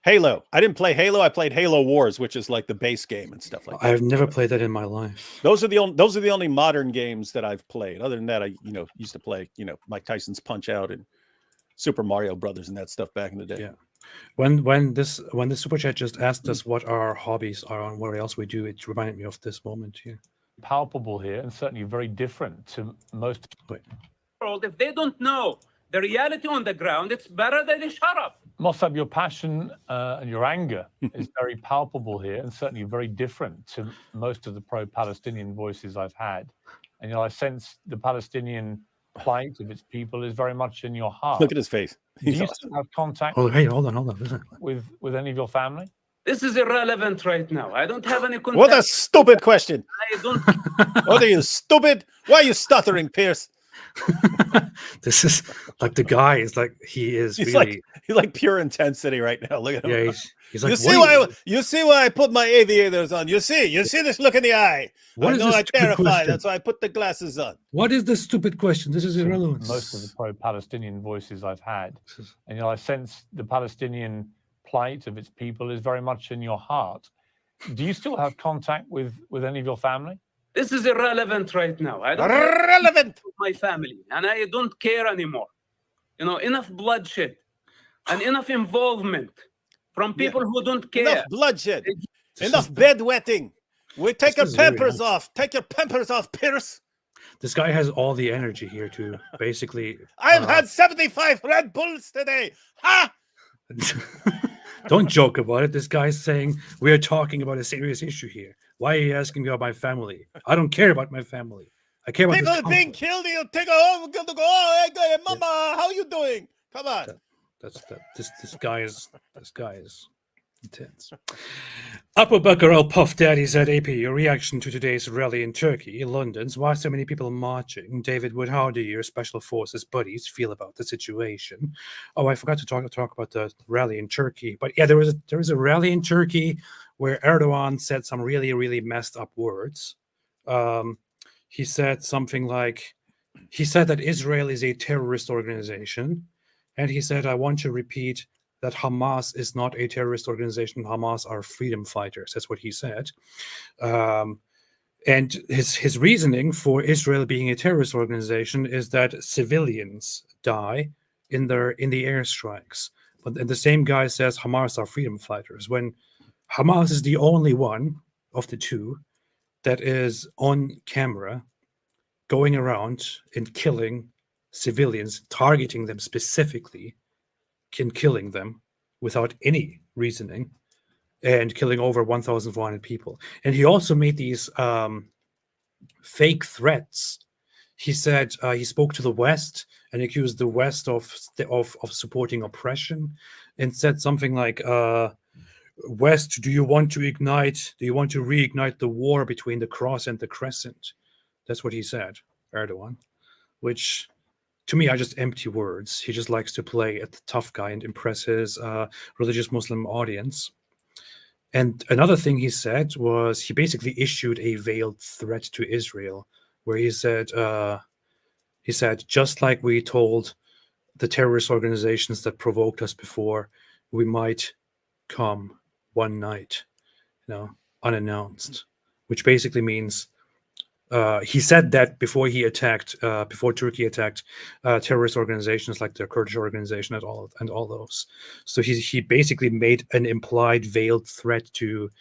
Halo. I didn't play Halo. I played Halo Wars, which is like the base game and stuff like that. I've never played that in my life. Those are the only modern games that I've played. Other than that, I used to play Mike Tyson's Punch Out and Super Mario Brothers and that stuff back in the day. Yeah. When this super chat just asked us what our hobbies are and what else we do, it reminded me of this moment here. Palpable here, and certainly very different to most world. If they don't know the reality on the ground, it's better that they shut up. Mossab, your passion and your anger is very palpable here, and certainly very different to most of the pro-Palestinian voices I've had. And I sense the Palestinian plight of its people is very much in your heart. Look at his face. Do you still have contact? Oh, hey, hold on. With any of your family? This is irrelevant right now. I don't have any contact. What a stupid question. I don't. What are you, stupid? Why are you stuttering, Pierce? This is like the guy is like he's like pure intensity right now. Look at him. Yeah, he's like, you see why I put my aviators on. You see this look in the eye. What I is know this I'm stupid terrified. question? That's why I put the glasses on. What is this stupid question? This is irrelevant. Most of the pro-Palestinian voices I've had, and I sense the Palestinian plight of its people is very much in your heart. Do you still have contact with any of your family? This is irrelevant right now. I don't irrelevant. My family, and I don't care anymore. Enough bloodshed and enough involvement from people who don't care. Enough bloodshed. Enough bedwetting. We take your pampers off. Take your pampers off, Pierce. This guy has all the energy here to basically. I've had 75 Red Bulls today. Ha! Don't joke about it. This guy's saying we are talking about a serious issue here. Why are you asking me about my family? I don't care about my family. I care about People this are being conflict. killed. You take a good to go. Oh, hey, mama, how you doing? Come on. This guy is intense. Abu Bakr al Puff Daddy said, AP, your reaction to today's rally in Turkey, London's, why so many people marching? David Wood, how do your special forces buddies feel about the situation? Oh, I forgot to talk about the rally in Turkey. But yeah, there was a rally in Turkey where Erdogan said some really, really messed up words. He said something like, he said that Israel is a terrorist organization. And he said, I want to repeat that Hamas is not a terrorist organization. Hamas are freedom fighters. That's what he said. And his reasoning for Israel being a terrorist organization is that civilians die in the airstrikes. But the same guy says Hamas are freedom fighters, when Hamas is the only one of the two that is on camera going around and killing civilians, targeting them specifically, killing them without any reasoning, and killing over 1,400 people. And he also made these fake threats. He said he spoke to the West and accused the West of supporting oppression, and said something like, West, do you want to reignite the war between the cross and the crescent? That's what he said, Erdogan, which to me are just empty words. He just likes to play at the tough guy and impress his religious Muslim audience. And another thing he said was he basically issued a veiled threat to Israel, where he said, just like we told the terrorist organizations that provoked us before, we might come one night, unannounced, which basically means he said that before Turkey attacked terrorist organizations like the Kurdish organization and all those. So he basically made an implied veiled threat to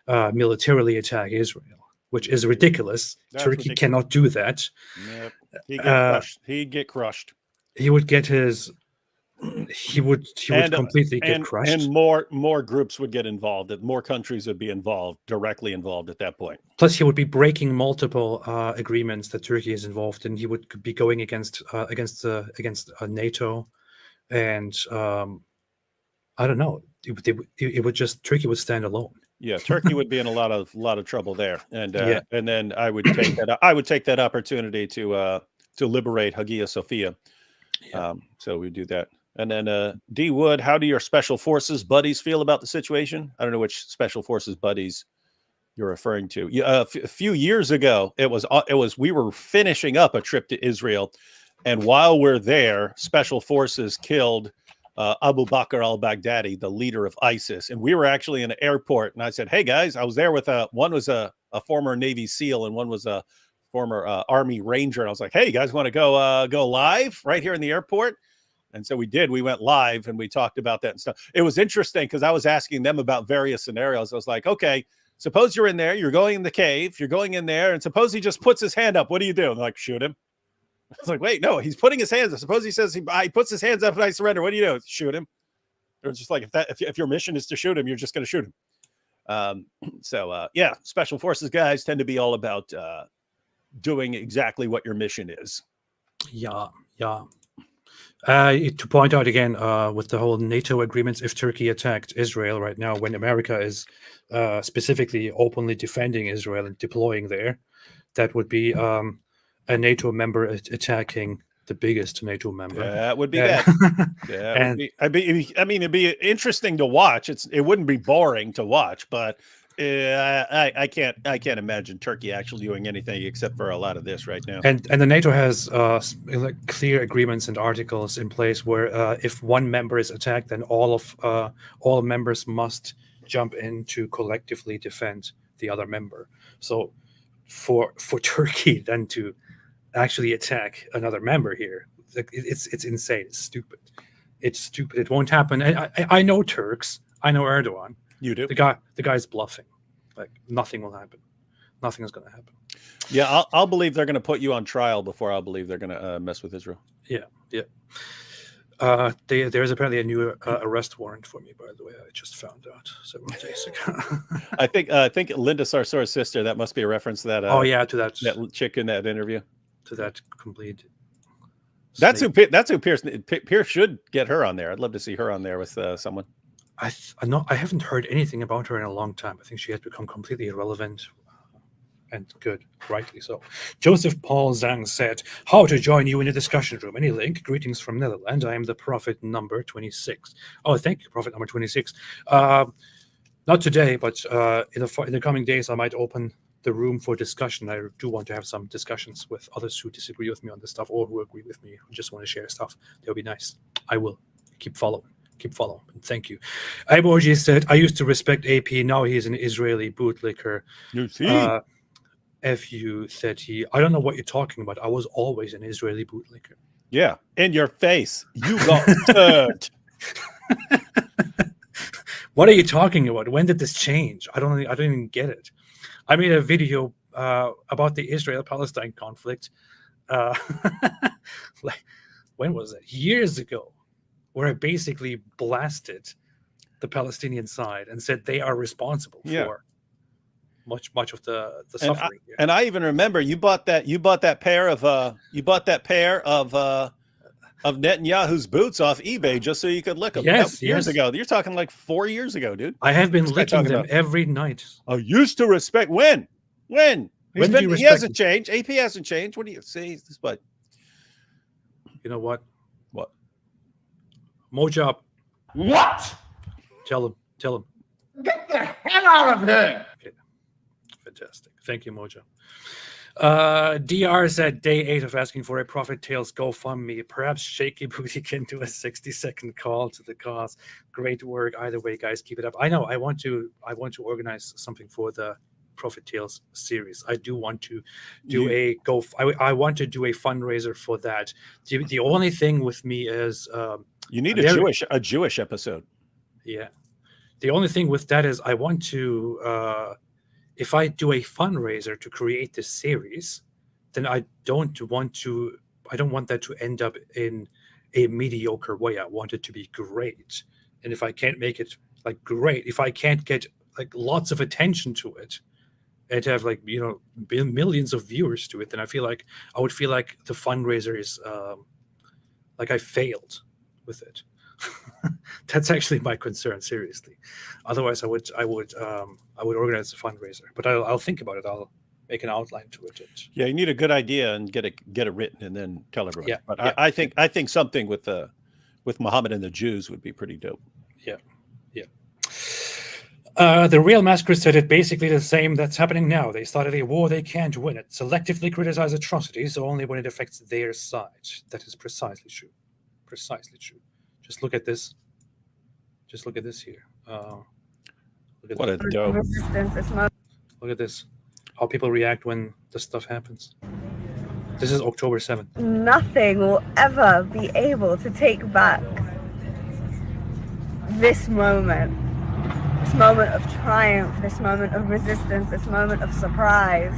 militarily attack Israel, which is ridiculous. That's Turkey ridiculous. cannot do that. Yep. He'd get crushed. He'd get crushed. He would get his. He would completely get crushed. And more groups would get involved. That more countries would be directly involved at that point. Plus, he would be breaking multiple agreements that Turkey is involved in. He would be going against NATO, and I don't know. It would just Turkey would stand alone. Yeah, Turkey would be in a lot of trouble there, and then I would take that opportunity to liberate Hagia Sophia. Yeah. So we do that. And then D Wood, how do your special forces buddies feel about the situation? I don't know which special forces buddies you're referring to. A few years ago, it was we were finishing up a trip to Israel, and while we're there, special forces killed Abu Bakr al-Baghdadi, the leader of ISIS, and we were actually in an airport. And I said, "Hey guys, I was there with one was a former Navy SEAL and one was a former Army Ranger." And I was like, "Hey, you guys want to go live right here in the airport?" And so we did. We went live and we talked about that and stuff. It was interesting because I was asking them about various scenarios. I was like, okay, suppose you're in there, you're going in the cave, you're going in there, and suppose he just puts his hand up. What do you do? And they're like, shoot him. I was like, wait, no, he's putting his hands up. Suppose he says he puts his hands up and I surrender. What do you do? Shoot him. Or just like if your mission is to shoot him, you're just going to shoot him. Yeah, special forces guys tend to be all about doing exactly what your mission is. Yeah. To point out again, with the whole NATO agreements, if Turkey attacked Israel right now, when America is specifically openly defending Israel and deploying there, that would be a NATO member attacking the biggest NATO member. That would be bad. It'd be interesting to watch. It wouldn't be boring to watch, but I can't imagine Turkey actually doing anything except for a lot of this right now. And the NATO has clear agreements and articles in place where if one member is attacked, then all members must jump in to collectively defend the other member. So for Turkey then to actually attack another member here, it's insane. It's stupid. It won't happen. I know Turks. I know Erdogan. You do. The guy's bluffing. Like nothing will happen. Nothing is going to happen. Yeah, I'll believe they're going to put you on trial before I'll believe they're going to mess with Israel. Yeah. There's apparently a new arrest warrant for me, by the way. I just found out several days ago. I think Linda Sarsour's sister. That must be a reference to that. Oh yeah, to that chick in that interview. To that complete. That's who Pierce should get her on there. I'd love to see her on there with someone. I haven't heard anything about her in a long time. I think she has become completely irrelevant. And good, rightly so. Joseph Paul Zhang said, how to join you in a discussion room. Any link? Greetings from Netherlands. I am the Prophet number 26. Oh, thank you, Prophet number 26. Not today, but in the coming days, I might open the room for discussion. I do want to have some discussions with others who disagree with me on this stuff or who agree with me, who just want to share stuff. That'll be nice. I will keep following. Thank you. Iboji said, I used to respect AP. Now he's an Israeli bootlicker. You see? FU said I don't know what you're talking about. I was always an Israeli bootlicker. Yeah, in your face. You got turned. What are you talking about? When did this change? I don't even get it. I made a video about the Israel-Palestine conflict. When was it? Years ago, where I basically blasted the Palestinian side and said they are responsible for much of the suffering. And I even remember you bought that pair of Netanyahu's boots off eBay just so you could lick them. Yes, years ago. You're talking like 4 years ago, dude. I have been licking them every night. I used to respect when he hasn't changed. AP hasn't changed. What do you say? But you know what? What? Mojab. What? Tell him. Get the hell out of here. Okay. Fantastic. Thank you, Mojo. DR said day 8 of asking for a Prophet Tales GoFundMe. Perhaps Shaky Booty can do a 60-second call to the cause. Great work. Either way, guys, keep it up. I know I want to organize something for the Prophet Tales series. I do want to do I want to do a fundraiser for that. The only thing with me is you need a Jewish episode. Yeah. The only thing with that is I want to if I do a fundraiser to create this series, then I don't want that to end up in a mediocre way. I want it to be great. And if I can't make it like great, if I can't get like lots of attention to it and have like, millions of viewers to it, then I would feel like the fundraiser is like I failed with it. That's actually my concern, seriously. Otherwise, I would organize a fundraiser, but I'll think about it. I'll make an outline to it. Yeah, you need a good idea and get it written and then tell everyone. Yeah, but I think something with Muhammad and the Jews would be pretty dope. Yeah. The Real Massacre said it basically the same that's happening now. They started a war, they can't win it. Selectively criticize atrocities only when it affects their side. That is precisely true. Precisely true. Just look at this. Just look at this here. What a dope. Look at this. How people react when this stuff happens. This is October 7th. Nothing will ever be able to take back this moment of triumph, this moment of resistance, this moment of surprise,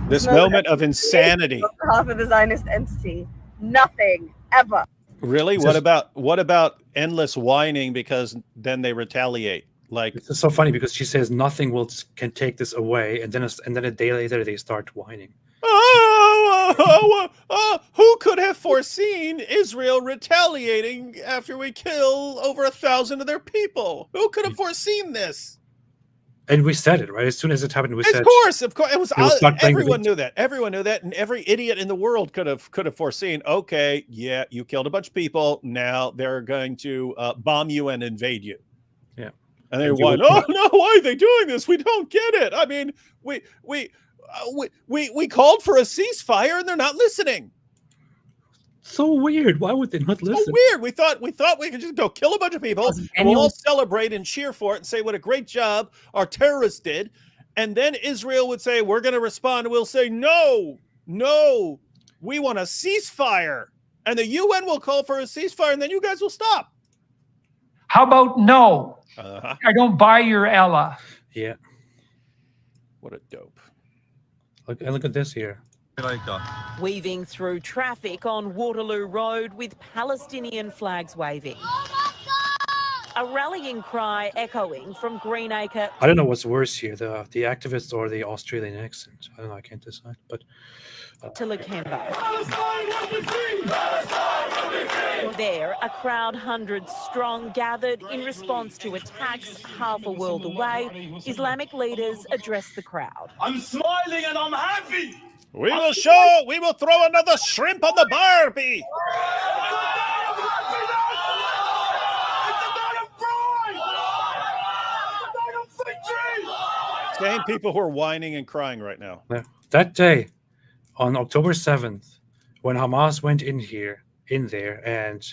this moment of insanity. On behalf of the Zionist entity, nothing ever. Really? What about endless whining because then they retaliate? Like, it's so funny because she says nothing can take this away, and then a day later they start whining. Who could have foreseen Israel retaliating after we kill over 1,000 of their people? Who could have foreseen this? And we said it, right? As soon as it happened, we said, of course. It was everyone knew that. Everyone knew that, and every idiot in the world could have foreseen. Okay, yeah, you killed a bunch of people. Now they're going to bomb you and invade you. Yeah, and they're like, "Oh no, why are they doing this? We don't get it. I mean, we called for a ceasefire, and they're not listening." So weird. Why would they not listen? So weird. We thought we could just go kill a bunch of people and we'll all celebrate and cheer for it and say what a great job our terrorists did. And then Israel would say, we're going to respond. And we'll say, no, we want a ceasefire. And the UN will call for a ceasefire and then you guys will stop. How about no? I don't buy your Ella. Yeah. What a dope. Look at this here. Weaving through traffic on Waterloo Road with Palestinian flags waving. A rallying cry echoing from Greenacre. I don't know what's worse here, the activists or the Australian accent. I don't know, I can't decide, but... to Lakemba. There, a crowd hundreds strong gathered in response to attacks half a world away. Islamic leaders addressed the crowd. I'm smiling and I'm happy. We will throw another shrimp on the Barbie. Same people who are whining and crying right now. That day, on October 7th, when Hamas went in there and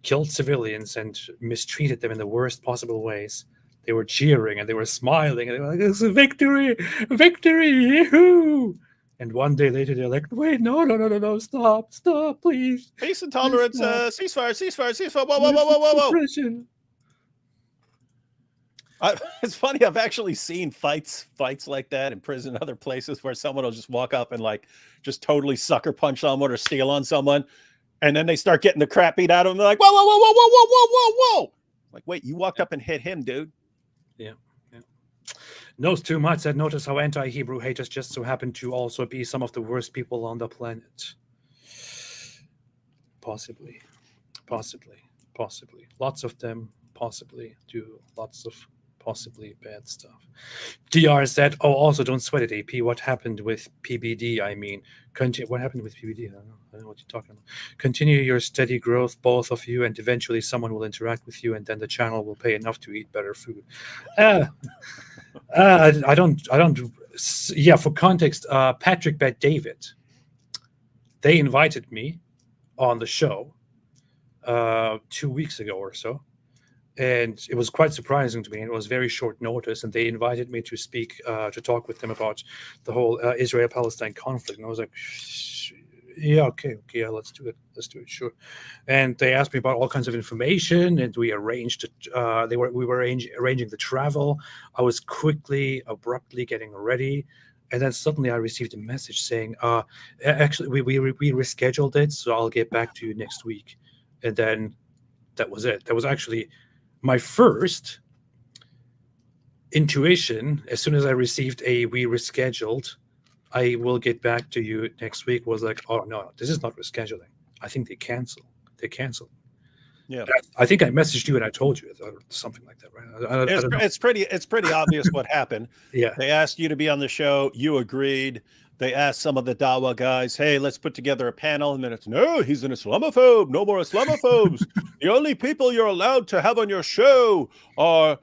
killed civilians and mistreated them in the worst possible ways, they were cheering and they were smiling and they were like, "It's a victory, victory, yahoo!" And one day later, they're like, "Wait, no, stop, please. Peace and tolerance, ceasefire. Whoa. It's funny. I've actually seen fights like that in prison and other places where someone will just walk up and like just totally sucker punch someone or steal on someone, and then they start getting the crap beat out of them. They're like, whoa. Like, wait, you walked up and hit him, dude. Yeah. Knows too much. Said, notice how anti-Hebrew haters just so happen to also be some of the worst people on the planet. Possibly. Lots of them possibly do lots of possibly bad stuff. DR said, "Oh, also don't sweat it, AP. What happened with PBD? I mean, what happened with PBD? I don't know what you're talking about. Continue your steady growth, both of you, and eventually someone will interact with you, and then the channel will pay enough to eat better food." I don't. Yeah, for context, Patrick Bet David, they invited me on the show 2 weeks ago or so. And it was quite surprising to me. And it was very short notice. And they invited me to speak, to talk with them about the whole Israel-Palestine conflict. And I was like, yeah, okay, let's do it, sure. And they asked me about all kinds of information, and we arranged it. We were arranging the travel. I was abruptly getting ready. And then suddenly I received a message saying, actually, we rescheduled it, so I'll get back to you next week. And then that was it. That was actually my first intuition. As soon as I received we rescheduled, I will get back to you next week, was like, oh no, this is not rescheduling. I think they canceled. Yeah. I think I messaged you and I told you something like that, right? It's pretty obvious what happened. Yeah. They asked you to be on the show. You agreed. They asked some of the Dawa guys, hey, let's put together a panel. And then it's, no, he's an Islamophobe. No more Islamophobes. The only people you're allowed to have on your show are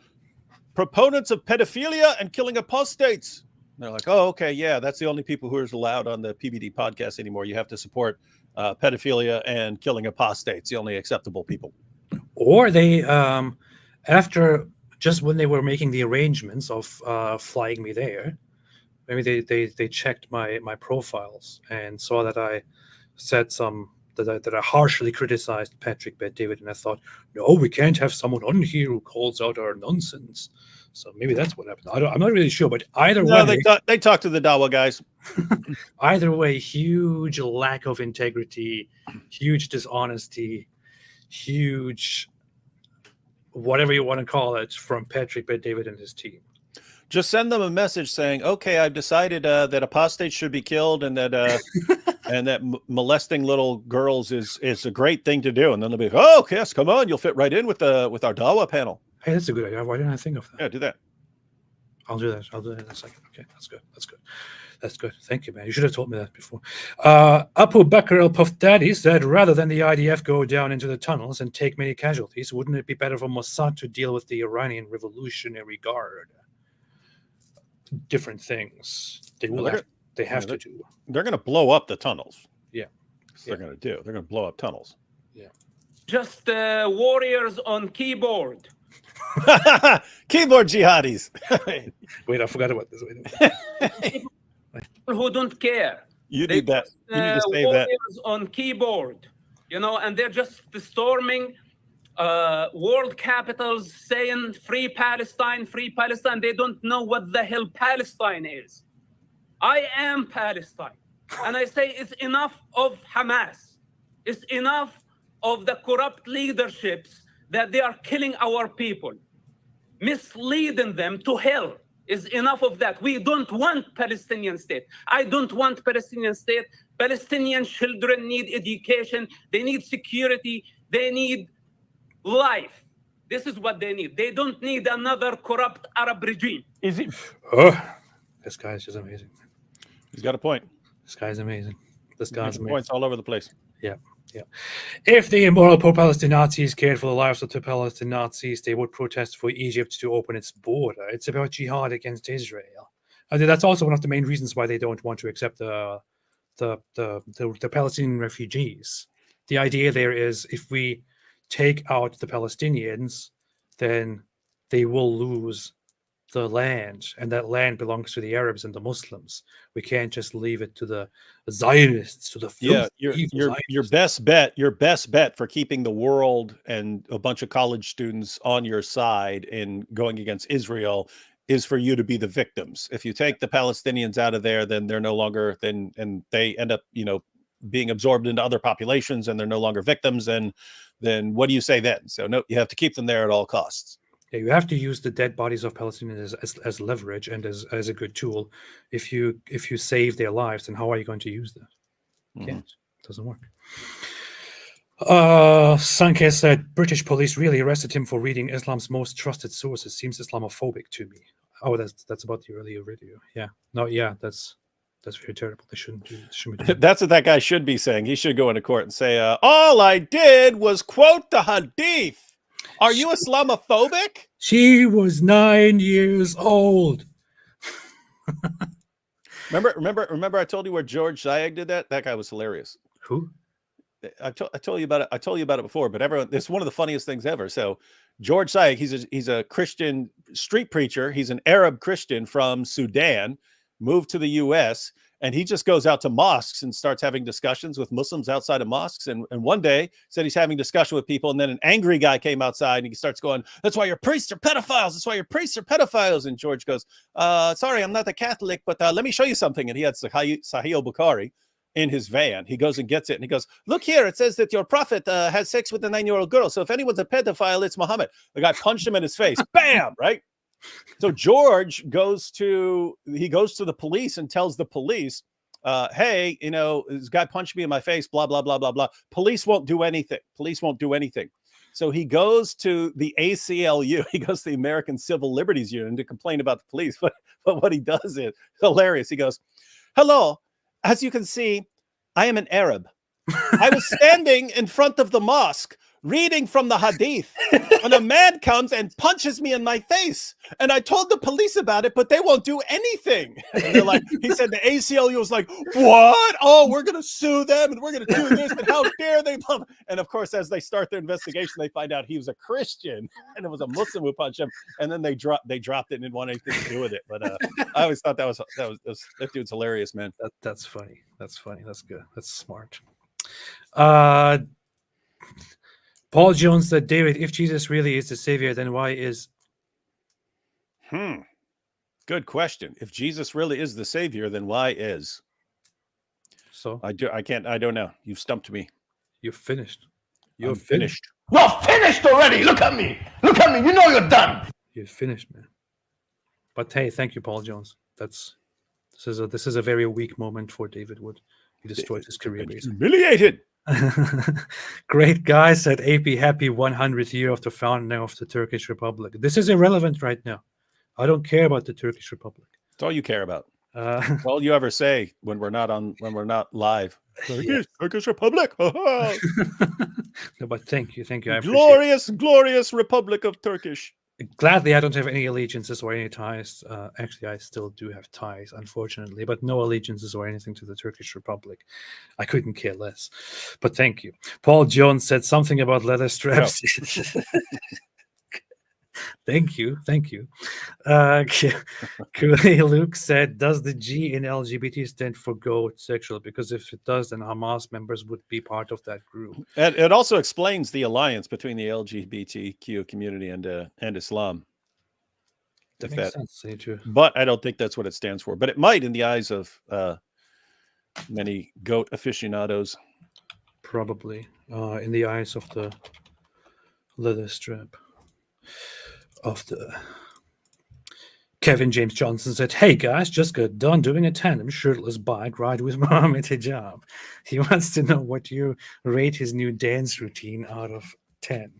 proponents of pedophilia and killing apostates. And they're like, oh, okay, yeah, that's the only people who are allowed on the PBD podcast anymore. You have to support pedophilia and killing apostates, the only acceptable people. Or they, after just when they were making the arrangements of flying me there, maybe they checked my profiles and saw that I said that I harshly criticized Patrick Bet David, and I thought, no, we can't have someone on here who calls out our nonsense. So maybe that's what happened. I'm not really sure, but either way, they talked to the Dawa guys. Either way, huge lack of integrity, huge dishonesty, huge whatever you want to call it from Patrick Bet David and his team. Just send them a message saying, okay, I've decided that apostates should be killed, and that and that molesting little girls is a great thing to do. And then they'll be, oh, yes, come on, you'll fit right in with our Dawa panel. Hey, that's a good idea. Why didn't I think of that? Yeah, do that. I'll do that in a second. Okay, that's good. Thank you, man. You should have told me that before. Abu Bakr al-Puff Daddy said, rather than the IDF go down into the tunnels and take many casualties, wouldn't it be better for Mossad to deal with the Iranian Revolutionary Guard? Different things. They have to do. They're going to blow up the tunnels. Yeah. They're going to blow up tunnels. Yeah. Just warriors on keyboard. Keyboard jihadis. Wait, I forgot about this. People who don't care. You need that. You need to say that. Warriors on keyboard, and they're just storming world capitals saying free Palestine, free Palestine. They don't know what the hell Palestine is. I am Palestine. And I say it's enough of Hamas. It's enough of the corrupt leaderships that they are killing our people, misleading them to hell. Is enough of that. We don't want Palestinian state. I don't want Palestinian state. Palestinian children need education. They need security. They need life. This is what they need. They don't need another corrupt Arab regime. Is it? Oh, this guy is just amazing. He's got a point. This guy's amazing. This guy's amazing. Points all over the place. Yeah, yeah. If the immoral pro-Palestine Nazis cared for the lives of the Palestinian Nazis, they would protest for Egypt to open its border. It's about jihad against Israel. And that's also one of the main reasons why they don't want to accept the Palestinian refugees. The idea there is if we take out the Palestinians, then they will lose the land, and that land belongs to the Arabs and the Muslims. We can't just leave it to the Zionists, to the your best bet for keeping the world and a bunch of college students on your side in going against Israel is for you to be the victims. If you take the Palestinians out of there, then they're no longer and they end up, being absorbed into other populations and they're no longer victims. And then what do you say then? So no, you have to keep them there at all costs. Yeah, you have to use the dead bodies of Palestinians as leverage and as a good tool. If you save their lives, then how are you going to use that? Can't. It doesn't work. Sanke said British police really arrested him for reading Islam's most trusted sources. Seems Islamophobic to me. Oh, that's about the earlier video. Yeah. No, yeah, that's very terrible. They shouldn't do it. That's what that guy should be saying. He should go into court and say, all I did was quote the hadith. Are you Islamophobic? She was 9 years old. Remember I told you where George Zayag did that? That guy was hilarious. Who? I told you about it. I told you about it before, but it's one of the funniest things ever. So George Zayag, he's a Christian street preacher. He's an Arab Christian from Sudan, moved to the US, and he just goes out to mosques and starts having discussions with Muslims outside of mosques. And one day said he's having discussion with people, and then an angry guy came outside and he starts going, "That's why your priests are pedophiles. That's why your priests are pedophiles." And George goes, "Sorry, I'm not a Catholic, but let me show you something." And he had Sahih al-Bukhari in his van. He goes and gets it, and he goes, "Look here, it says that your prophet has sex with a 9-year-old girl. So if anyone's a pedophile, it's Muhammad." The guy punched him in his face. Bam! Right? So George goes to the police and tells the police, "Hey, this guy punched me in my face, blah, blah, blah, blah, blah." Police won't do anything. So he goes to the ACLU. He goes to the American Civil Liberties Union to complain about the police. But what he does is hilarious. He goes, "Hello, as you can see, I am an Arab. I was standing in front of the mosque reading from the hadith when a man comes and punches me in my face. And I told the police about it, but they won't do anything." And they're like, he said the ACLU was like, "What? Oh, we're going to sue them and we're going to do this. And how dare they?" And of course, as they start their investigation, they find out he was a Christian and it was a Muslim who punched him. And then they dropped it and didn't want anything to do with it. But I always thought that dude's hilarious, man. That's funny. That's funny. That's good. That's smart. Paul Jones said, "David, if Jesus really is the savior, then why is..." Good question. If Jesus really is the savior, then why is? So I don't know. You've stumped me. You're finished. You're finished. You're finished already. Look at me. Look at me. You know you're done. You're finished, man. But hey, thank you, Paul Jones. This is a very weak moment for David Wood. He destroyed his career, basically. Humiliated. Great guy said, "AP, happy 100th year of the founding of the Turkish Republic." This is irrelevant right now. I don't care about the Turkish Republic. It's all you care about. It's all you ever say when we're not live. Turkish Republic. No, but thank you. I glorious Republic of Turkish. Gladly, I don't have any allegiances or any ties. Actually, I still do have ties, unfortunately, but no allegiances or anything to the Turkish Republic. I couldn't care less. But thank you. Paul Jones said something about leather straps. No. Thank you. Luke said, "Does the G in LGBT stand for goat sexual? Because if it does, then Hamas members would be part of that group." And it also explains the alliance between the LGBTQ community and Islam. That makes sense. But I don't think that's what it stands for. But it might in the eyes of Many goat aficionados. Probably in the eyes of the leather strap of the. Kevin James Johnson said, "Hey guys, just got done doing a tandem shirtless bike ride with Mohammed Hijab. He wants to know what you rate his new dance routine out of 10."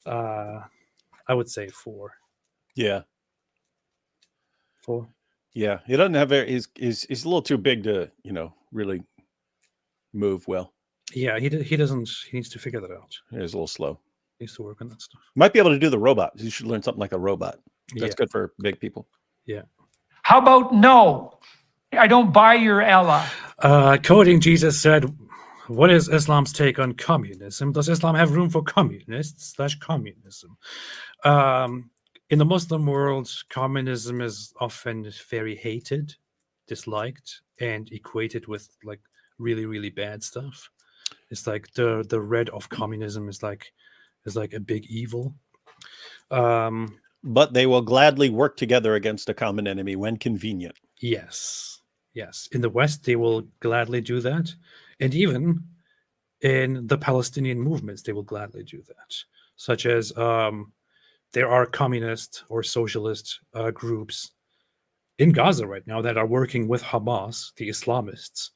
I would say 4. Yeah. 4. Yeah. He doesn't have very. He's a little too big to really move well. Yeah, he doesn't. He needs to figure that out. He's a little slow. He needs to work on that stuff. Might be able to do the robot. You should learn something like a robot. That's good for big people. Yeah. How about no? I don't buy your Ella. Coding Jesus said, "What is Islam's take on communism? Does Islam have room for communists/communism? In the Muslim world, communism is often very hated, disliked, and equated with like really, really bad stuff. It's like the red of communism is like a big evil. But they will gladly work together against a common enemy when convenient. Yes. In the West, they will gladly do that. And even in the Palestinian movements, they will gladly do that. Such as there are communist or socialist groups in Gaza right now that are working with Hamas, the Islamists,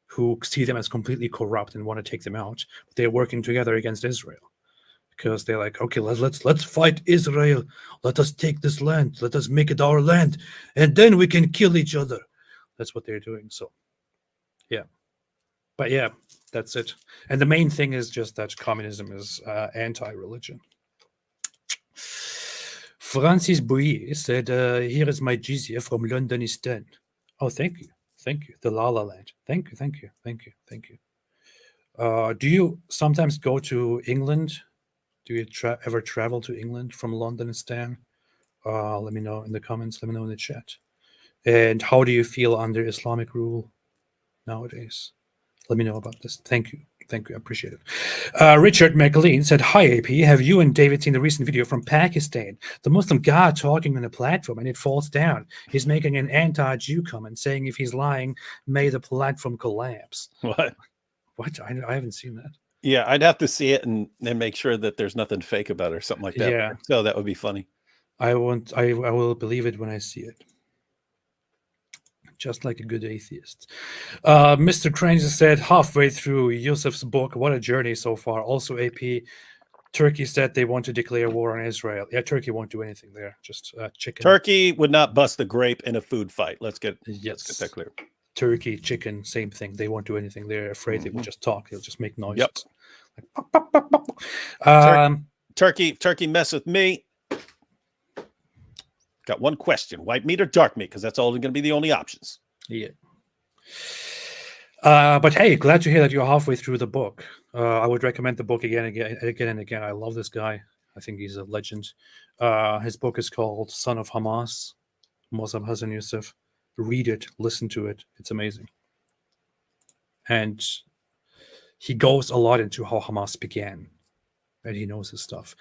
who see them as completely corrupt and want to take them out. They're working together against Israel. Because they're like, okay, let's fight Israel. Let us take this land. Let us make it our land, and then we can kill each other. That's what they're doing. So, yeah, but yeah, that's it. And the main thing is just that communism is anti-religion. Francis Bouillet said, "Here is my jizya from Londonistan." Oh, thank you. The La La Land. Thank you. Do you sometimes go to England? Do you ever travel to England from Londonistan? Let me know in the comments. Let me know in the chat. And how do you feel under Islamic rule nowadays? Let me know about this. Thank you. I appreciate it. Richard McLean said, "Hi, AP. Have you and David seen the recent video from Pakistan? The Muslim guy talking on a platform and it falls down. He's making an anti-Jew comment saying if he's lying, may the platform collapse." What? I haven't seen that. Yeah, I'd have to see it and make sure that there's nothing fake about it or something like that. Yeah. So that would be funny. I will believe it when I see it. Just like a good atheist. Mr. Crane said, halfway through Yusuf's book, what a journey so far. Also, AP, Turkey said they want to declare war on Israel. Yeah, Turkey won't do anything there. Just chicken. Turkey would not bust a grape in a food fight. Let's get that clear. Turkey, chicken, same thing. They won't do anything. They're afraid they will just talk. They'll just make noises. Yep. Like, pop, pop, pop, pop. Turkey mess with me. Got one question: white meat or dark meat? Because that's all going to be the only options. Yeah. But hey, glad to hear that you're halfway through the book. I would recommend the book again and again. I love this guy. I think he's a legend. His book is called Son of Hamas, Mossab Hassan Yusuf. Read it, listen to it. It's amazing. And he goes a lot into how Hamas began. And he knows his stuff.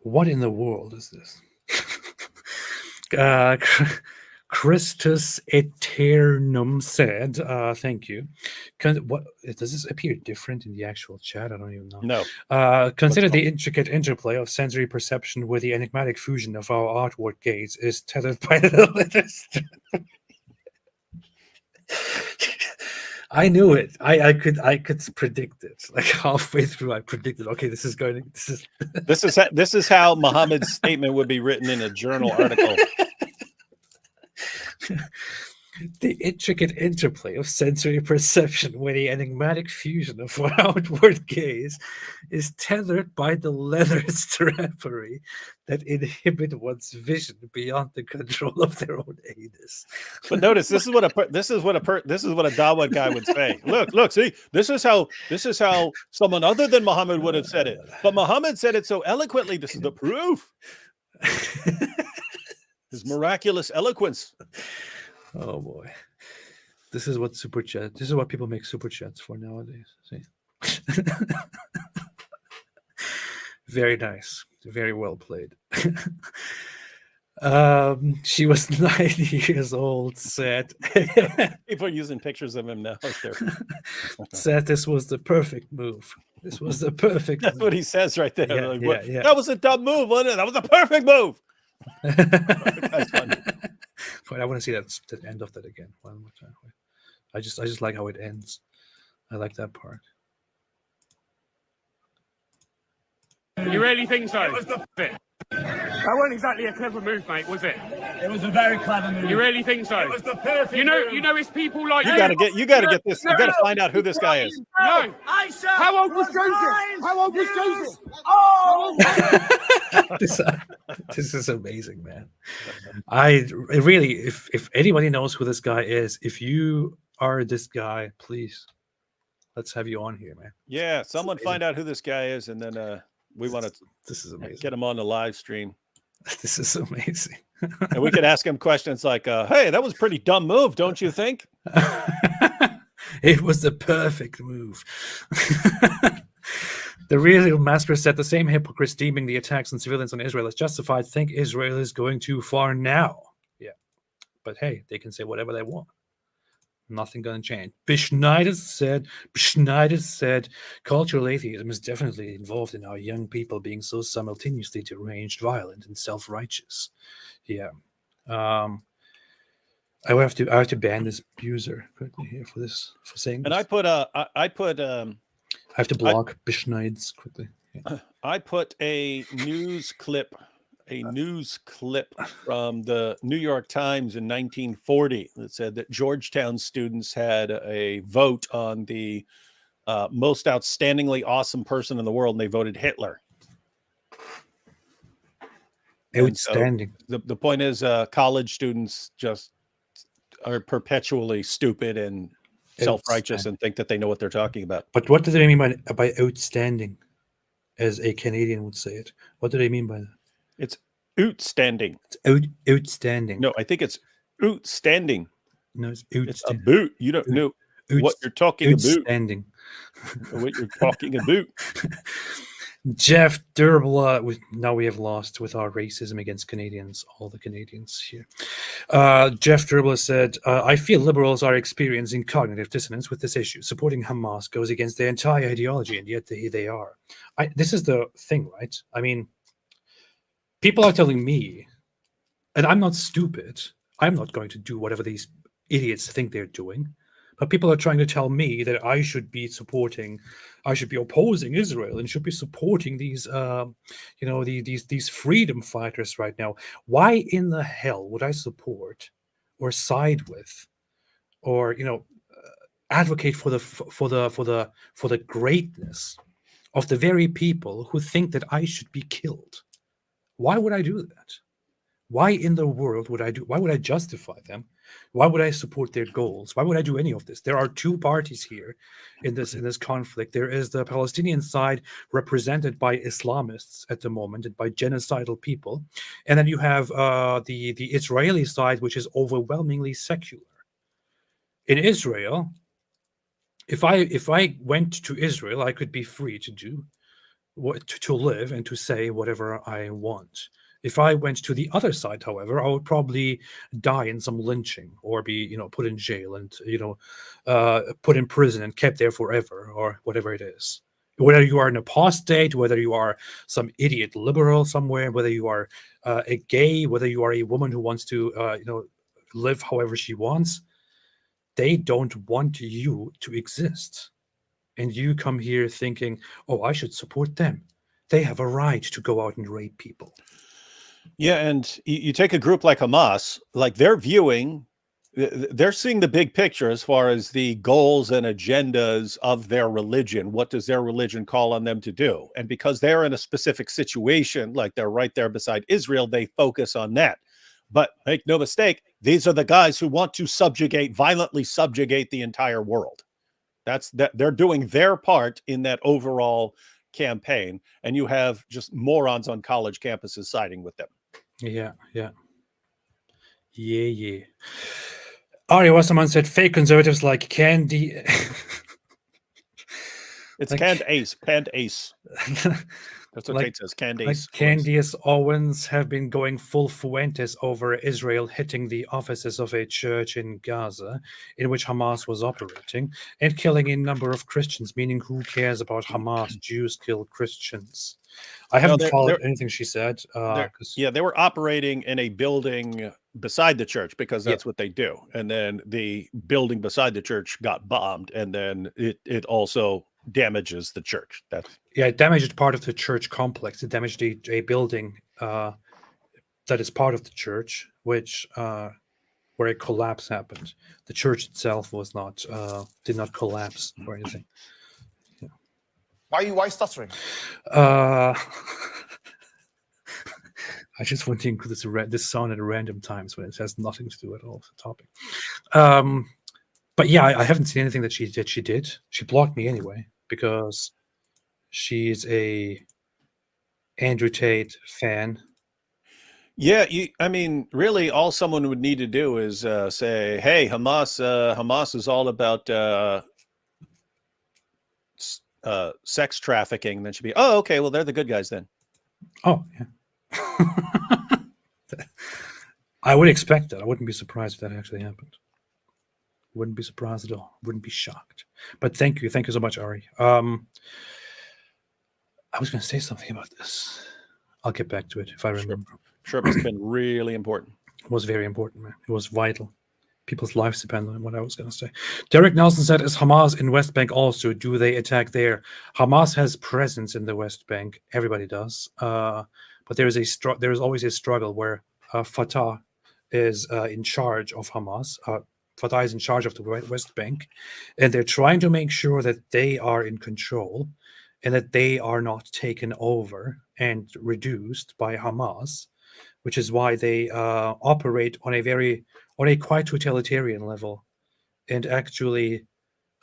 What in the world is this? Christus Eternum said, thank you. What does this appear different in the actual chat? I don't even know. No. Consider the intricate interplay of sensory perception where the enigmatic fusion of our outward gaze is tethered by the letters. I knew it. I could predict it. Like halfway through, I predicted. Okay, this is this is how Muhammad's statement would be written in a journal article. The intricate interplay of sensory perception where the enigmatic fusion of outward gaze is tethered by the leather strapery that inhibit one's vision beyond the control of their own anus. But notice this is what a Dawah guy would say. Look, see, this is how someone other than Muhammad would have said it. But Muhammad said it so eloquently. This is the proof. His miraculous eloquence. Oh boy, this is what super chat. This is what people make super chats for nowadays. See, very nice, very well played. She was 90 years old, said. People are using pictures of him now. Said this was the perfect move. This was the perfect That's move. what he says right there. Yeah, Like, yeah, what? yeah. That was a dumb move, wasn't it? That was a perfect move. That's funny. Wait, I want to see that end of that again one more time. Wait. I just like how it ends. I like that part. You really think so? It was the fit. That wasn't exactly a clever move, mate, was it? It was a very clever move. You really think so? It was the perfect move. You know, it's people like You gotta get this. You gotta find out who this guy is. No. How old was Joseph? How old was Joseph? Oh! This is amazing, man. I really, if anybody knows who this guy is, if you are this guy, please, let's have you on here, man. Yeah, someone find out who this guy is, and then we want to. This is amazing. Get him on the live stream. This is amazing. And we could ask him questions like, "Hey, that was a pretty dumb move, don't you think?" It was the perfect move. The real master said the same hypocrites deeming the attacks on civilians on Israel as justified think Israel is going too far now. Yeah. But hey, they can say whatever they want. Nothing gonna change. Schneider said cultural atheism is definitely involved in our young people being so simultaneously deranged, violent, and self-righteous. Yeah. I have to ban this abuser quickly here for saying this. And I have to block Beschneids quickly. Yeah. I put a news clip from the New York Times in 1940 that said that Georgetown students had a vote on the most outstandingly awesome person in the world, and they voted Hitler. Outstanding. So the point is, college students just are perpetually stupid and self-righteous and think that they know what they're talking about. But what do they mean by outstanding, as a Canadian would say it? What do they mean by that? It's outstanding. It's outstanding. No, I think it's outstanding. No, it's a boot. You don't know what you're talking about. Outstanding. What you're talking about. Jeff Durble, now we have lost with our racism against Canadians, all the Canadians here. Jeff Durble said, I feel liberals are experiencing cognitive dissonance with this issue. Supporting Hamas goes against their entire ideology, and yet here they are. This is the thing, right? I mean, people are telling me, and I'm not stupid, I'm not going to do whatever these idiots think they're doing. But people are trying to tell me that I should be opposing Israel and should be supporting these, these freedom fighters right now. Why in the hell would I support or side with, or advocate for the greatness of the very people who think that I should be killed? Why would I do that? Why in the world would I do? Why would I justify them? Why would I support their goals? Why would I do any of this? There are two parties here in this conflict. There is the Palestinian side represented by Islamists at the moment and by genocidal people, and then you have the Israeli side, which is overwhelmingly secular. In Israel, if I went to Israel, I could be free to do to live and to say whatever I want. If I went to the other side, however, I would probably die in some lynching or be, put in jail and, put in prison and kept there forever or whatever it is. Whether you are an apostate, whether you are some idiot liberal somewhere, whether you are a gay, whether you are a woman who wants to, live however she wants, they don't want you to exist. And you come here thinking, oh, I should support them. They have a right to go out and rape people. Yeah, and you take a group like Hamas, like they're seeing the big picture as far as the goals and agendas of their religion. What does their religion call on them to do? And because they're in a specific situation, like they're right there beside Israel, they focus on that. But make no mistake, these are the guys who want to violently subjugate the entire world. They're doing their part in that overall campaign, and you have just morons on college campuses siding with them. Yeah. Ari Wasserman said fake conservatives like candy. It's canned ace. That's what like, Kate says. Candace. like Candace Owens have been going full Fuentes over Israel, hitting the offices of a church in Gaza in which Hamas was operating and killing a number of Christians, meaning who cares about Hamas? Jews kill Christians. I haven't followed anything she said. They were operating in a building beside the church because that's what they do. And then the building beside the church got bombed, and then it also damages the church. It damaged part of the church complex. It damaged a building that is part of the church, which where a collapse happened. The church itself was not did not collapse or anything. Why stuttering? I just want to include this sound at random times when it has nothing to do at all with the topic. But yeah, I haven't seen anything that she did. She blocked me anyway because she's a Andrew Tate fan. Yeah, I mean, really, all someone would need to do is say, "Hey, Hamas is all about sex trafficking." Then she'd be, "Oh, okay, well, they're the good guys then." Oh, yeah. I would expect that. I wouldn't be surprised if that actually happened. Wouldn't be surprised at all. Wouldn't be shocked. But thank you so much, Ari. I was going to say something about this. I'll get back to it if I remember. Sure, it's been really important. It was very important, man. It was vital. People's lives depend on what I was going to say. Derek Nelson said, "Is Hamas in West Bank also? Do they attack there?" Hamas has presence in the West Bank. Everybody does. But there is always a struggle where Fatah is in charge of Hamas. Fatah is in charge of the West Bank, and they're trying to make sure that they are in control and that they are not taken over and reduced by Hamas, which is why they operate on a quite totalitarian level and actually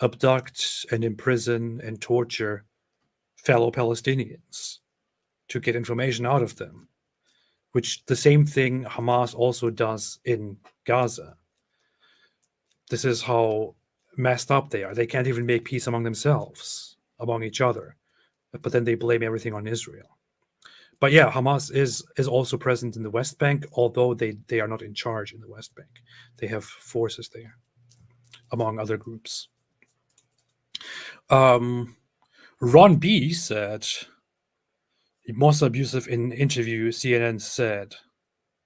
abduct and imprison and torture fellow Palestinians to get information out of them, which the same thing Hamas also does in Gaza. This is how messed up they are. They can't even make peace among themselves, among each other, but then they blame everything on Israel. But yeah, Hamas is also present in the West Bank, although they are not in charge in the West Bank. They have forces there, among other groups. Ron B said, Mossa Yusuf in interview, CNN said,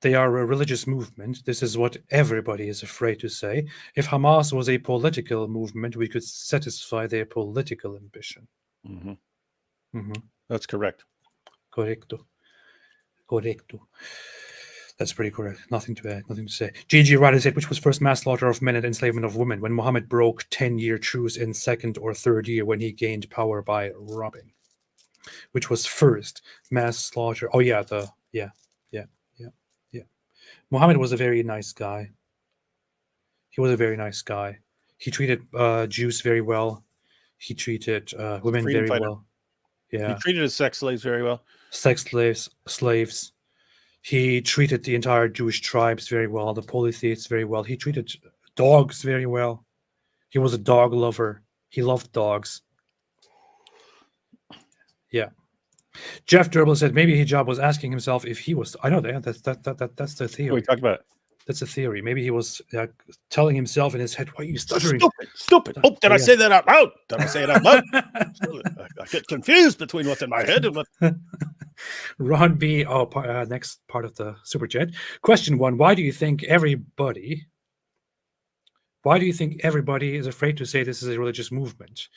"They are a religious movement. This is what everybody is afraid to say. If Hamas was a political movement, we could satisfy their political ambition." That's correct. Correcto. That's pretty correct. Nothing to add, nothing to say. Gigi Ryder said, "Which was first mass slaughter of men and enslavement of women? When Muhammad broke 10-year truce in second or third year when he gained power by robbing." Which was first mass slaughter? Oh yeah, yeah. Muhammad was a very nice guy. He was a very nice guy. He treated Jews very well. He treated women very well. Yeah. He treated his sex slaves very well. Sex slaves. He treated the entire Jewish tribes very well, the polytheists very well. He treated dogs very well. He was a dog lover. He loved dogs. Yeah. Jeff Durble said maybe Hijab was asking himself if he was. I know that's the theory. We talked about it. That's a theory. Maybe he was telling himself in his head, "Why are you stuttering?" Stupid. Oh, did I say that out loud? Did I say it out loud? I get confused between what's in my head and what. Ron B. Next part of the super chat. Question 1: Why do you think everybody is afraid to say this is a religious movement?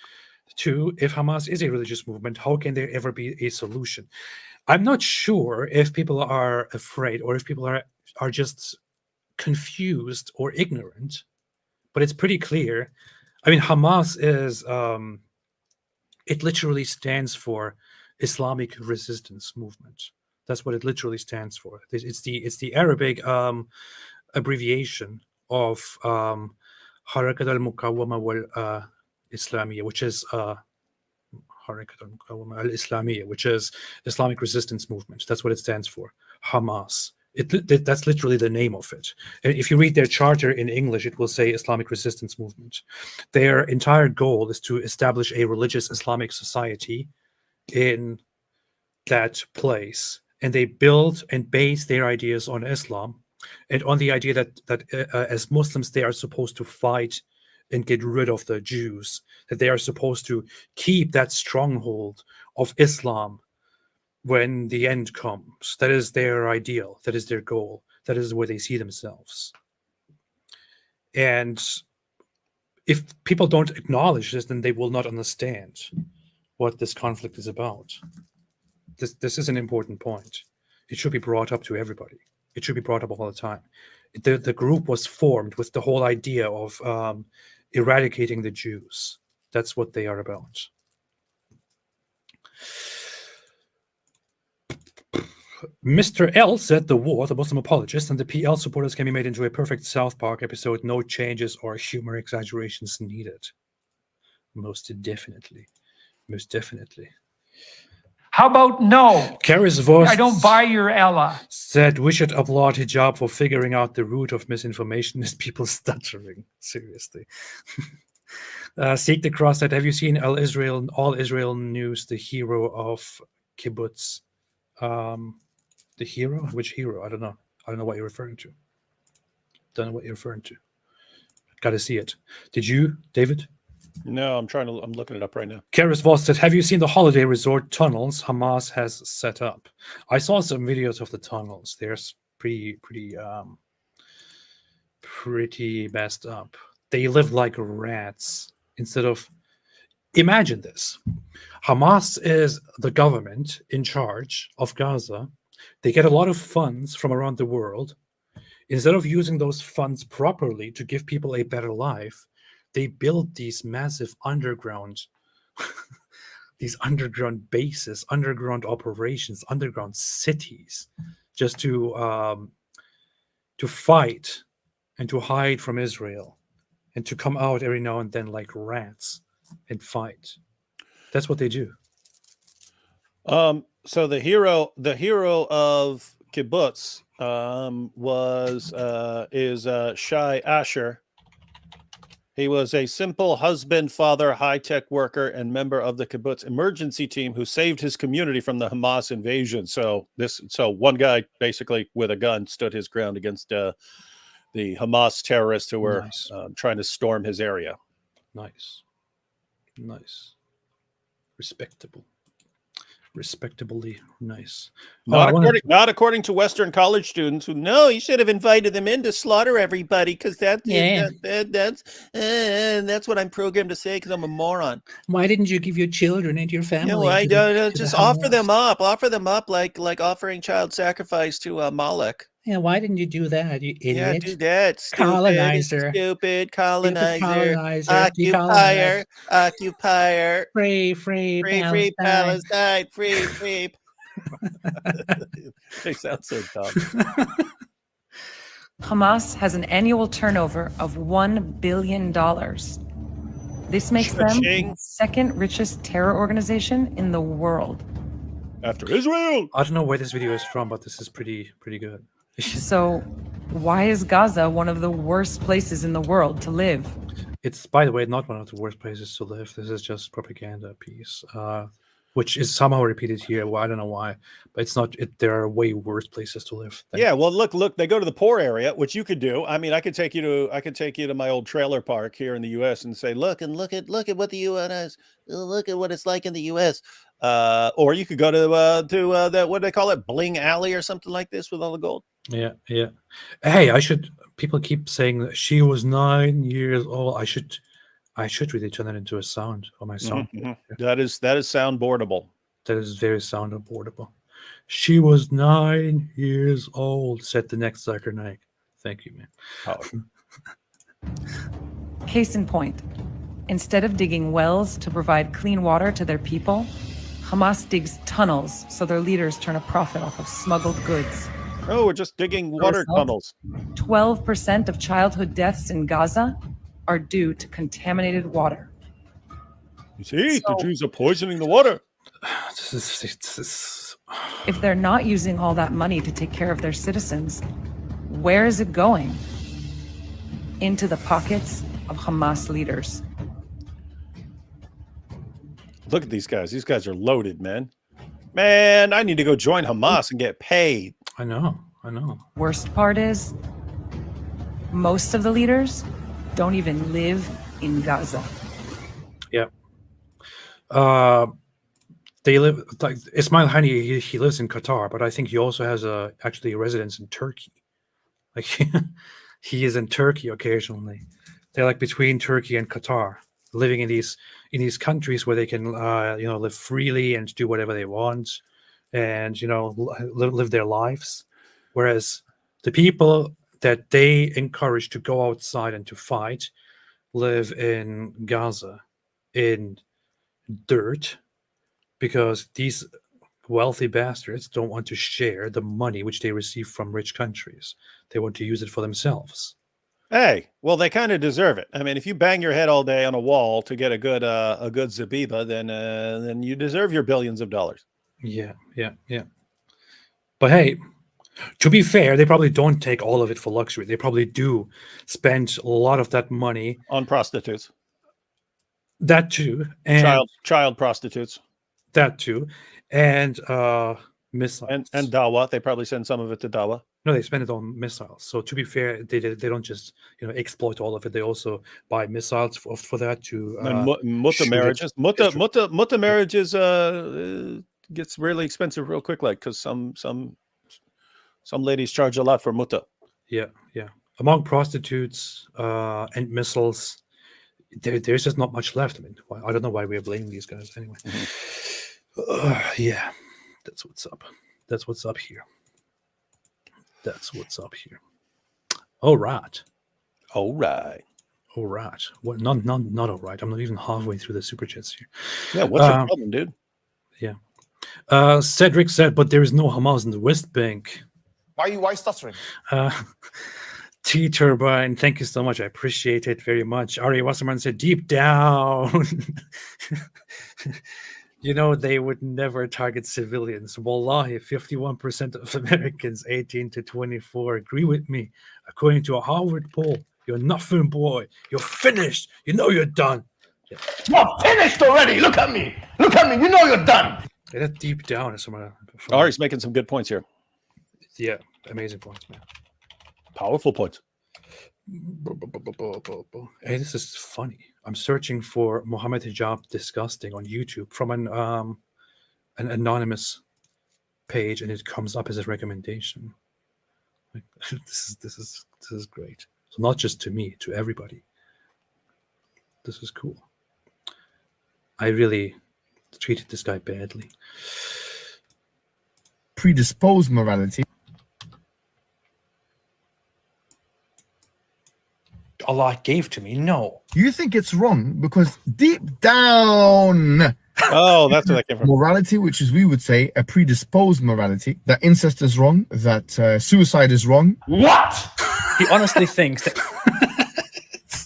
2: If Hamas is a religious movement, how can there ever be a solution? I'm not sure if people are afraid or if people are just confused or ignorant, but it's pretty clear. I mean, Hamas is it literally stands for Islamic Resistance Movement. That's what it literally stands for. It's the Arabic abbreviation of Harakat al-Muqawwama wal-Islamiyya, which is Harakat al-Muqawwama al-Islamiyya, which is Islamic Resistance Movement. That's what it stands for. Hamas. That's literally the name of it. And if you read their charter in English, it will say Islamic Resistance Movement. Their entire goal is to establish a religious Islamic society in that place, and they build and base their ideas on Islam and on the idea that as Muslims they are supposed to fight and get rid of the Jews, that they are supposed to keep that stronghold of Islam when the end comes. That is their ideal. That is their goal. That is where they see themselves. And if people don't acknowledge this, then they will not understand what this conflict is about. This is an important point. It should be brought up to everybody. It should be brought up all the time. The group was formed with the whole idea of eradicating the Jews. That's what they are about. Mr. L said the Muslim apologist, and the PL supporters can be made into a perfect South Park episode. No changes or humor exaggerations needed. Most definitely. Most definitely. How about no? Karis Voss I don't buy your Ella. said we should applaud hijab for figuring out the root of misinformation is people stuttering. Seriously. Seek the Cross said, have you seen All Israel News, the hero of kibbutz? The hero? Which hero? I don't know. I don't know what you're referring to. Don't know what you're referring to. Got to see it. Did you, David? No, I'm looking it up right now. Karis Voss said, have you seen the holiday resort tunnels Hamas has set up? I saw some videos of the tunnels. They're pretty messed up. They live like rats instead of... Imagine this. Hamas is the government in charge of Gaza. They get a lot of funds from around the world. Instead of using those funds properly to give people a better life, they build these massive underground bases, underground operations, underground cities, just to fight and to hide from Israel and to come out every now and then like rats and fight. That's what they do. So the hero of kibbutz is Shai Asher. He was a simple husband, father, high-tech worker, and member of the kibbutz emergency team who saved his community from the Hamas invasion. So one guy basically with a gun stood his ground against the Hamas terrorists who were trying to storm his area. Nice. Respectably nice. Not according to Western college students who know you should have invited them in to slaughter everybody because that's what I'm programmed to say because I'm a moron. Why didn't you give your children and your family? No, I don't. Just offer them up like offering child sacrifice to Moloch. Yeah, why didn't you do that, you idiot? Yeah, do that. Colonizer. Stupid colonizer. Decolonizer. Occupier. Free Palestine. Free. They sound so dumb. Hamas has an annual turnover of $1 billion. This makes them the second richest terror organization in the world. After Israel. I don't know where this video is from, but this is pretty good. So why is Gaza one of the worst places in the world to live? It's, by the way, not one of the worst places to live. This is just propaganda piece, which is somehow repeated here. Well, I don't know why, but it's not. There are way worse places to live. Yeah, well, look. They go to the poor area, which you could do. I mean, I could take you to my old trailer park here in the U.S. and say, look at what the U.S. is. Look at what it's like in the U.S. Or you could go to that, what do they call it, Bling Alley or something like this with all the gold. Yeah. Hey, people keep saying that she was 9 years old. I should really turn that into a sound on my sound. Mm-hmm. That is soundboardable. That is very soundboardable. She was 9 years old, said the next Zucker Knight. Thank you, man. Case in point, instead of digging wells to provide clean water to their people, Hamas digs tunnels so their leaders turn a profit off of smuggled goods. Oh, we're just digging water tunnels. 12% of childhood deaths in Gaza are due to contaminated water. You see, the Jews are poisoning the water. If they're not using all that money to take care of their citizens, where is it going? Into the pockets of Hamas leaders. Look at these guys. These guys are loaded, man. Man, I need to go join Hamas and get paid. I know. Worst part is, most of the leaders don't even live in Gaza. Yeah. They live like Ismail Hani. He lives in Qatar, but I think he also has actually a residence in Turkey. Like he is in Turkey occasionally. They're like between Turkey and Qatar, living in these countries where they can live freely and do whatever they want, and live their lives. Whereas the people that they encourage to go outside and to fight live in Gaza in dirt, because these wealthy bastards don't want to share the money which they receive from rich countries. They want to use it for themselves. Hey, well, they kind of deserve it. I mean, if you bang your head all day on a wall to get a good Zabiba, then you deserve your billions of dollars. Yeah. But hey, to be fair, they probably don't take all of it for luxury. They probably do spend a lot of that money on prostitutes. That too, and child prostitutes. That too, and missiles and Dawa. They probably send some of it to Dawa. No, they spend it on missiles. So to be fair, they don't just exploit all of it. They also buy missiles for that to. Mutta marriages. Mutta marriages gets really expensive real quick, like because some ladies charge a lot for mutta. Yeah. Among prostitutes and missiles, there's just not much left. I mean, I don't know why we're blaming these guys anyway. Yeah, that's what's up. That's what's up here. All right. What? Not all right. I'm not even halfway through the super chats here. Yeah. What's your problem, dude? Yeah. Cedric said, but there is no Hamas in the West Bank. Why stuttering? T Turbine, thank you so much. I appreciate it very much. Ari Wasserman said, deep down, they would never target civilians. Wallahi, 51% of Americans 18 to 24 agree with me. According to a Harvard poll, you're nothing, boy. You're finished. You're done. Yeah. You're finished already. Look at me. You know you're done. Yeah, that deep down is somewhere. Ari's making some good points here. Yeah, amazing points, man. Powerful points. Hey, this is funny. I'm searching for Mohammed Hijab disgusting on YouTube from an anonymous page, and it comes up as a recommendation. Like, this is great. So not just to me, to everybody. This is cool. I really treated this guy badly. Predisposed morality. Allah gave to me. No. You think it's wrong because deep down. Oh, that's where that came from. Morality, which is, we would say, a predisposed morality. That incest is wrong. That suicide is wrong. What? He honestly thinks that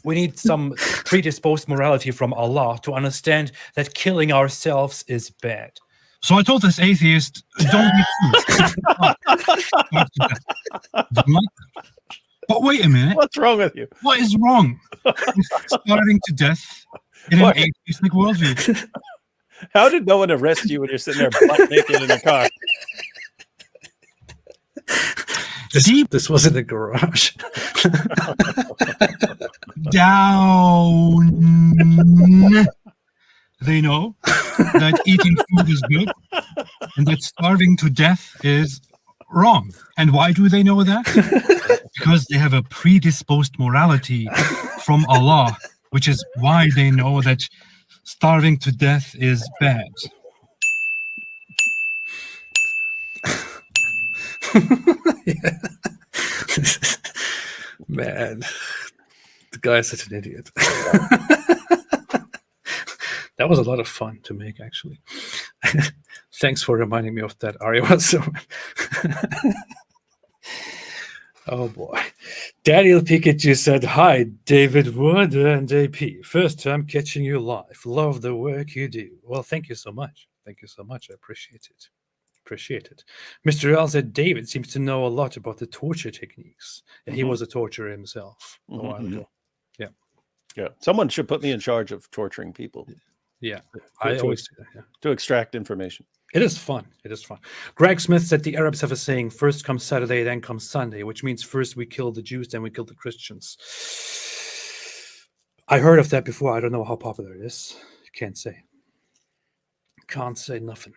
we need some predisposed morality from Allah to understand that killing ourselves is bad. So I told this atheist, don't be But wait a minute. What's wrong with you? What is wrong with starving to death in an atheistic worldview? How did no one arrest you when you're sitting there butt naked in a car? This was in the garage. Down. They know that eating food is good and that starving to death is wrong. And why do they know that? Because they have a predisposed morality from Allah, which is why they know that starving to death is bad. Man, the guy is such an idiot. That was a lot of fun to make, actually. Thanks for reminding me of that, Arya. Oh boy. Daniel Pikachu said, hi, David Wood and AP. First time catching you live. Love the work you do. Well, thank you so much. I appreciate it. Mr. L said, David seems to know a lot about the torture techniques. And he was a torturer himself a while ago. Yeah. Someone should put me in charge of torturing people. Yeah. I always do that. Yeah. To extract information. It is fun. It is fun. Greg Smith said the Arabs have a saying, first comes Saturday, then comes Sunday, which means first we kill the Jews, then we kill the Christians. I heard of that before. I don't know how popular it is. Can't say. Can't say nothing.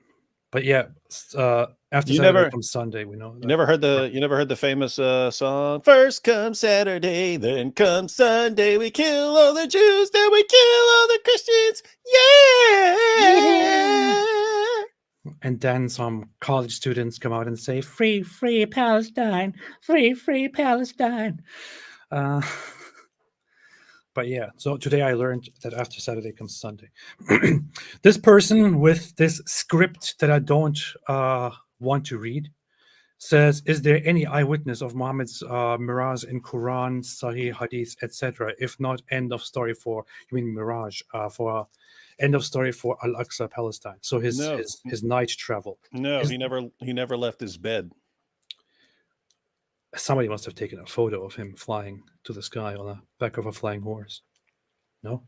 But yeah, after Saturday comes Sunday, we know. You never heard the famous song, first comes Saturday, then comes Sunday, we kill all the Jews, then we kill all the Christians. Yeah. And then some college students come out and say, free, free Palestine, free, free Palestine. But yeah, so today I learned that after Saturday comes Sunday. This person with this script that I don't want to read says, is there any eyewitness of Muhammad's mirage in Quran, Sahih, Hadith, etc.? If not, end of story for, you mean mirage, for end of story for Al-Aqsa, Palestine. So his night travel. No, he never left his bed. Somebody must have taken a photo of him flying to the sky on the back of a flying horse. No?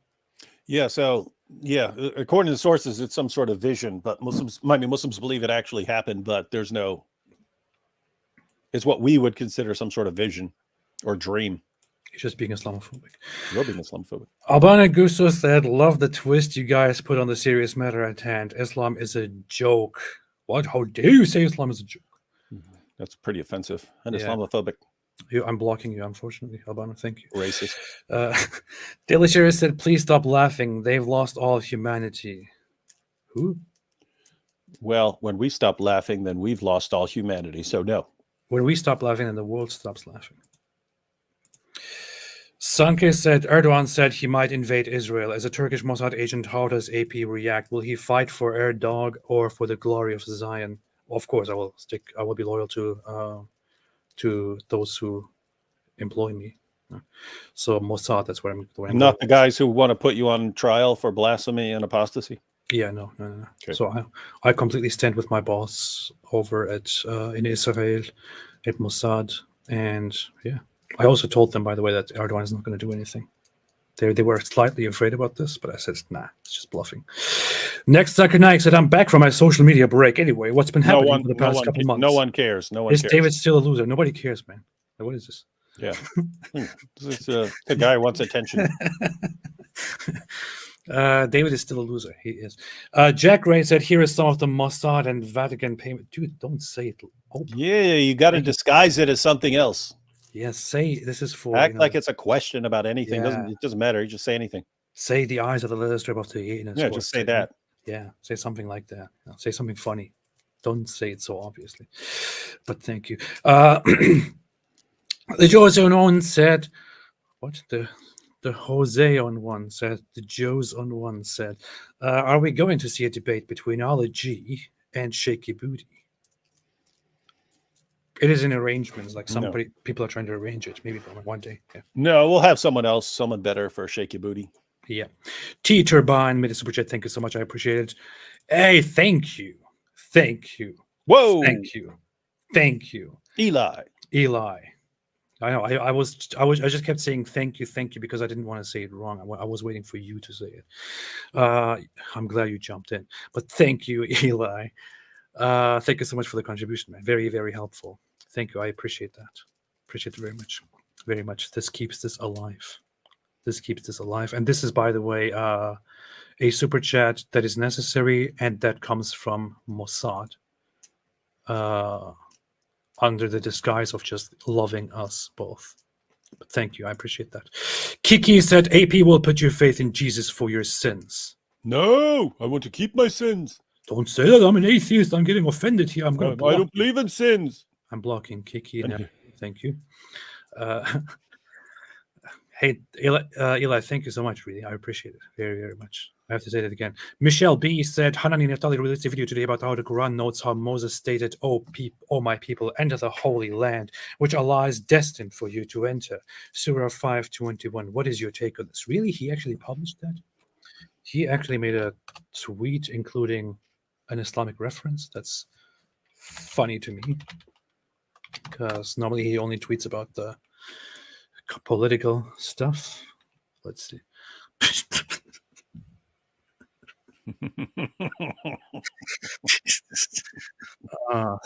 Yeah, so yeah, according to sources, it's some sort of vision, but Muslims believe it actually happened, but there's no, it's what we would consider some sort of vision or dream. He's just being Islamophobic. You're being Islamophobic. Albana Gusto said, love the twist you guys put on the serious matter at hand. Islam is a joke. What? How dare you say Islam is a joke? That's pretty offensive and Yeah. Islamophobic. I'm blocking you, unfortunately, Albana. Thank you. Racist. Daily Sheriff said, please stop laughing. They've lost all humanity. Who? Well, when we stop laughing, then we've lost all humanity. So no. When we stop laughing, then the world stops laughing. Sanke said, Erdogan said he might invade Israel. As a Turkish Mossad agent, how does AP react? Will he fight for Erdogan or for the glory of Zion? Of course, I will be loyal to those who employ me. So Mossad, that's what I'm going. Not the guys who want to put you on trial for blasphemy and apostasy. Yeah, no. Okay. So I completely stand with my boss over at in Israel, at Mossad, and yeah, I also told them, by the way, that Erdogan is not going to do anything. They were slightly afraid about this, but I said, nah, it's just bluffing. Next, Zucker Naik said, I'm back from my social media break. Anyway, what's been happening for the past couple months? No one cares. No one Is cares. David still a loser? Nobody cares, man. What is this? Yeah. The guy wants attention. David is still a loser. He is. Jack Ray said, here is some of the Mossad and Vatican payment. Dude, don't say it. Oh. Yeah, you got to disguise it as something else. Yes, say this is for... Act like it's a question about anything. Yeah. It doesn't matter. You just say anything. Say the eyes of the leather strip of the hyenas. Yeah, just say that. Yeah, say something like that. Say something funny. Don't say it so obviously. But thank you. The Jose on one said, what? The Jose on one said, the Joes on one said, are we going to see a debate between Ali G and Shaky Booty? It is in arrangements. Like people are trying to arrange it. Maybe one day. Yeah. No, we'll have someone else, someone better for Shaky Booty. Yeah. T Turbine made a super chat. Thank you so much. I appreciate it. Hey, thank you. Thank you. Whoa. Thank you. Thank you. Eli. I know. I just kept saying thank you because I didn't want to say it wrong. I was waiting for you to say it. I'm glad you jumped in. But thank you, Eli. Thank you so much for the contribution, man. Very, very helpful. Thank you. I appreciate that. Appreciate it very much. Very much. This keeps this alive. And this is, by the way, a super chat that is necessary and that comes from Mossad under the disguise of just loving us both. But thank you. I appreciate that. Kiki said, AP will put your faith in Jesus for your sins. No, I want to keep my sins. Don't say that. I'm an atheist. I'm getting offended here. I don't believe in sins. I'm blocking Kiki now. Thank you. Hey, Eli, thank you so much, really. I appreciate it very, very much. I have to say that again. Michelle B said, Hanani Naftali released a video today about how the Quran notes how Moses stated, oh my people, enter the Holy Land, which Allah is destined for you to enter. Surah 5:21. What is your take on this? Really? He actually published that? He actually made a tweet including an Islamic reference? That's funny to me. Because normally he only tweets about the political stuff. Let's see. Jesus.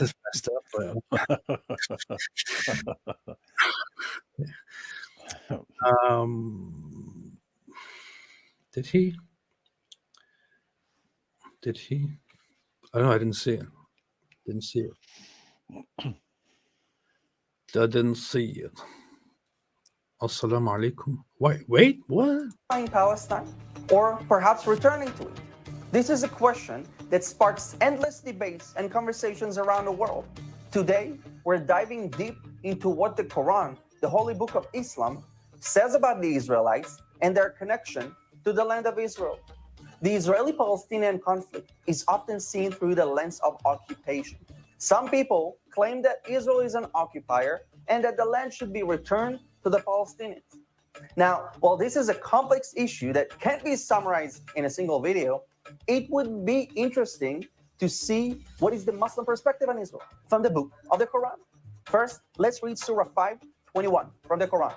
That's messed up. Did he? Did he? I don't know. I didn't see it. Didn't see it. I didn't see it. Assalamu alaikum. Wait, what? In Palestine, or perhaps returning to it? This is a question that sparks endless debates and conversations around the world. Today, we're diving deep into what the Quran, the holy book of Islam, says about the Israelites and their connection to the land of Israel. The Israeli-Palestinian conflict is often seen through the lens of occupation. Some people claim that Israel is an occupier and that the land should be returned to the Palestinians. Now, while this is a complex issue that can't be summarized in a single video, it would be interesting to see what is the Muslim perspective on Israel from the book of the Quran. First, let's read Surah 5:21 from the Quran.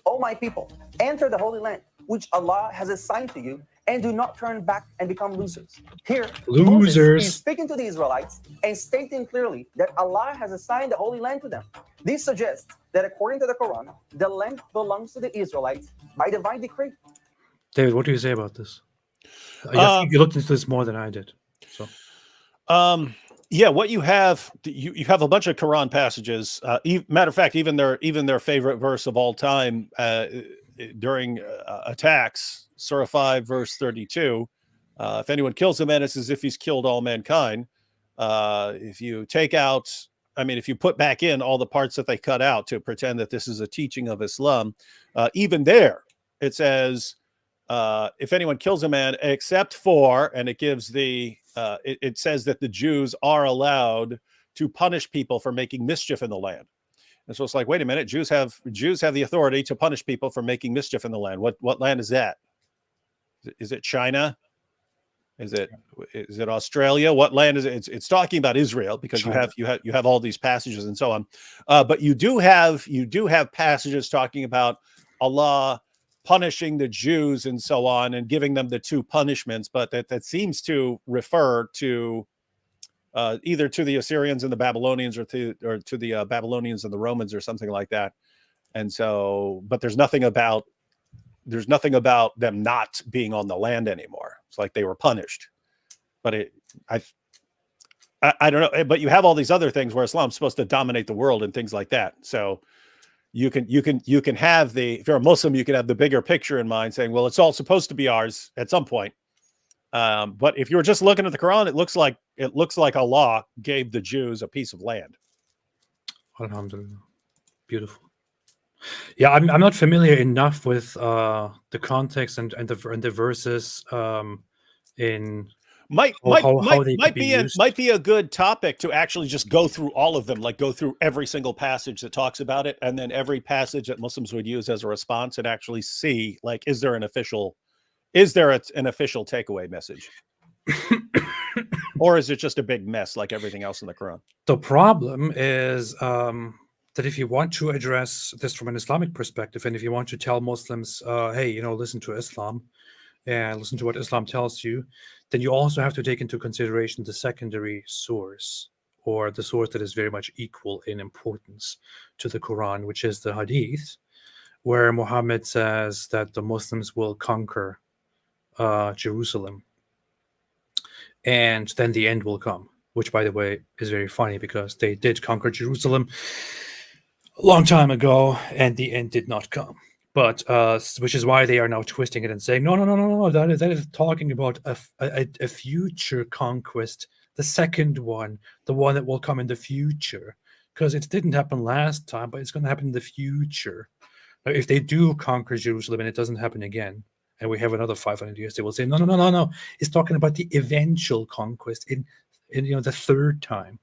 O my people, enter the Holy Land, which Allah has assigned to you, and do not turn back and become losers. Here, Moses is speaking to the Israelites and stating clearly that Allah has assigned the Holy Land to them. This suggests that according to the Quran, the land belongs to the Israelites by divine decree. David, what do you say about this? I think you looked into this more than I did. So, yeah, what you have a bunch of Quran passages. Matter of fact, even their favorite verse of all time during attacks, Surah 5, verse 32. If anyone kills a man, it's as if he's killed all mankind. If you take out, if you put back in all the parts that they cut out to pretend that this is a teaching of Islam, even there it says, if anyone kills a man except for, and it gives it says that the Jews are allowed to punish people for making mischief in the land. And so it's like, wait a minute, Jews have the authority to punish people for making mischief in the land. What land is that? Is it China? Is it Australia? What land is it? It's talking about Israel, because China. you have all these passages and so on. But you do have passages talking about Allah punishing the Jews and so on, and giving them the two punishments. But that seems to refer to either to the Assyrians and the Babylonians, or to the Babylonians and the Romans, or something like that. And so, but there's nothing about them not being on the land anymore. It's like they were punished. But I don't know. But you have all these other things where Islam's supposed to dominate the world and things like that. So you can have if you're a Muslim, you can have the bigger picture in mind, saying, well, it's all supposed to be ours at some point. But if you were just looking at the Quran, it looks like Allah gave the Jews a piece of land. Alhamdulillah. Beautiful. Yeah, I'm not familiar enough with the context and the verses in might be a good topic to actually just go through all of them, like go through every single passage that talks about it, and then every passage that Muslims would use as a response, and actually see, like, is there an official takeaway message? Or is it just a big mess like everything else in the Quran? The problem is that if you want to address this from an Islamic perspective, and if you want to tell Muslims, hey, listen to Islam and listen to what Islam tells you, then you also have to take into consideration the secondary source, or the source that is very much equal in importance to the Quran, which is the Hadith, where Muhammad says that the Muslims will conquer Jerusalem, and then the end will come, which, by the way, is very funny, because they did conquer Jerusalem a long time ago, and the end did not come. But which is why they are now twisting it and saying, no, that is talking about a future conquest, the second one, the one that will come in the future, because it didn't happen last time, but it's going to happen in the future. Now, if they do conquer Jerusalem and it doesn't happen again, and we have another 500 years, they will say, no. It's talking about the eventual conquest in the third time.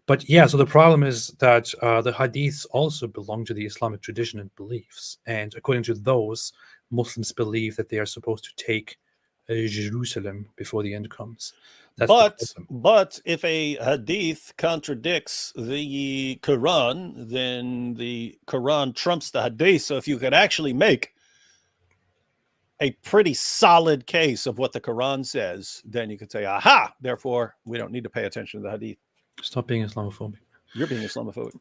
But yeah, so the problem is that the Hadiths also belong to the Islamic tradition and beliefs. And according to those, Muslims believe that they are supposed to take Jerusalem before the end comes. But if a Hadith contradicts the Quran, then the Quran trumps the Hadith. So if you could actually make a pretty solid case of what the Quran says, then you could say, aha, therefore we don't need to pay attention to the Hadith. Stop being Islamophobic. You're being Islamophobic.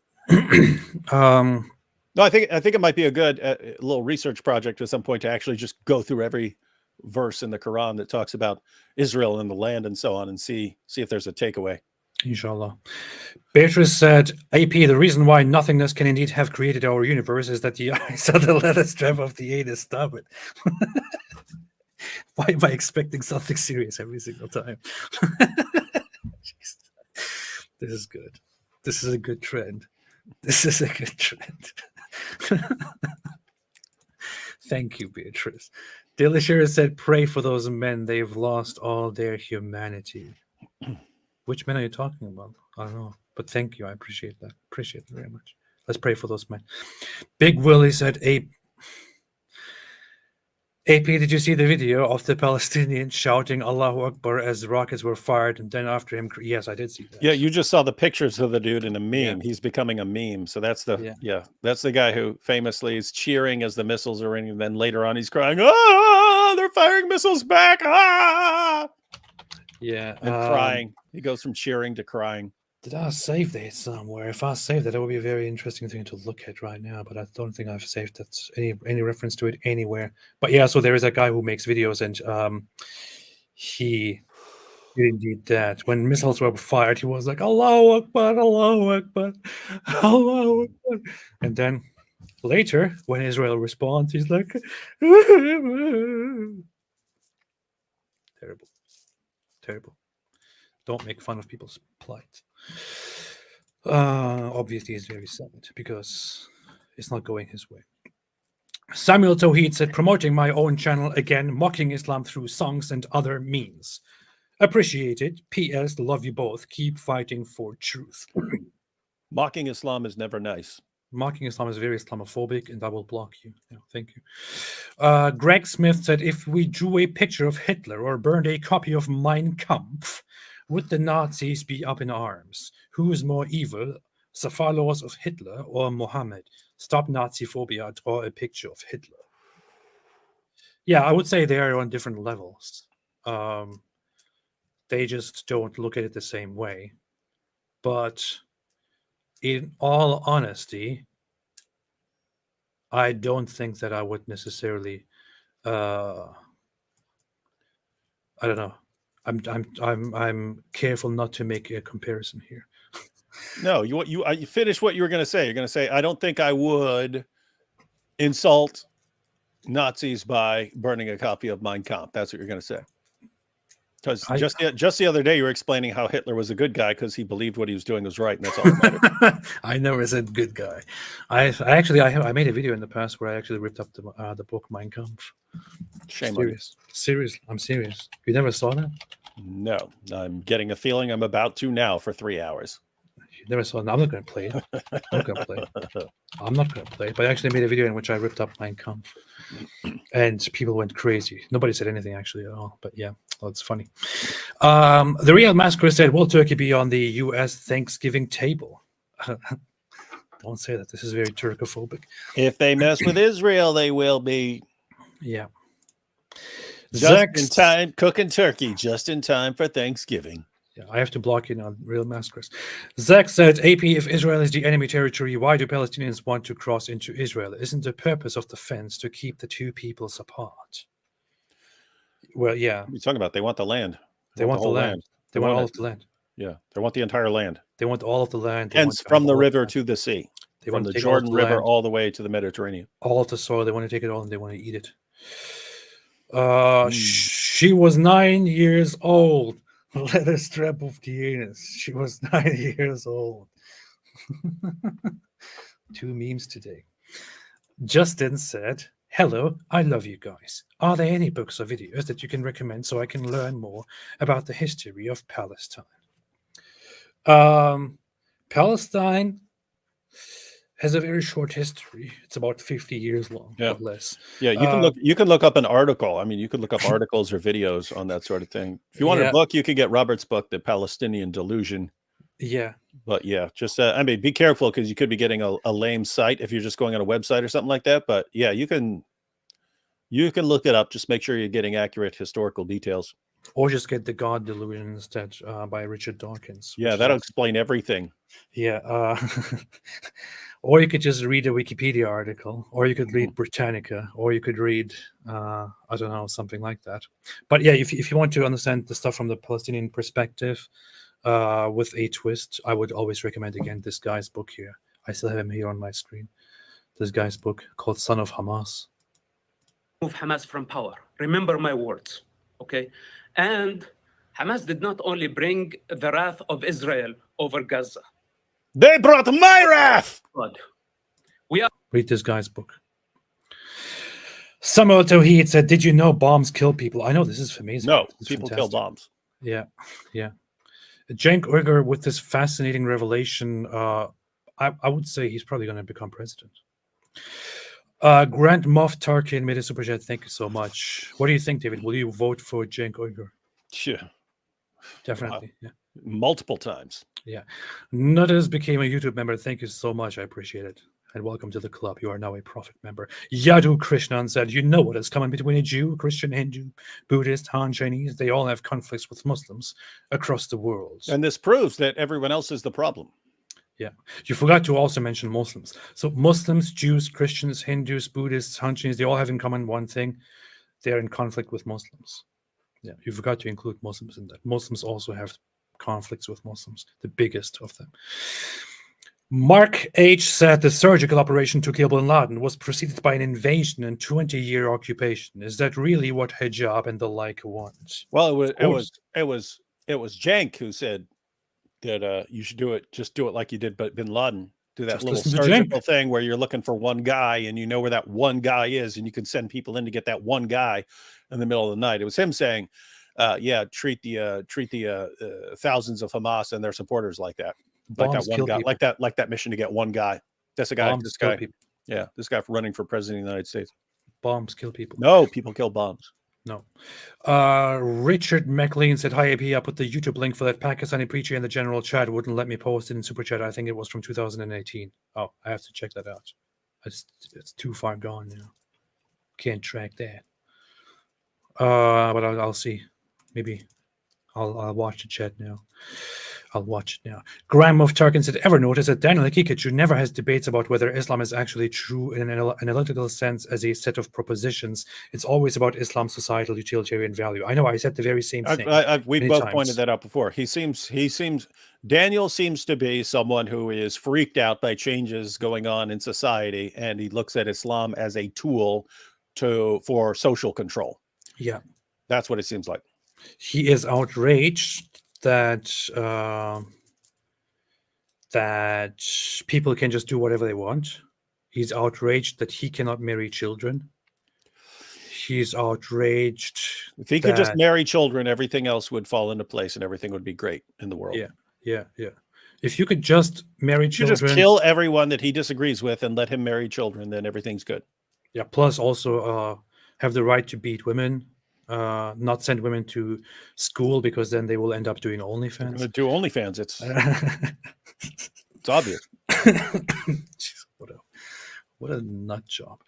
Um, No, I think it might be a good little research project at some point to actually just go through every verse in the Quran that talks about Israel and the land and so on, and see if there's a takeaway. Inshallah. Beatrice said, AP, the reason why nothingness can indeed have created our universe is that the eyes are the leather strap of the anus. Stop it. Why am I expecting something serious every single time? This is good. This is a good trend. This is a good trend. Thank you, Beatrice. Delishira said, pray for those men. They've lost all their humanity. Which men are you talking about? I don't know. But thank you. I appreciate that. Appreciate it very much. Let's pray for those men. Big Willie said, AP, did you see the video of the Palestinians shouting Allahu Akbar as rockets were fired and then after him? Yes, I did see that. Yeah, you just saw the pictures of the dude in a meme. Yeah. He's becoming a meme. So that's that's the guy who famously is cheering as the missiles are raining. And then later on, he's crying, "Ah, they're firing missiles back!" Ah, yeah, and crying. He goes from cheering to crying. Did I save that somewhere? If I saved that, it would be a very interesting thing to look at right now. But I don't think I've saved that any reference to it anywhere. But yeah, so there is a guy who makes videos, and he did indeed that. When missiles were fired, he was like, "Allahu Akbar, Allahu Akbar, Allahu Akbar," and then later, when Israel responds, he's like, "Terrible, terrible." Don't make fun of people's plight. Obviously, he's very sad because it's not going his way. Samuel Tawheed said, promoting my own channel again, mocking Islam through songs and other means. Appreciate it. P.S. Love you both. Keep fighting for truth. Mocking Islam is never nice. Mocking Islam is very Islamophobic, and I will block you. Yeah, thank you. Greg Smith said, if we drew a picture of Hitler or burned a copy of Mein Kampf, would the Nazis be up in arms? Who is more evil, the followers of Hitler or Mohammed? Stop Nazi phobia, draw a picture of Hitler. Yeah, I would say they are on different levels. They just don't look at it the same way. But in all honesty, I don't think that I would necessarily I don't know. I'm careful not to make a comparison here. No, you finish what you were going to say. You're going to say, I don't think I would insult Nazis by burning a copy of Mein Kampf. That's what you're going to say. Because just the other day you were explaining how Hitler was a good guy because he believed what he was doing was right, and that's all that mattered. I never said good guy. I made a video in the past where I actually ripped up the book Mein Kampf. Shame on you. Serious. I'm serious. You never saw that? No, I'm getting a feeling I'm about to now for 3 hours. You never saw it. I'm not going to play it. I'm not going to play it. But I actually made a video in which I ripped up Mein Kampf, and people went crazy. Nobody said anything actually at all. But yeah, well, it's funny. The Real Massacre said, "Will Turkey be on the U.S. Thanksgiving table?" Don't say that. This is very Turkophobic. If they mess with Israel, they will be. Yeah. Just in time, cooking turkey just in time for Thanksgiving. Yeah, I have to block you on Real Massacres. Zach said, AP, if Israel is the enemy territory, why do Palestinians want to cross into Israel? Isn't the purpose of the fence to keep the two peoples apart? Well, yeah. What are you talking about? They want the land. They want the land. They want all of the land. Yeah, they want the entire land. They want all of the land. Hence, from the river to the sea. They from want the Jordan River all the way to the Mediterranean. All of the soil. They want to take it all and they want to eat it. She was 9 years old. Leather strap of the anus. She was 9 years old. 2 memes today. Justin said, hello, I love you guys. Are there any books or videos that you can recommend so I can learn more about the history of Palestine? Palestine has a very short history. It's about 50 years long, or less. Yeah, you can look up an article. I mean, you could look up articles or videos on that sort of thing. If you want a book, you could get Robert's book, The Palestinian Delusion. Yeah. But yeah, just I mean, be careful because you could be getting a lame site if you're just going on a website or something like that. But yeah, you can look it up. Just make sure you're getting accurate historical details. Or just get The God Delusion instead by Richard Dawkins. Yeah, that'll explain everything. Yeah. Or you could just read a Wikipedia article, or you could read Britannica, or you could read, I don't know, something like that. But yeah, if you want to understand the stuff from the Palestinian perspective with a twist, I would always recommend, again, this guy's book here. I still have him here on my screen. This guy's book called Son of Hamas. Move Hamas from power. Remember my words, okay? And Hamas did not only bring the wrath of Israel over Gaza. They brought my wrath! God. We are. Read this guy's book. Samuel Tawhid said, "Did you know bombs kill people?" I know, this is amazing. No, This is people kill fantastic. bombs. Yeah, yeah. Cenk Uygur with this fascinating revelation, I would say he's probably going to become president. Grant Moff Tarkin made a super chat. Thank you so much. What do you think, David? Will you vote for Cenk Uygur? Sure. Definitely. Yeah. Multiple times. Yeah. Nutters became a YouTube member. Thank you so much. I appreciate it. And welcome to the club. You are now a Prophet member. Yadu Krishnan said, "You know what is coming between a Jew, Christian, Hindu, Buddhist, Han Chinese. They all have conflicts with Muslims across the world." And this proves that everyone else is the problem. Yeah. You forgot to also mention Muslims. So Muslims, Jews, Christians, Hindus, Buddhists, Han Chinese, they all have in common one thing. They're in conflict with Muslims. Yeah. You forgot to include Muslims in that. Muslims also have conflicts with Muslims, the biggest of them. Mark H. said the surgical operation to kill bin Laden was preceded by an invasion and 20-year occupation. Is that really what hijab and the like want? Well, it was Cenk who said that you should do it. Just do it like you did, but bin Laden. Do that Just little listen to surgical Cenk. thing where you're looking for one guy and you know where that one guy is, and you can send people in to get that one guy in the middle of the night. It was him saying, "Yeah, treat the thousands of Hamas and their supporters like that." Like Bombs that one kill guy, people. like that mission to get one guy. That's the guy. Bombs This kill guy. people. Yeah, this guy for running for president of the United States. Bombs kill people. No, people kill bombs. No. Richard McLean said, "Hi, AP. I put the YouTube link for that Pakistani preacher in the general chat. Wouldn't let me post it in super chat. I think it was from 2018. Oh, I have to check that out. It's too far gone now. Can't track that. But I'll see. Maybe I'll watch the chat now. I'll watch it now. Graham of Tarkin said, "Ever notice that Daniel Kikachu never has debates about whether Islam is actually true in an analytical sense as a set of propositions? It's always about Islam's societal utilitarian value." I know, I said the very same thing. We've many both times. pointed that out before. Daniel seems to be someone who is freaked out by changes going on in society, and he looks at Islam as a tool for social control. Yeah. That's what it seems like. He is outraged that that people can just do whatever they want. He's outraged that he cannot marry children. He's outraged. If he could just marry children, everything else would fall into place and everything would be great in the world. Yeah. If you could just marry If you children, just kill everyone that he disagrees with and let him marry children, then everything's good. yeah. Plus, also have the right to beat women. Not send women to school because then they will end up doing OnlyFans. To do OnlyFans, it's obvious. Jeez, what a nut job.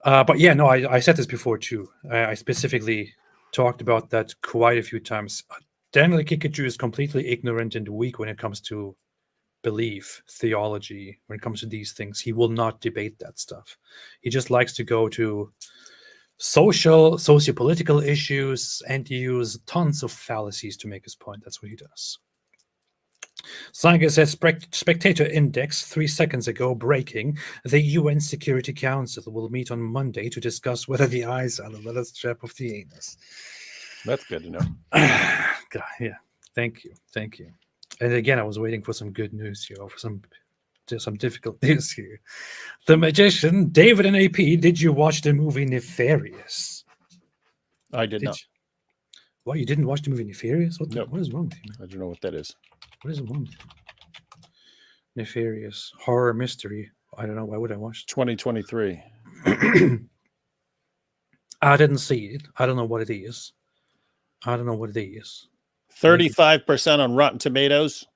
But yeah, no, I said this before too. I specifically talked about that quite a few times. Daniel Kikachu is completely ignorant and weak when it comes to belief, theology, when it comes to these things. He will not debate that stuff. He just likes to go to socio-political issues and use tons of fallacies to make his point. That's what he does. Saga says, Spectator Index 3 seconds ago, breaking. The UN Security Council will meet on Monday to discuss whether the eyes are the last strap of the anus. That's good to know. God, yeah, thank you. And again, I was waiting for some good news here, or for some difficult news here. The Magician, David and AP, did you watch the movie Nefarious? I did not. Why, you didn't watch the movie Nefarious? What is wrong with you, man? I don't know what that is. What is wrong with you? Nefarious. Horror mystery. I don't know. Why would I watch it? 2023. I didn't see it. I don't know what it is. 35% on Rotten Tomatoes.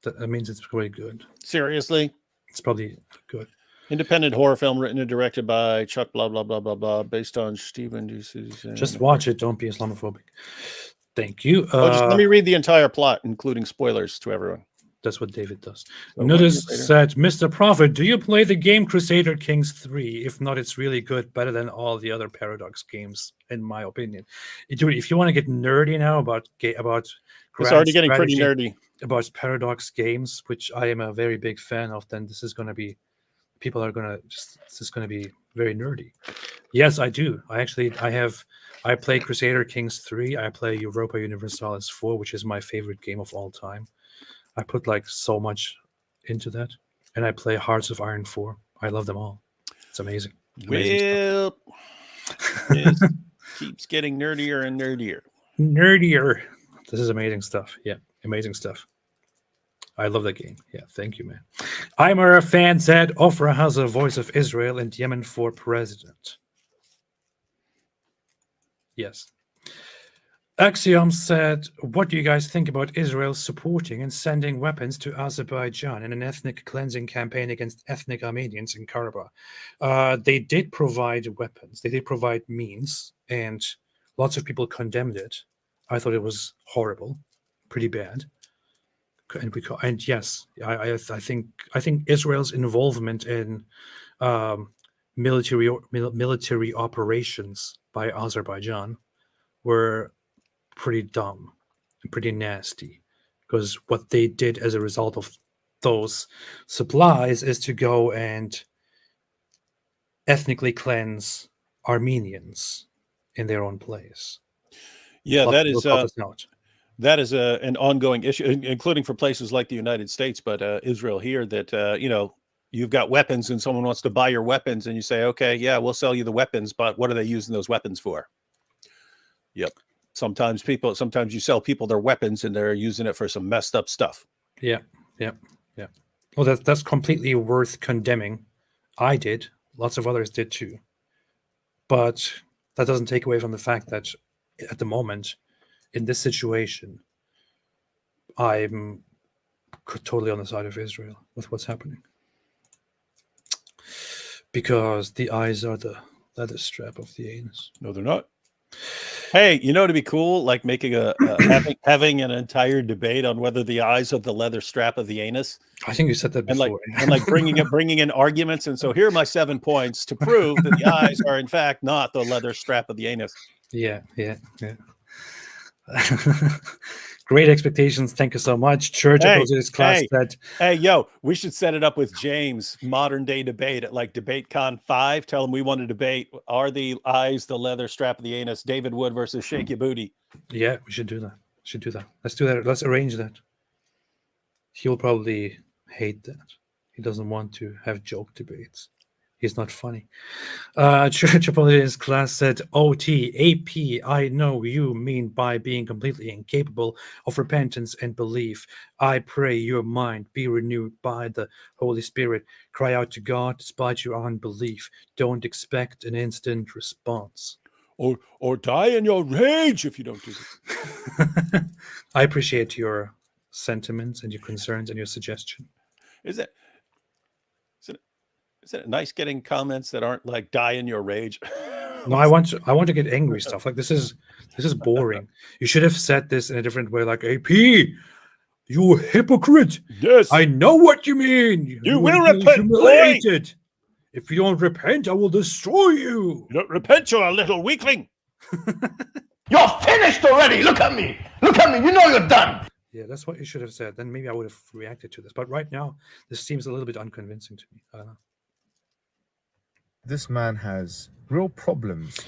That means it's probably good. Seriously? It's probably good. Independent horror film written and directed by Chuck blah blah blah blah blah, based on Stephen Duce's. Just watch it. Don't be Islamophobic. Thank you. Just let me read the entire plot, including spoilers to everyone. That's what David does. So Notice said, Mr. Prophet, do you play the game Crusader Kings 3? If not, it's really good, better than all the other Paradox games, in my opinion. Dude, if you want to get nerdy now about it's already getting pretty strategy, nerdy about Paradox games, which I am a very big fan of, then this is going to be, people are going to just, this is going to be very nerdy. Yes, I do. I play Crusader Kings 3. I play Europa Universalis 4, which is my favorite game of all time. I put like so much into that, and I play Hearts of Iron 4. I love them all. It's amazing. Well, it keeps getting nerdier and nerdier. Nerdier. This is amazing stuff. Yeah, amazing stuff. I love that game. Yeah, thank you, man. I'm a fan said Ofra has a voice of Israel and Yemen for president. Yes. Axiom said, what do you guys think about Israel supporting and sending weapons to Azerbaijan in an ethnic cleansing campaign against ethnic Armenians in Karabakh? They did provide weapons. They did provide means, and lots of people condemned it. I thought it was horrible, pretty bad. And yes, I think Israel's involvement in military operations by Azerbaijan were pretty dumb and pretty nasty, because what they did as a result of those supplies is to go and ethnically cleanse Armenians in their own place. Yeah, that is an ongoing issue, including for places like the United States, but Israel here, that you've got weapons and someone wants to buy your weapons, and you say, okay, yeah, we'll sell you the weapons, but what are they using those weapons for? Yep. Sometimes you sell people their weapons and they're using it for some messed up stuff. Yeah. Well, that's completely worth condemning. I did. Lots of others did too. But that doesn't take away from the fact that at the moment, in this situation, I'm totally on the side of Israel with what's happening. Because the eyes are the leather strap of the anus. No, they're not. Hey, it'd be cool, like making having an entire debate on whether the eyes are the leather strap of the anus. I think you said that before. And like bringing in arguments. And so here are my 7 points to prove that the eyes are in fact not the leather strap of the anus. Yeah. Great expectations. Thank you so much. Church Apologetics class said, hey, we should set it up with James, modern day debate at like DebateCon 5. Tell him we want to debate, are the eyes the leather strap of the anus? David Wood versus Shake Your Booty. Yeah, we should do that. Let's do that. Let's arrange that. He'll probably hate that. He doesn't want to have joke debates. He's not funny. Church Apologetics class said, OT, AP, I know you mean by being completely incapable of repentance and belief. I pray your mind be renewed by the Holy Spirit. Cry out to God despite your unbelief. Don't expect an instant response. Or die in your rage if you don't do it. I appreciate your sentiments and your concerns and your suggestion. Is it nice getting comments that aren't like die in your rage? No, I want to get angry stuff. Like this is boring. You should have said this in a different way, like AP, you hypocrite. Yes. I know what you mean. You will repent. Humiliated. If you don't repent, I will destroy you. You don't repent, you're a little weakling. You're finished already. Look at me. You know you're done. Yeah, that's what you should have said. Then maybe I would have reacted to this. But right now, this seems a little bit unconvincing to me. I don't know. This man has real problems.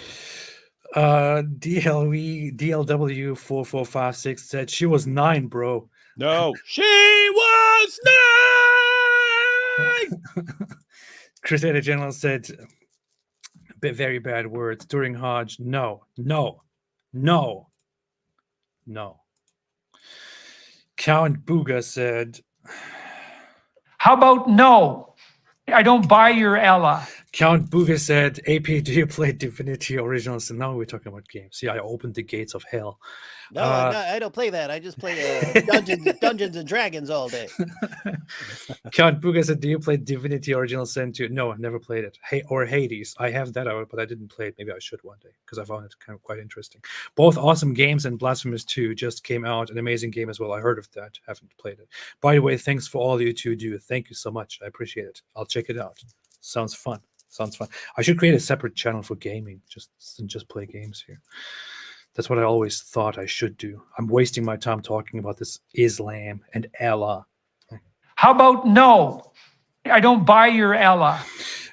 DLW4456 said she was 9, bro. No, she was 9. Crusader General said very bad words during Hajj. No. Count Buga said, how about no? I don't buy your Ella. Count Booga said, AP, do you play Divinity Original Sin? Now we're talking about games. Yeah, I opened the gates of hell. No, I don't play that. I just play Dungeons and Dragons all day. Count Booga said, do you play Divinity Original Sin 2? No, I've never played it. Or Hades. I have that out, but I didn't play it. Maybe I should one day because I found it kind of quite interesting. Both awesome games, and Blasphemous 2 just came out. An amazing game as well. I heard of that. Haven't played it. By the way, thanks for all you two do. Thank you so much. I appreciate it. I'll check it out. Sounds fun. Sounds fun. I should create a separate channel for gaming, just play games here. That's what I always thought I should do. I'm wasting my time talking about this Islam and Allah. How about no? I don't buy your Allah.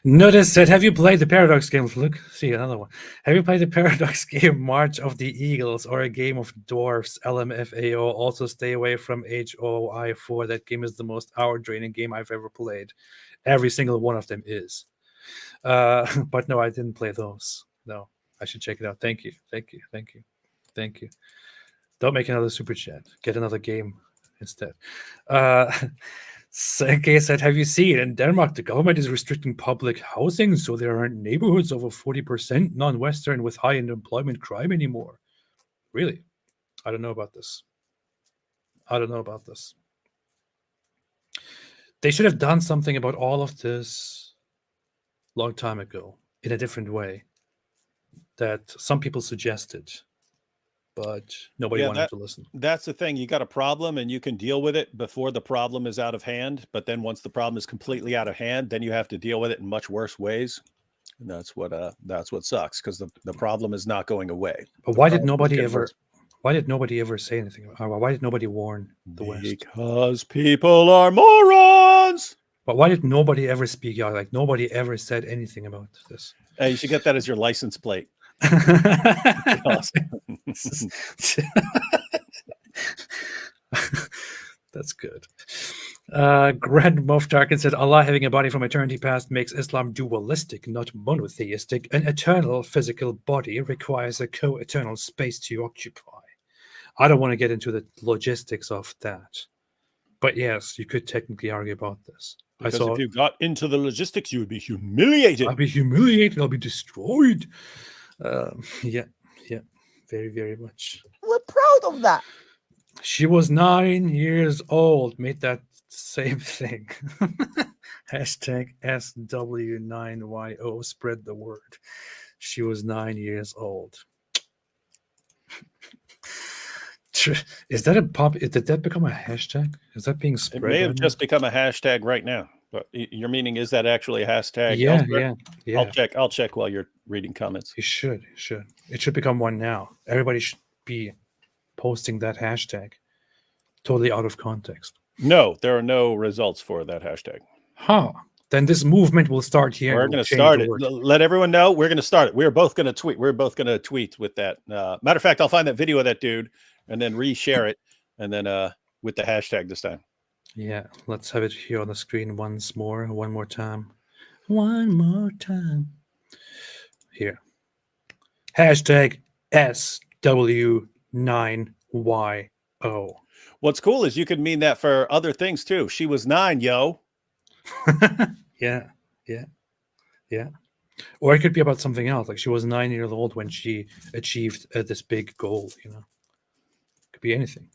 Notice said, have you played the Paradox game? Look, see another one. Have you played the Paradox game March of the Eagles or a game of Dwarfs, LMFAO? Also stay away from HOI4. That game is the most hour-draining game I've ever played. Every single one of them is. But no, I didn't play those. No, I should check it out. Thank you. Thank you. Thank you. Thank you. Don't make another super chat. Get another game instead. Senke said, have you seen in Denmark the government is restricting public housing, so there aren't neighborhoods over 40% non-Western with high unemployment crime anymore? Really? I don't know about this. I don't know about this. They should have done something about all of this long time ago in a different way that some people suggested, but nobody wanted to listen. That's the thing. You got a problem and you can deal with it before the problem is out of hand. But then once the problem is completely out of hand, then you have to deal with it in much worse ways. And that's what sucks, because the problem is not going away. But why did nobody ever say anything? Why did nobody warn the West? Because people are morons. But why did nobody ever speak out? Like nobody ever said anything about this. Hey, you should get that as your license plate. That's good. Grand Moff Tarkin said, Allah having a body from eternity past makes Islam dualistic, not monotheistic. An eternal physical body requires a co-eternal space to occupy. I don't want to get into the logistics of that. But yes, you could technically argue about this. Because if you got into the logistics, you would be humiliated. I'll be humiliated. I'll be destroyed. Yeah, very, very much. We're proud of that. She was 9 years old. Made that same thing. Hashtag SW9YO. Spread the word. She was 9 years old. Is that a pop? Did that become a hashtag? Is that being spread? It may have just become a hashtag right now. But your meaning is that actually a hashtag? Yeah. I'll check while you're reading comments. You should. It should become one now. Everybody should be posting that hashtag. Totally out of context. No, there are no results for that hashtag. Huh. Then this movement will start here. We're going to start it. Let everyone know we're going to start it. We're both going to tweet. We're both going to tweet with that. Matter of fact, I'll find that video of that dude and then reshare it, and then with the hashtag this time. Yeah, let's have it here on the screen one more time. One more time. Here. Hashtag SW9YO. What's cool is you could mean that for other things too. She was 9, yo. Yeah. Or it could be about something else. Like she was 9 years old when she achieved this big goal, you know. Could be anything.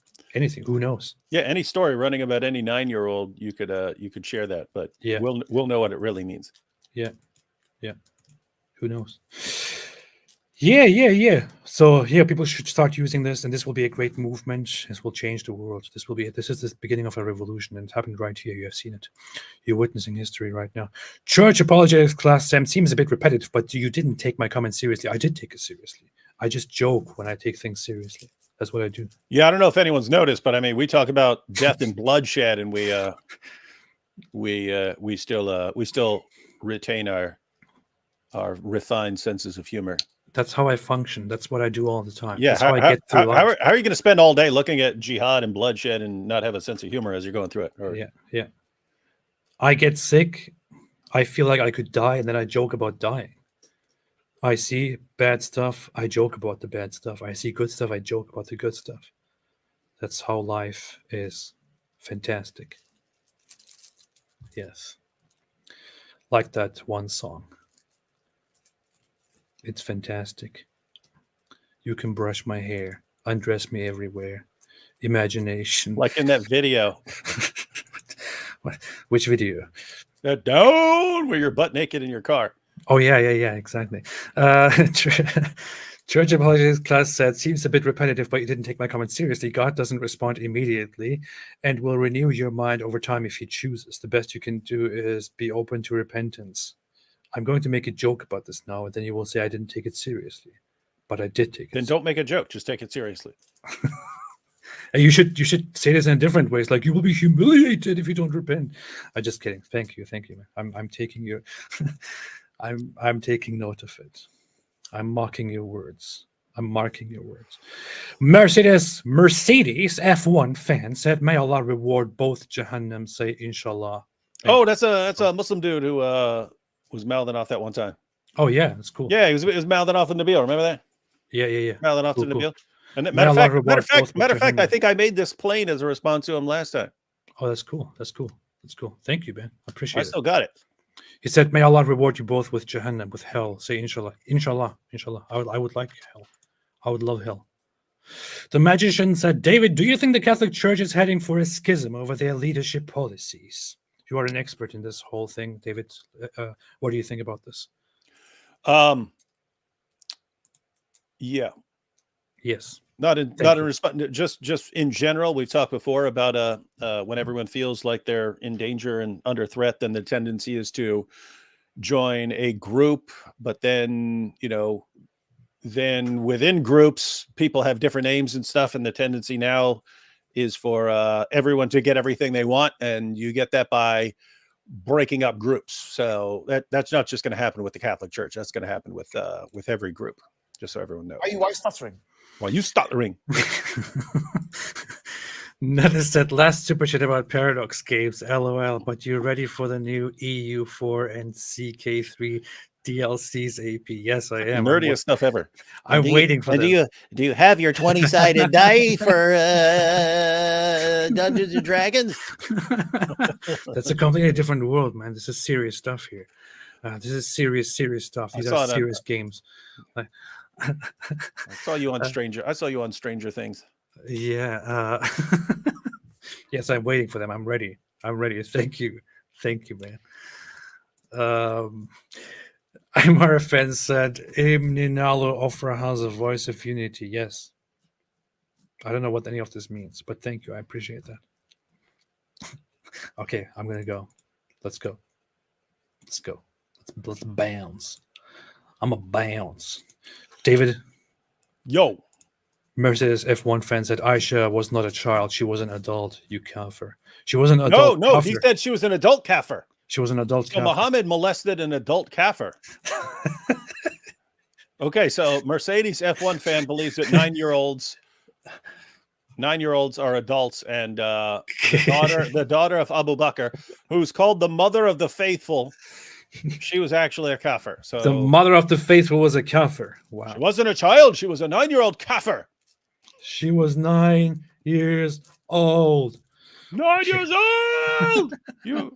Who knows? Yeah, any story running about any 9-year-old, you could share that, but yeah, we'll know what it really means. Yeah. Who knows? Yeah. So yeah, people should start using this, and this will be a great movement. This will change the world. This is the beginning of a revolution, and it happened right here. You have seen it. You're witnessing history right now. Church Apologetics class, Sam, seems a bit repetitive, but you didn't take my comment seriously. I did take it seriously. I just joke when I take things seriously. That's what I do. Yeah, I don't know if anyone's noticed, but I mean, we talk about death and bloodshed, and we still retain our refined senses of humor. That's how I function. That's what I do all the time. Yeah, that's how I get through life. How are you going to spend all day looking at jihad and bloodshed and not have a sense of humor as you're going through it? Or... Yeah. I get sick. I feel like I could die, and then I joke about dying. I see bad stuff. I joke about the bad stuff. I see good stuff. I joke about the good stuff. That's how life is. Fantastic. Yes. Like that one song. It's fantastic. You can brush my hair, undress me everywhere. Imagination. Like in that video. Which video? That down where you're butt naked in your car. Oh, yeah, exactly. Church Apologetics class said, seems a bit repetitive, but you didn't take my comment seriously. God doesn't respond immediately and will renew your mind over time if he chooses. The best you can do is be open to repentance. I'm going to make a joke about this now, and then you will say I didn't take it seriously. But I did take it. Then don't make a joke. Just take it seriously. And you should say this in different ways, like you will be humiliated if you don't repent. I'm just kidding. Thank you, man. I'm taking your I'm taking note of it. I'm mocking your words. I'm marking your words. Mercedes F1 fan said, "May Allah reward both Jahannam." Say Inshallah. Oh, that's a Muslim dude who was mouthing off that one time. Oh yeah, that's cool. Yeah, he was mouthing off in Nabil. Remember that? Yeah. Mouthing off Cool, to cool. Nabil. And matter of fact, I think I made this plain as a response to him last time. Oh, that's cool. Thank you, man. I appreciate it. I still got it. He said, "May Allah reward you both with Jahannam, with hell." Say Inshallah. Inshallah. I would like hell. I would love hell. The magician said, "David, do you think the Catholic Church is heading for a schism over their leadership policies?" You are an expert in this whole thing, David. What do you think about this? Yeah. Yes. Not in response. Just in general, we've talked before about when everyone feels like they're in danger and under threat, then the tendency is to join a group. But then then within groups, people have different names and stuff, and the tendency now is for everyone to get everything they want, and you get that by breaking up groups. So that's not just going to happen with the Catholic Church. That's going to happen with every group. Just so everyone knows. Why are you stuttering? Why you stuttering? Notice that last super chat about Paradox games, LOL, but you're ready for the new EU4 and CK3 DLCs, AP. Yes, I am. Nerdiest stuff ever. I'm waiting for them. Do you have your 20-sided die for Dungeons and Dragons? That's a completely different world, man. This is serious stuff here. This is serious stuff. These are serious games. I saw you on Stranger Things. Yeah. Yes, I'm waiting for them. I'm ready. Thank you, man. Imar Fen said, Imninalo Ofra has a voice of unity. Yes. I don't know what any of this means, but thank you. I appreciate that. Okay, I'm gonna go. Let's go. Let's bounce. I'm a bounce. David. Yo. Mercedes F1 fan said Aisha was not a child. She was an adult. You kafir. She was an adult. No, kafir. he said she was an adult kafir. She was an adult So kafir. Muhammad molested an adult kafir. Okay, so Mercedes F1 fan believes that 9-year-olds are adults, and the daughter of Abu Bakr, who's called the mother of the faithful, she was actually a kafir. So the mother of the faithful was a kafir. Wow. She wasn't a child. She was a 9-year-old kafir. She was 9 years old. 9 years old. You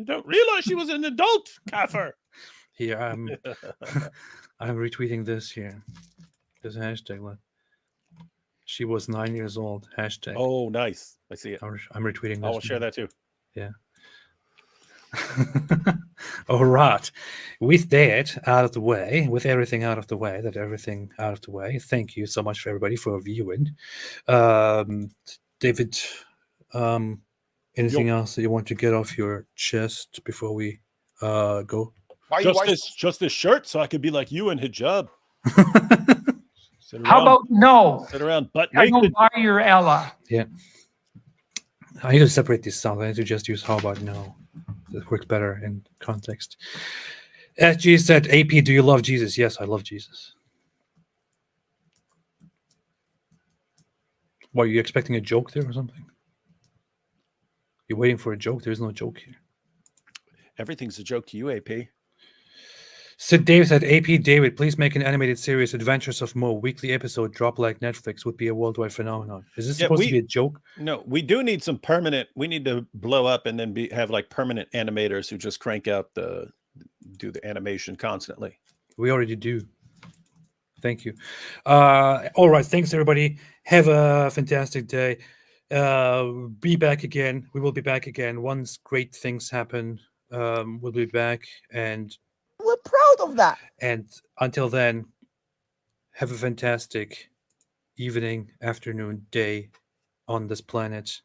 don't realize she was an adult kafir. Here, I'm retweeting this here. This hashtag. Look. She was 9 years old. Hashtag. Oh, nice. I see it. I'm retweeting this. I will share that too. Yeah. All right. With that out of the way, with everything out of the way, thank you so much for everybody for viewing. David, anything else that you want to get off your chest before we go? Just this shirt, so I could be like you in hijab. How about no? Sit around butt I naked. don't buy your Ella. Yeah. I need to separate these sounds. I need to just use how about no. That works better in context. SG said, AP, do you love Jesus? Yes, I love Jesus. What, are you expecting a joke there or something? You're waiting for a joke? There's no joke here. Everything's a joke to you, AP. Sid Dave said, AP David, please make an animated series, Adventures of Mo. Weekly episode, drop like Netflix, would be a worldwide phenomenon. Is this supposed to be a joke? No, we do need some permanent. We need to blow up and then have like permanent animators who just crank out do the animation constantly. We already do. Thank you. All right. Thanks, everybody. Have a fantastic day. Be back again. We will be back again. Once great things happen, we'll be back. And we're proud of that. And until then, have a fantastic evening, afternoon, day on this planet.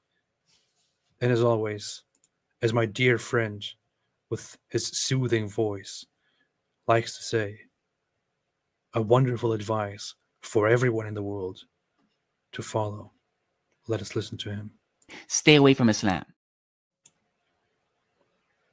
And as always, as my dear friend with his soothing voice likes to say, a wonderful advice for everyone in the world to follow. Let us listen to him. Stay away from Islam.